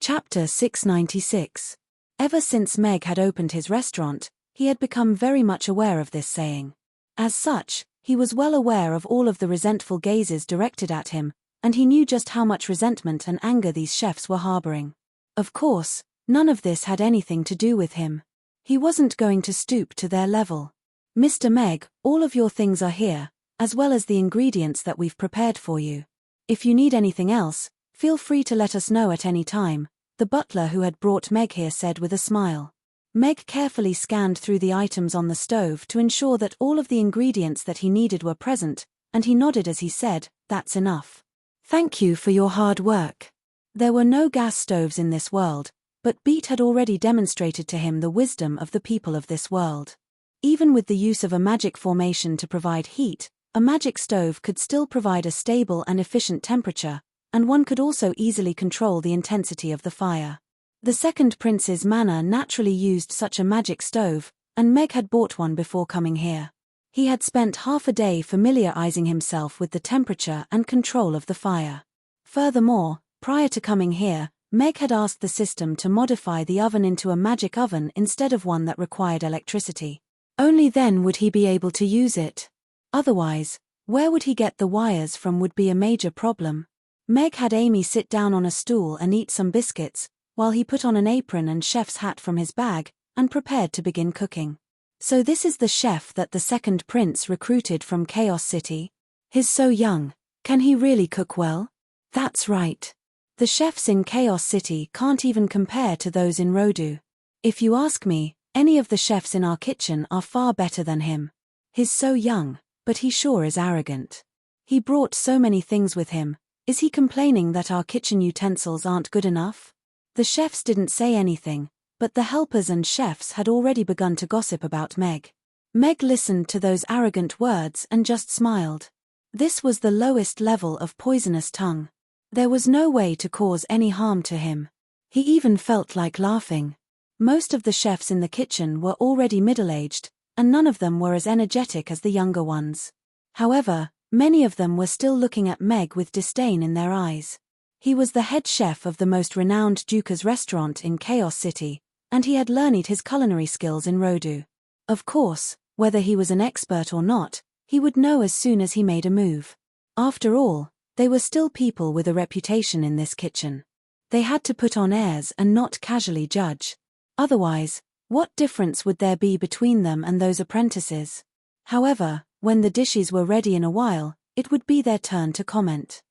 Chapter 696. Ever since Meg had opened his restaurant, he had become very much aware of this saying. As such, he was well aware of all of the resentful gazes directed at him, and he knew just how much resentment and anger these chefs were harboring. Of course, none of this had anything to do with him. He wasn't going to stoop to their level. Mr. Meg, all of your things are here, as well as the ingredients that we've prepared for you. If you need anything else, feel free to let us know at any time, the butler who had brought Meg here said with a smile. Meg carefully scanned through the items on the stove to ensure that all of the ingredients that he needed were present, and he nodded as he said, "That's enough. Thank you for your hard work." There were no gas stoves in this world, but Beat had already demonstrated to him the wisdom of the people of this world. Even with the use of a magic formation to provide heat, a magic stove could still provide a stable and efficient temperature, and one could also easily control the intensity of the fire. The second prince's manor naturally used such a magic stove, and Meg had bought one before coming here. He had spent half a day familiarizing himself with the temperature and control of the fire. Furthermore, prior to coming here, Meg had asked the system to modify the oven into a magic oven instead of one that required electricity. Only then would he be able to use it. Otherwise, where would he get the wires from would be a major problem. Meg had Amy sit down on a stool and eat some biscuits, while he put on an apron and chef's hat from his bag, and prepared to begin cooking. So this is the chef that the second prince recruited from Chaos City? He's so young, can he really cook well? That's right. The chefs in Chaos City can't even compare to those in Rodu. If you ask me, any of the chefs in our kitchen are far better than him. He's so young, but he sure is arrogant. He brought so many things with him. Is he complaining that our kitchen utensils aren't good enough? The chefs didn't say anything, but the helpers and chefs had already begun to gossip about Meg. Meg listened to those arrogant words and just smiled. This was the lowest level of poisonous tongue. There was no way to cause any harm to him. He even felt like laughing. Most of the chefs in the kitchen were already middle-aged, and none of them were as energetic as the younger ones. However, many of them were still looking at Meg with disdain in their eyes. He was the head chef of the most renowned Duca's restaurant in Chaos City, and he had learned his culinary skills in Rodu. Of course, whether he was an expert or not, he would know as soon as he made a move. After all, they were still people with a reputation in this kitchen. They had to put on airs and not casually judge. Otherwise, what difference would there be between them and those apprentices? However, when the dishes were ready in a while, it would be their turn to comment.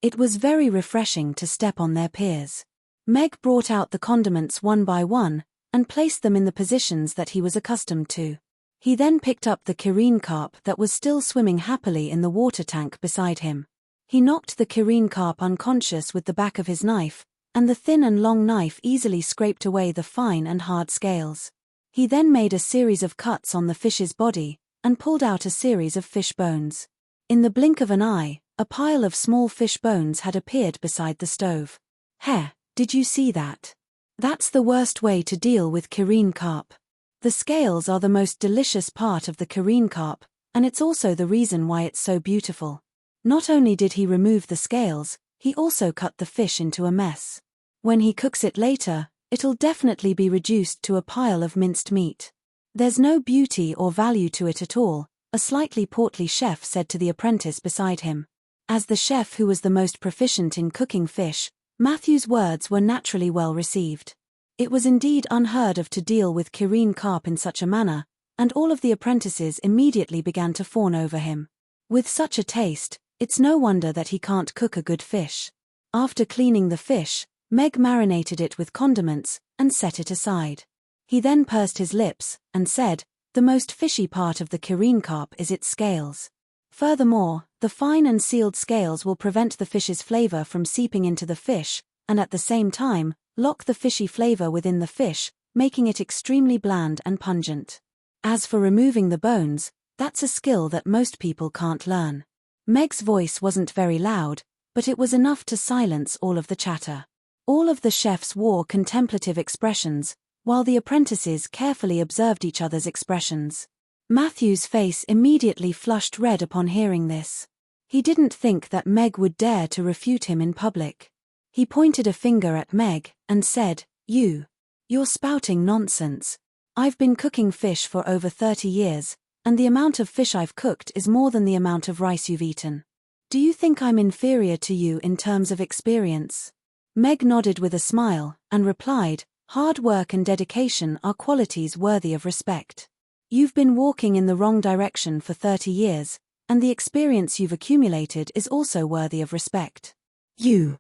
It was very refreshing to step on their peers. Meg brought out the condiments one by one, and placed them in the positions that he was accustomed to. He then picked up the Kirin carp that was still swimming happily in the water tank beside him. He knocked the Kirin carp unconscious with the back of his knife, and the thin and long knife easily scraped away the fine and hard scales. He then made a series of cuts on the fish's body, and pulled out a series of fish bones. In the blink of an eye, a pile of small fish bones had appeared beside the stove. "Heh, did you see that?" That's the worst way to deal with Kirin carp. The scales are the most delicious part of the Kirin carp, and it's also the reason why it's so beautiful. Not only did he remove the scales, he also cut the fish into a mess. When he cooks it later, it'll definitely be reduced to a pile of minced meat. There's no beauty or value to it at all, a slightly portly chef said to the apprentice beside him. As the chef who was the most proficient in cooking fish, Matthew's words were naturally well received. It was indeed unheard of to deal with Kirin carp in such a manner, and all of the apprentices immediately began to fawn over him. With such a taste, it's no wonder that he can't cook a good fish. After cleaning the fish, Meg marinated it with condiments and set it aside. He then pursed his lips and said, "The most fishy part of the Kirin carp is its scales. Furthermore, the fine and sealed scales will prevent the fish's flavor from seeping into the fish, and at the same time, lock the fishy flavor within the fish, making it extremely bland and pungent. As for removing the bones, that's a skill that most people can't learn." Meg's voice wasn't very loud, but it was enough to silence all of the chatter. All of the chefs wore contemplative expressions, while the apprentices carefully observed each other's expressions. Matthew's face immediately flushed red upon hearing this. He didn't think that Meg would dare to refute him in public. He pointed a finger at Meg and said, You're spouting nonsense. I've been cooking fish for over 30 years, and the amount of fish I've cooked is more than the amount of rice you've eaten. Do you think I'm inferior to you in terms of experience?" Meg nodded with a smile and replied, "Hard work and dedication are qualities worthy of respect. You've been walking in the wrong direction for 30 years, and the experience you've accumulated is also worthy of respect." You.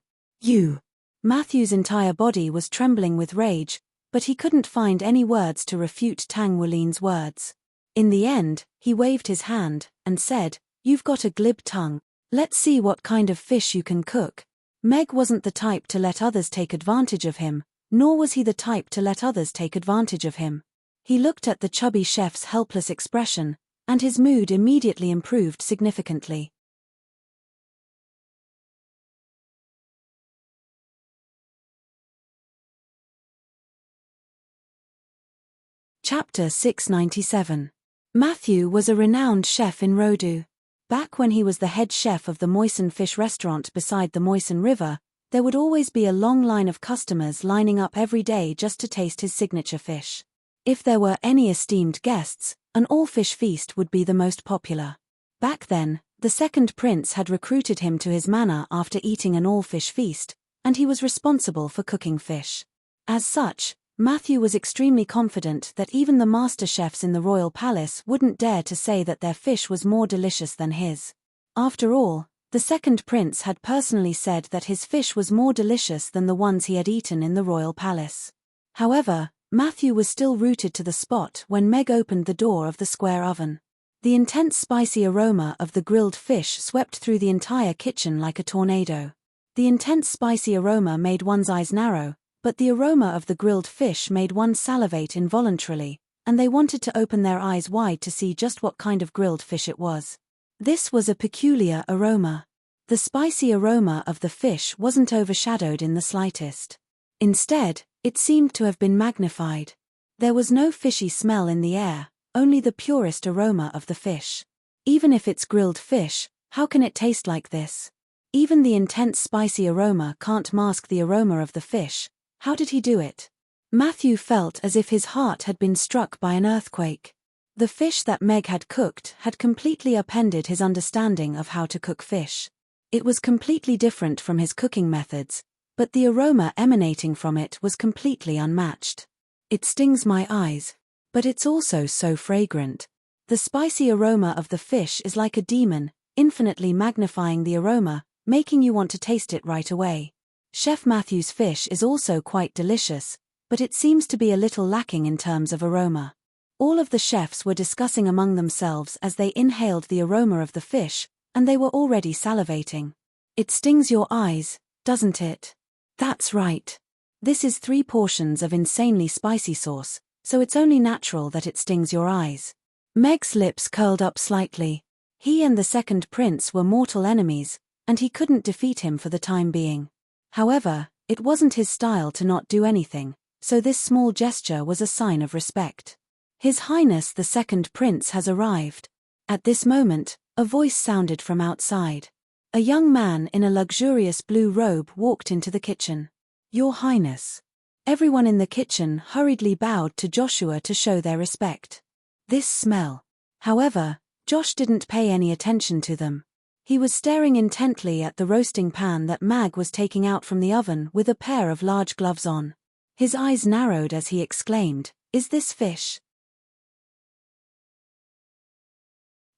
Matthew's entire body was trembling with rage, but he couldn't find any words to refute Tang Wulin's words. In the end, he waved his hand and said, "You've got a glib tongue. Let's see what kind of fish you can cook." Meg wasn't the type to let others take advantage of him, nor was he the type to let others take advantage of him. He looked at the chubby chef's helpless expression, and his mood immediately improved significantly. Chapter 697. Matthew was a renowned chef in Rodu. Back when he was the head chef of the Moisen Fish restaurant beside the Moisen River, there would always be a long line of customers lining up every day just to taste his signature fish. If there were any esteemed guests, an all-fish feast would be the most popular. Back then, the second prince had recruited him to his manor after eating an all-fish feast, and he was responsible for cooking fish. As such, Matthew was extremely confident that even the master chefs in the royal palace wouldn't dare to say that their fish was more delicious than his. After all, the second prince had personally said that his fish was more delicious than the ones he had eaten in the royal palace. However, Matthew was still rooted to the spot when Meg opened the door of the square oven. The intense spicy aroma of the grilled fish swept through the entire kitchen like a tornado. The intense spicy aroma made one's eyes narrow, but the aroma of the grilled fish made one salivate involuntarily, and they wanted to open their eyes wide to see just what kind of grilled fish it was. This was a peculiar aroma. The spicy aroma of the fish wasn't overshadowed in the slightest. Instead, it seemed to have been magnified. There was no fishy smell in the air, only the purest aroma of the fish. Even if it's grilled fish, how can it taste like this? Even the intense spicy aroma can't mask the aroma of the fish. How did he do it? Matthew felt as if his heart had been struck by an earthquake. The fish that Meg had cooked had completely upended his understanding of how to cook fish. It was completely different from his cooking methods, but the aroma emanating from it was completely unmatched. It stings my eyes, but it's also so fragrant. The spicy aroma of the fish is like a demon, infinitely magnifying the aroma, making you want to taste it right away. Chef Matthew's fish is also quite delicious, but it seems to be a little lacking in terms of aroma. All of the chefs were discussing among themselves as they inhaled the aroma of the fish, and they were already salivating. It stings your eyes, doesn't it? That's right. This is 3 portions of insanely spicy sauce, so it's only natural that it stings your eyes. Meg's lips curled up slightly. He and the second prince were mortal enemies, and he couldn't defeat him for the time being. However, it wasn't his style to not do anything, so this small gesture was a sign of respect. His Highness the Second Prince has arrived. At this moment, a voice sounded from outside. A young man in a luxurious blue robe walked into the kitchen. Your Highness. Everyone in the kitchen hurriedly bowed to Joshua to show their respect. This smell. However, Josh didn't pay any attention to them. He was staring intently at the roasting pan that Mag was taking out from the oven with a pair of large gloves on. His eyes narrowed as he exclaimed, "Is this fish?"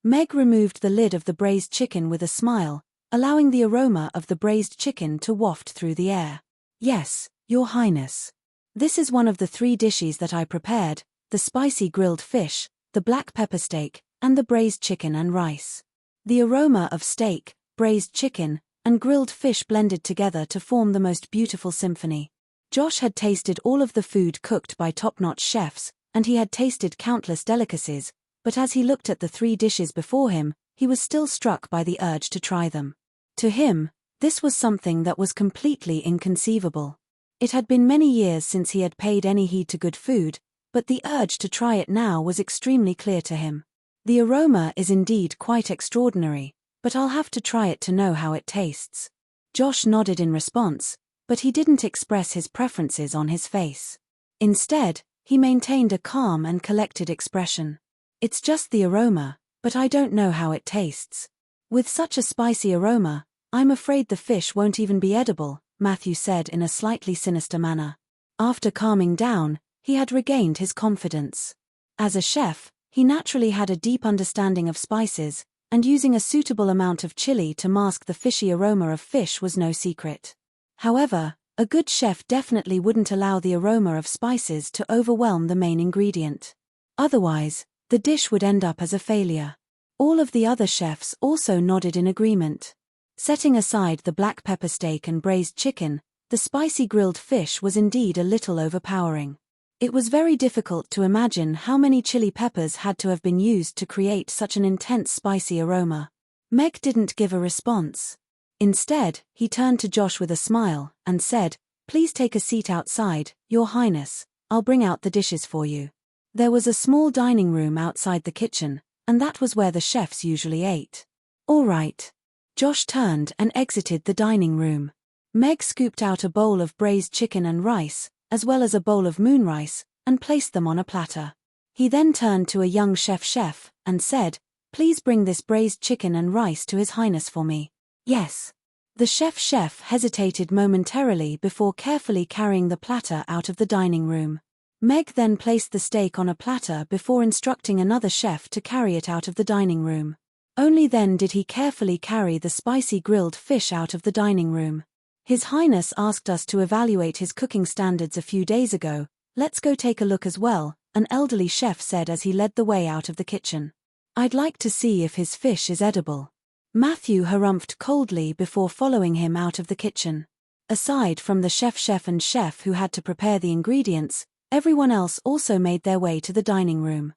Meg removed the lid of the braised chicken with a smile, allowing the aroma of the braised chicken to waft through the air. Yes, Your Highness. This is one of the 3 dishes that I prepared, the spicy grilled fish, the black pepper steak, and the braised chicken and rice. The aroma of steak, braised chicken, and grilled fish blended together to form the most beautiful symphony. Josh had tasted all of the food cooked by top-notch chefs, and he had tasted countless delicacies, but as he looked at the 3 dishes before him, he was still struck by the urge to try them. To him, this was something that was completely inconceivable. It had been many years since he had paid any heed to good food, but the urge to try it now was extremely clear to him. The aroma is indeed quite extraordinary, but I'll have to try it to know how it tastes. Josh nodded in response, but he didn't express his preferences on his face. Instead, he maintained a calm and collected expression. It's just the aroma, but I don't know how it tastes. With such a spicy aroma, I'm afraid the fish won't even be edible, Matthew said in a slightly sinister manner. After calming down, he had regained his confidence. As a chef, he naturally had a deep understanding of spices, and using a suitable amount of chili to mask the fishy aroma of fish was no secret. However, a good chef definitely wouldn't allow the aroma of spices to overwhelm the main ingredient. Otherwise, the dish would end up as a failure. All of the other chefs also nodded in agreement. Setting aside the black pepper steak and braised chicken, the spicy grilled fish was indeed a little overpowering. It was very difficult to imagine how many chili peppers had to have been used to create such an intense spicy aroma. Meg didn't give a response. Instead, he turned to Josh with a smile and said, "Please take a seat outside, Your Highness. I'll bring out the dishes for you." There was a small dining room outside the kitchen, and that was where the chefs usually ate. All right. Josh turned and exited the dining room. Meg scooped out a bowl of braised chicken and rice, as well as a bowl of moon rice, and placed them on a platter. He then turned to a young chef and said, "Please bring this braised chicken and rice to His Highness for me." Yes. The chef hesitated momentarily before carefully carrying the platter out of the dining room. Meg then placed the steak on a platter before instructing another chef to carry it out of the dining room. Only then did he carefully carry the spicy grilled fish out of the dining room. His Highness asked us to evaluate his cooking standards a few days ago. Let's go take a look as well, an elderly chef said as he led the way out of the kitchen. I'd like to see if his fish is edible. Matthew harumphed coldly before following him out of the kitchen. Aside from the chef and chef who had to prepare the ingredients, everyone else also made their way to the dining room.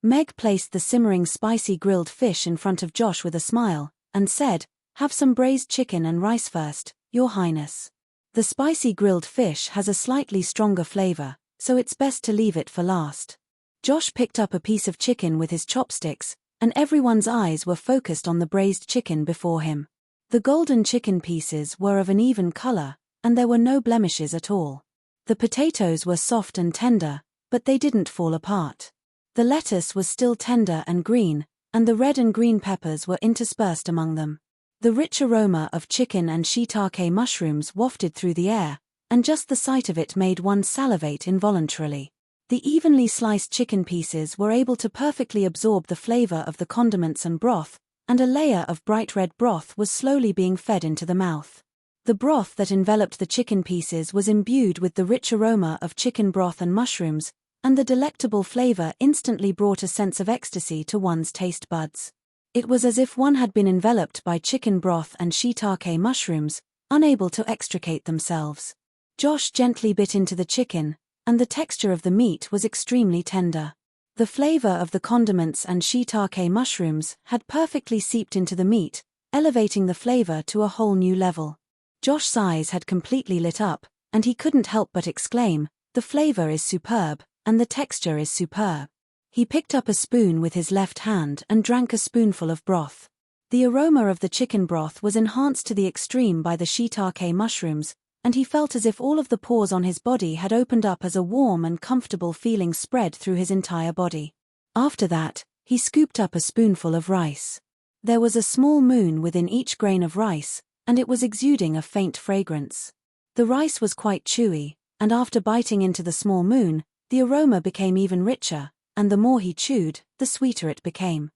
Meg placed the simmering spicy grilled fish in front of Josh with a smile, and said, "Have some braised chicken and rice first, Your Highness. The spicy grilled fish has a slightly stronger flavor, so it's best to leave it for last." Josh picked up a piece of chicken with his chopsticks, and everyone's eyes were focused on the braised chicken before him. The golden chicken pieces were of an even color, and there were no blemishes at all. The potatoes were soft and tender, but they didn't fall apart. The lettuce was still tender and green, and the red and green peppers were interspersed among them. The rich aroma of chicken and shiitake mushrooms wafted through the air, and just the sight of it made one salivate involuntarily. The evenly sliced chicken pieces were able to perfectly absorb the flavor of the condiments and broth, and a layer of bright red broth was slowly being fed into the mouth. The broth that enveloped the chicken pieces was imbued with the rich aroma of chicken broth and mushrooms, and the delectable flavor instantly brought a sense of ecstasy to one's taste buds. It was as if one had been enveloped by chicken broth and shiitake mushrooms, unable to extricate themselves. Josh gently bit into the chicken, and the texture of the meat was extremely tender. The flavor of the condiments and shiitake mushrooms had perfectly seeped into the meat, elevating the flavor to a whole new level. Josh's eyes had completely lit up, and he couldn't help but exclaim, "The flavor is superb, and the texture is superb." He picked up a spoon with his left hand and drank a spoonful of broth. The aroma of the chicken broth was enhanced to the extreme by the shiitake mushrooms, and he felt as if all of the pores on his body had opened up as a warm and comfortable feeling spread through his entire body. After that, he scooped up a spoonful of rice. There was a small moon within each grain of rice, and it was exuding a faint fragrance. The rice was quite chewy, and after biting into the small moon, the aroma became even richer, and the more he chewed, the sweeter it became.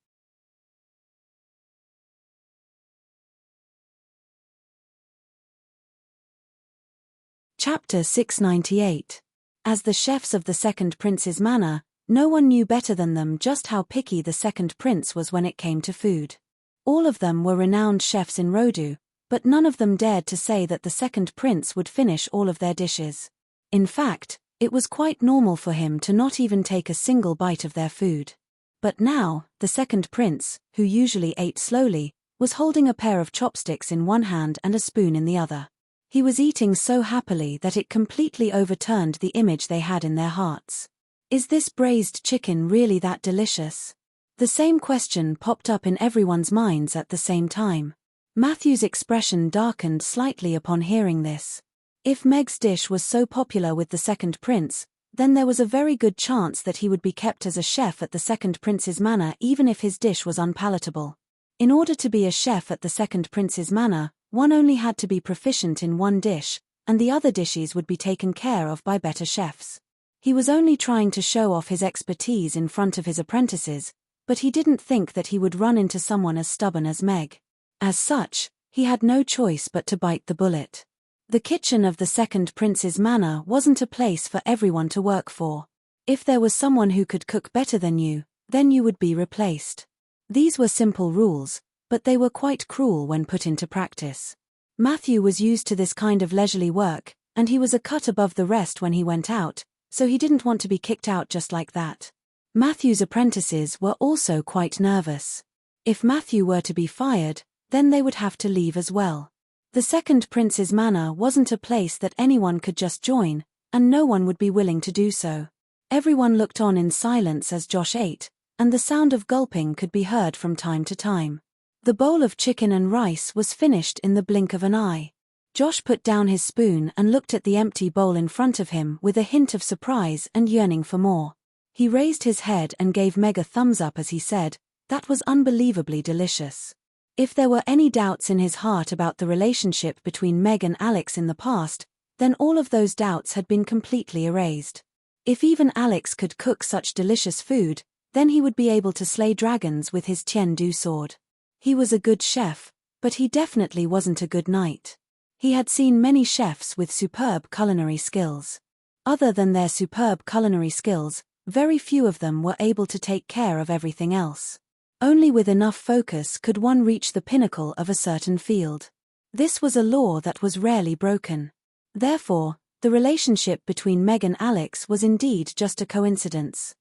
Chapter 698. As the chefs of the second prince's manor, no one knew better than them just how picky the second prince was when it came to food. All of them were renowned chefs in Rodu, but none of them dared to say that the second prince would finish all of their dishes. In fact, it was quite normal for him to not even take a single bite of their food. But now, the second prince, who usually ate slowly, was holding a pair of chopsticks in one hand and a spoon in the other. He was eating so happily that it completely overturned the image they had in their hearts. Is this braised chicken really that delicious? The same question popped up in everyone's minds at the same time. Matthew's expression darkened slightly upon hearing this. If Meg's dish was so popular with the second prince, then there was a very good chance that he would be kept as a chef at the second prince's manor even if his dish was unpalatable. In order to be a chef at the second prince's manor, one only had to be proficient in one dish, and the other dishes would be taken care of by better chefs. He was only trying to show off his expertise in front of his apprentices, but he didn't think that he would run into someone as stubborn as Meg. As such, he had no choice but to bite the bullet. The kitchen of the second prince's manor wasn't a place for everyone to work for. If there was someone who could cook better than you, then you would be replaced. These were simple rules, but they were quite cruel when put into practice. Matthew was used to this kind of leisurely work, and he was a cut above the rest when he went out, so he didn't want to be kicked out just like that. Matthew's apprentices were also quite nervous. If Matthew were to be fired, then they would have to leave as well. The second prince's manor wasn't a place that anyone could just join, and no one would be willing to do so. Everyone looked on in silence as Josh ate, and the sound of gulping could be heard from time to time. The bowl of chicken and rice was finished in the blink of an eye. Josh put down his spoon and looked at the empty bowl in front of him with a hint of surprise and yearning for more. He raised his head and gave Meg a thumbs up as he said, "That was unbelievably delicious." If there were any doubts in his heart about the relationship between Meg and Alex in the past, then all of those doubts had been completely erased. If even Alex could cook such delicious food, then he would be able to slay dragons with his Tian-Du sword. He was a good chef, but he definitely wasn't a good knight. He had seen many chefs with superb culinary skills. Other than their superb culinary skills, very few of them were able to take care of everything else. Only with enough focus could one reach the pinnacle of a certain field. This was a law that was rarely broken. Therefore, the relationship between Meg and Alex was indeed just a coincidence.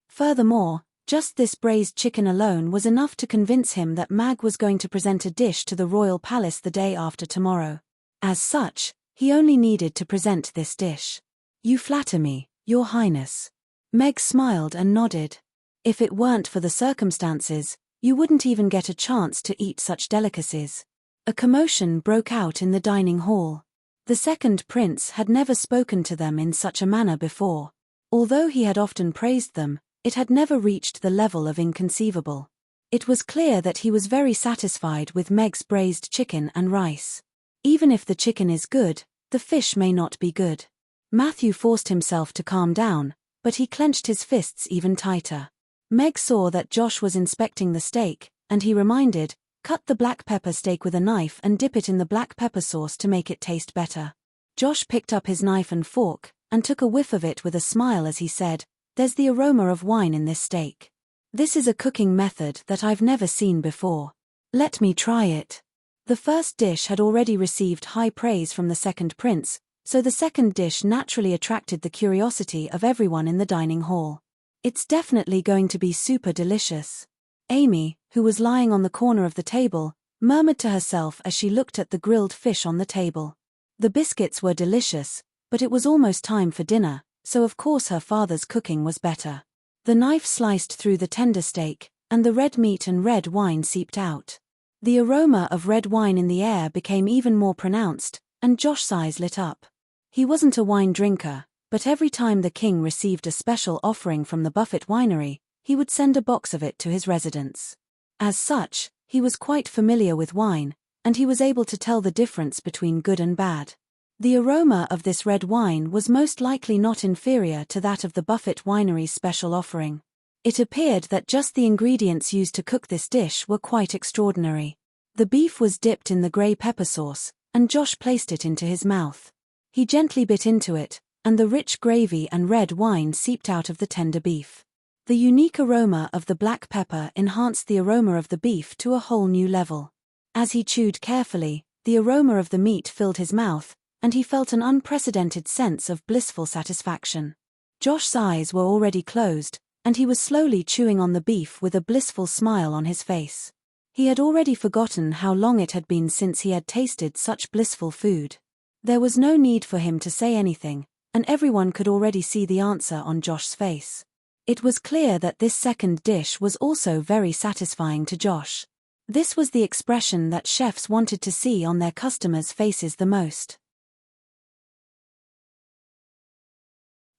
Furthermore, just this braised chicken alone was enough to convince him that Mag was going to present a dish to the royal palace the day after tomorrow. As such, he only needed to present this dish. "You flatter me, Your Highness." Meg smiled and nodded. "If it weren't for the circumstances, you wouldn't even get a chance to eat such delicacies." A commotion broke out in the dining hall. The second prince had never spoken to them in such a manner before. Although he had often praised them, it had never reached the level of inconceivable. It was clear that he was very satisfied with Meg's braised chicken and rice. Even if the chicken is good, the fish may not be good. Matthew forced himself to calm down, but he clenched his fists even tighter. Meg saw that Josh was inspecting the steak, and he reminded, "Cut the black pepper steak with a knife and dip it in the black pepper sauce to make it taste better." Josh picked up his knife and fork, and took a whiff of it with a smile as he said, "There's the aroma of wine in this steak. This is a cooking method that I've never seen before. Let me try it." The first dish had already received high praise from the second prince, so the second dish naturally attracted the curiosity of everyone in the dining hall. "It's definitely going to be super delicious." Amy, who was lying on the corner of the table, murmured to herself as she looked at the grilled fish on the table. The biscuits were delicious, but it was almost time for dinner, so of course her father's cooking was better. The knife sliced through the tender steak, and the red meat and red wine seeped out. The aroma of red wine in the air became even more pronounced, and Josh's eyes lit up. He wasn't a wine drinker, but every time the king received a special offering from the Buffett winery, he would send a box of it to his residence. As such, he was quite familiar with wine, and he was able to tell the difference between good and bad. The aroma of this red wine was most likely not inferior to that of the Buffett winery's special offering. It appeared that just the ingredients used to cook this dish were quite extraordinary. The beef was dipped in the grey pepper sauce, and Josh placed it into his mouth. He gently bit into it, and the rich gravy and red wine seeped out of the tender beef. The unique aroma of the black pepper enhanced the aroma of the beef to a whole new level. As he chewed carefully, the aroma of the meat filled his mouth, and he felt an unprecedented sense of blissful satisfaction. Josh's eyes were already closed, and he was slowly chewing on the beef with a blissful smile on his face. He had already forgotten how long it had been since he had tasted such blissful food. There was no need for him to say anything, and everyone could already see the answer on Josh's face. It was clear that this second dish was also very satisfying to Josh. This was the expression that chefs wanted to see on their customers' faces the most.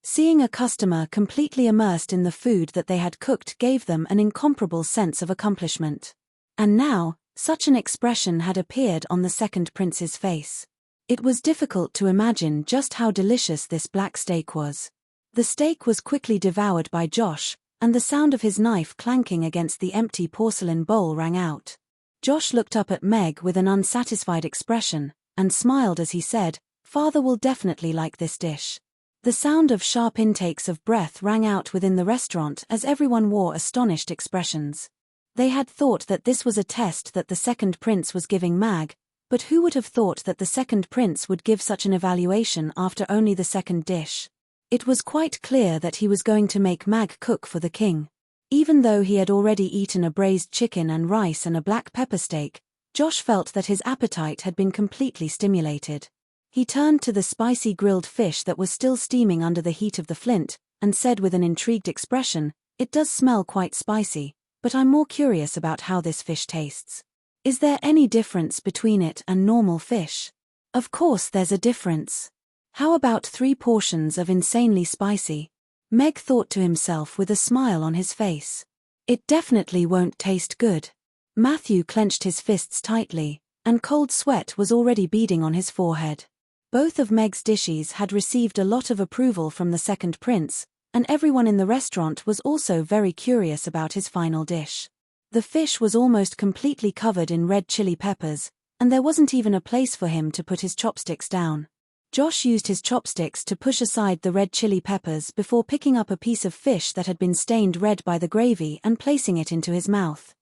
Seeing a customer completely immersed in the food that they had cooked gave them an incomparable sense of accomplishment. And now, such an expression had appeared on the second prince's face. It was difficult to imagine just how delicious this black steak was. The steak was quickly devoured by Josh, and the sound of his knife clanking against the empty porcelain bowl rang out. Josh looked up at Meg with an unsatisfied expression, and smiled as he said, "Father will definitely like this dish." The sound of sharp intakes of breath rang out within the restaurant as everyone wore astonished expressions. They had thought that this was a test that the second prince was giving Mag, but who would have thought that the second prince would give such an evaluation after only the second dish? It was quite clear that he was going to make Mag cook for the king. Even though he had already eaten a braised chicken and rice and a black pepper steak, Josh felt that his appetite had been completely stimulated. He turned to the spicy grilled fish that was still steaming under the heat of the flint, and said with an intrigued expression, "It does smell quite spicy, but I'm more curious about how this fish tastes. Is there any difference between it and normal fish?" "Of course there's a difference. How about 3 portions of insanely spicy?" Meg thought to himself with a smile on his face. "It definitely won't taste good." Matthew clenched his fists tightly, and cold sweat was already beading on his forehead. Both of Meg's dishes had received a lot of approval from the second prince, and everyone in the restaurant was also very curious about his final dish. The fish was almost completely covered in red chili peppers, and there wasn't even a place for him to put his chopsticks down. Josh used his chopsticks to push aside the red chili peppers before picking up a piece of fish that had been stained red by the gravy and placing it into his mouth.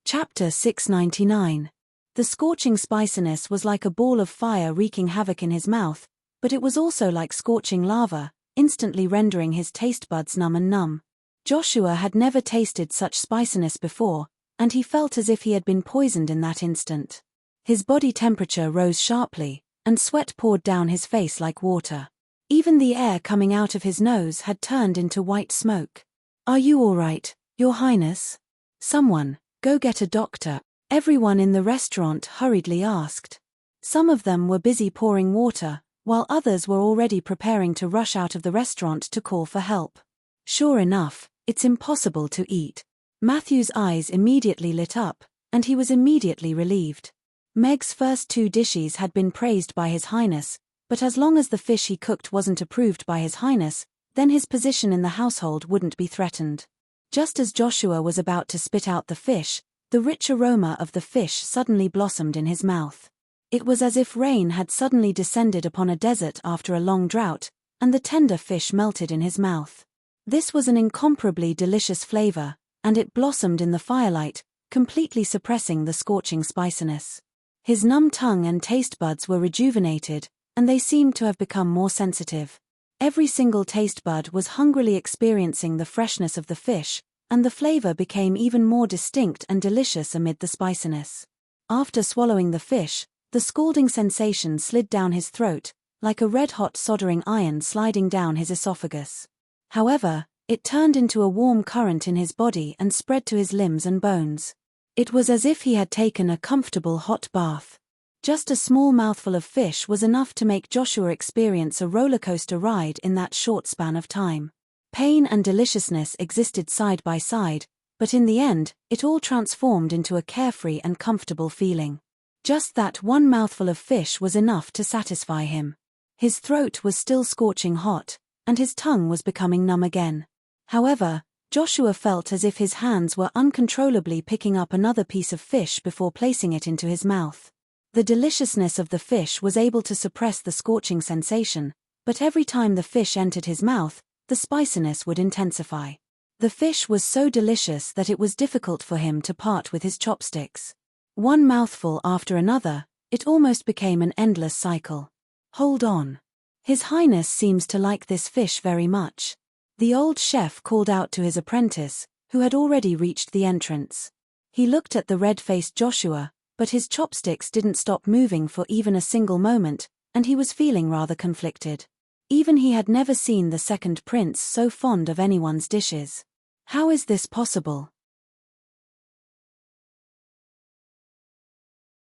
Chapter 699. The scorching spiciness was like a ball of fire wreaking havoc in his mouth, but it was also like scorching lava, instantly rendering his taste buds numb and numb. Joshua had never tasted such spiciness before, and he felt as if he had been poisoned in that instant. His body temperature rose sharply, and sweat poured down his face like water. Even the air coming out of his nose had turned into white smoke. "Are you all right, Your Highness? Someone, go get a doctor," everyone in the restaurant hurriedly asked. Some of them were busy pouring water, while others were already preparing to rush out of the restaurant to call for help. Sure enough, it's impossible to eat. Matthew's eyes immediately lit up, and he was immediately relieved. Meg's first 2 dishes had been praised by His Highness, but as long as the fish he cooked wasn't approved by His Highness, then his position in the household wouldn't be threatened. Just as Joshua was about to spit out the fish, the rich aroma of the fish suddenly blossomed in his mouth. It was as if rain had suddenly descended upon a desert after a long drought, and the tender fish melted in his mouth. This was an incomparably delicious flavor, and it blossomed in the firelight, completely suppressing the scorching spiciness. His numb tongue and taste buds were rejuvenated, and they seemed to have become more sensitive. Every single taste bud was hungrily experiencing the freshness of the fish, and the flavor became even more distinct and delicious amid the spiciness. After swallowing the fish, the scalding sensation slid down his throat, like a red-hot soldering iron sliding down his esophagus. However, it turned into a warm current in his body and spread to his limbs and bones. It was as if he had taken a comfortable hot bath. Just a small mouthful of fish was enough to make Joshua experience a rollercoaster ride in that short span of time. Pain and deliciousness existed side by side, but in the end, it all transformed into a carefree and comfortable feeling. Just that one mouthful of fish was enough to satisfy him. His throat was still scorching hot, and his tongue was becoming numb again. However, Joshua felt as if his hands were uncontrollably picking up another piece of fish before placing it into his mouth. The deliciousness of the fish was able to suppress the scorching sensation, but every time the fish entered his mouth, the spiciness would intensify. The fish was so delicious that it was difficult for him to part with his chopsticks. One mouthful after another, it almost became an endless cycle. Hold on. His Highness seems to like this fish very much. The old chef called out to his apprentice, who had already reached the entrance. He looked at the red-faced Joshua, but his chopsticks didn't stop moving for even a single moment, and he was feeling rather conflicted. Even he had never seen the second prince so fond of anyone's dishes. How is this possible?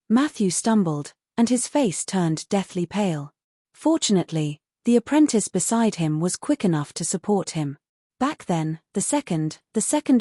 Matthew stumbled, and his face turned deathly pale. Fortunately, the apprentice beside him was quick enough to support him. Back then, the second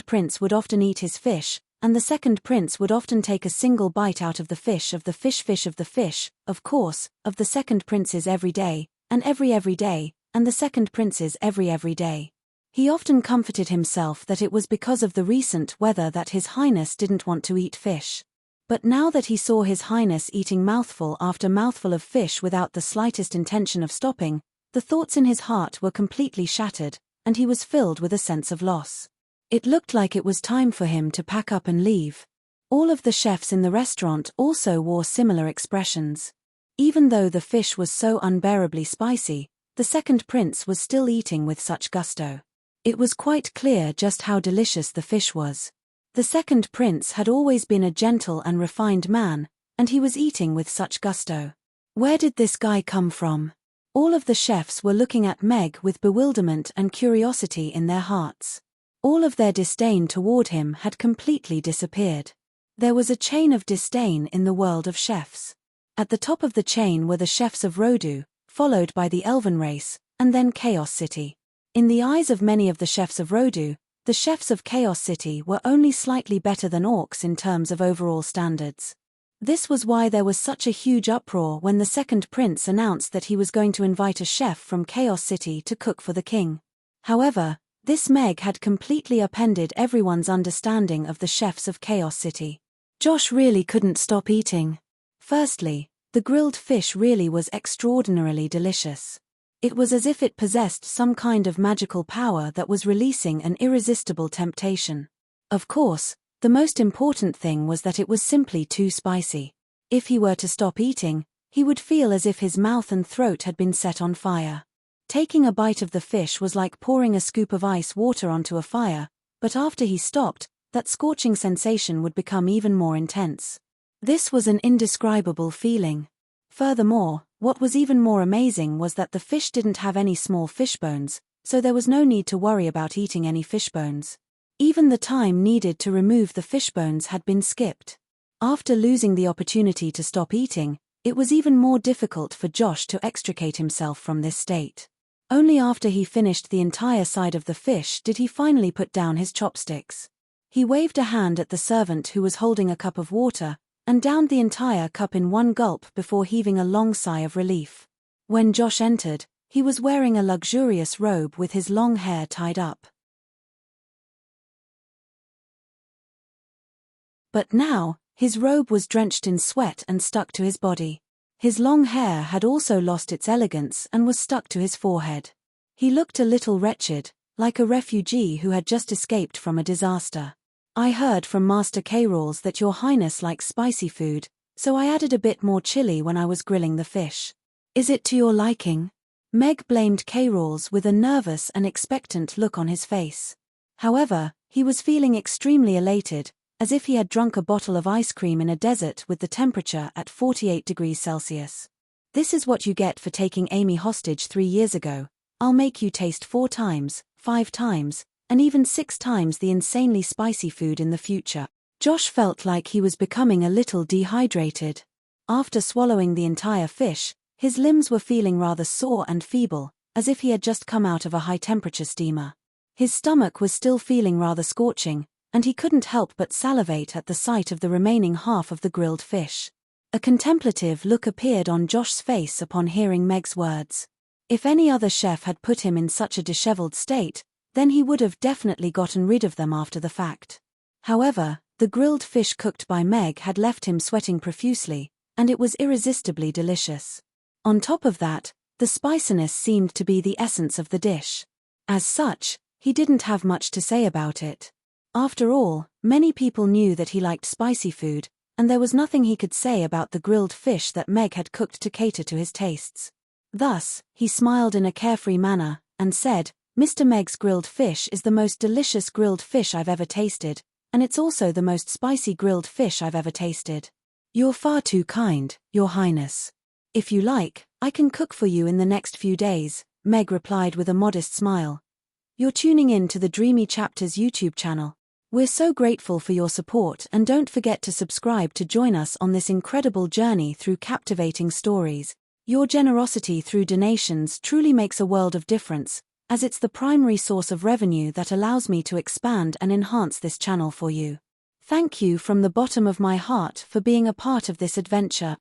prince would often eat his fish, and the second prince would often take a single bite out of the fish, of course, of the second prince's every day, and every day, and the second prince's every day. He often comforted himself that it was because of the recent weather that His Highness didn't want to eat fish. But now that he saw His Highness eating mouthful after mouthful of fish without the slightest intention of stopping, the thoughts in his heart were completely shattered, and he was filled with a sense of loss. It looked like it was time for him to pack up and leave. All of the chefs in the restaurant also wore similar expressions. Even though the fish was so unbearably spicy, the second prince was still eating with such gusto. It was quite clear just how delicious the fish was. The second prince had always been a gentle and refined man, and he was eating with such gusto. Where did this guy come from? All of the chefs were looking at Meg with bewilderment and curiosity in their hearts. All of their disdain toward him had completely disappeared. There was a chain of disdain in the world of chefs. At the top of the chain were the chefs of Rodu, followed by the Elven race, and then Chaos City. In the eyes of many of the chefs of Rodu, the chefs of Chaos City were only slightly better than orcs in terms of overall standards. This was why there was such a huge uproar when the second prince announced that he was going to invite a chef from Chaos City to cook for the king. However, this Meg had completely upended everyone's understanding of the chefs of Chaos City. Josh really couldn't stop eating. Firstly, the grilled fish really was extraordinarily delicious. It was as if it possessed some kind of magical power that was releasing an irresistible temptation. Of course, the most important thing was that it was simply too spicy. If he were to stop eating, he would feel as if his mouth and throat had been set on fire. Taking a bite of the fish was like pouring a scoop of ice water onto a fire, but after he stopped, that scorching sensation would become even more intense. This was an indescribable feeling. Furthermore, what was even more amazing was that the fish didn't have any small fish bones, so there was no need to worry about eating any fish bones. Even the time needed to remove the fish bones had been skipped. After losing the opportunity to stop eating, it was even more difficult for Josh to extricate himself from this state. Only after he finished the entire side of the fish did he finally put down his chopsticks. He waved a hand at the servant who was holding a cup of water, and downed the entire cup in one gulp before heaving a long sigh of relief. When Josh entered, he was wearing a luxurious robe with his long hair tied up. But now, his robe was drenched in sweat and stuck to his body. His long hair had also lost its elegance and was stuck to his forehead. He looked a little wretched, like a refugee who had just escaped from a disaster. I heard from Master K-Rawls that your highness likes spicy food, so I added a bit more chili when I was grilling the fish. Is it to your liking? Meg blamed K-Rawls with a nervous and expectant look on his face. However, he was feeling extremely elated, as if he had drunk a bottle of ice cream in a desert with the temperature at 48 degrees Celsius. This is what you get for taking Amy hostage 3 years ago. I'll make you taste 4 times, 5 times, and even 6 times the insanely spicy food in the future. Josh felt like he was becoming a little dehydrated. After swallowing the entire fish, his limbs were feeling rather sore and feeble, as if he had just come out of a high-temperature steamer. His stomach was still feeling rather scorching, and he couldn't help but salivate at the sight of the remaining half of the grilled fish. A contemplative look appeared on Josh's face upon hearing Meg's words. If any other chef had put him in such a disheveled state, then he would have definitely gotten rid of them after the fact. However, the grilled fish cooked by Meg had left him sweating profusely, and it was irresistibly delicious. On top of that, the spiciness seemed to be the essence of the dish. As such, he didn't have much to say about it. After all, many people knew that he liked spicy food, and there was nothing he could say about the grilled fish that Meg had cooked to cater to his tastes. Thus, he smiled in a carefree manner, and said, "Mr. Meg's grilled fish is the most delicious grilled fish I've ever tasted, and it's also the most spicy grilled fish I've ever tasted." "You're far too kind, Your Highness. If you like, I can cook for you in the next few days," Meg replied with a modest smile. "You're tuning in to the Dreamy Chapters YouTube channel. We're so grateful for your support, and don't forget to subscribe to join us on this incredible journey through captivating stories. Your generosity through donations truly makes a world of difference, as it's the primary source of revenue that allows me to expand and enhance this channel for you. Thank you from the bottom of my heart for being a part of this adventure.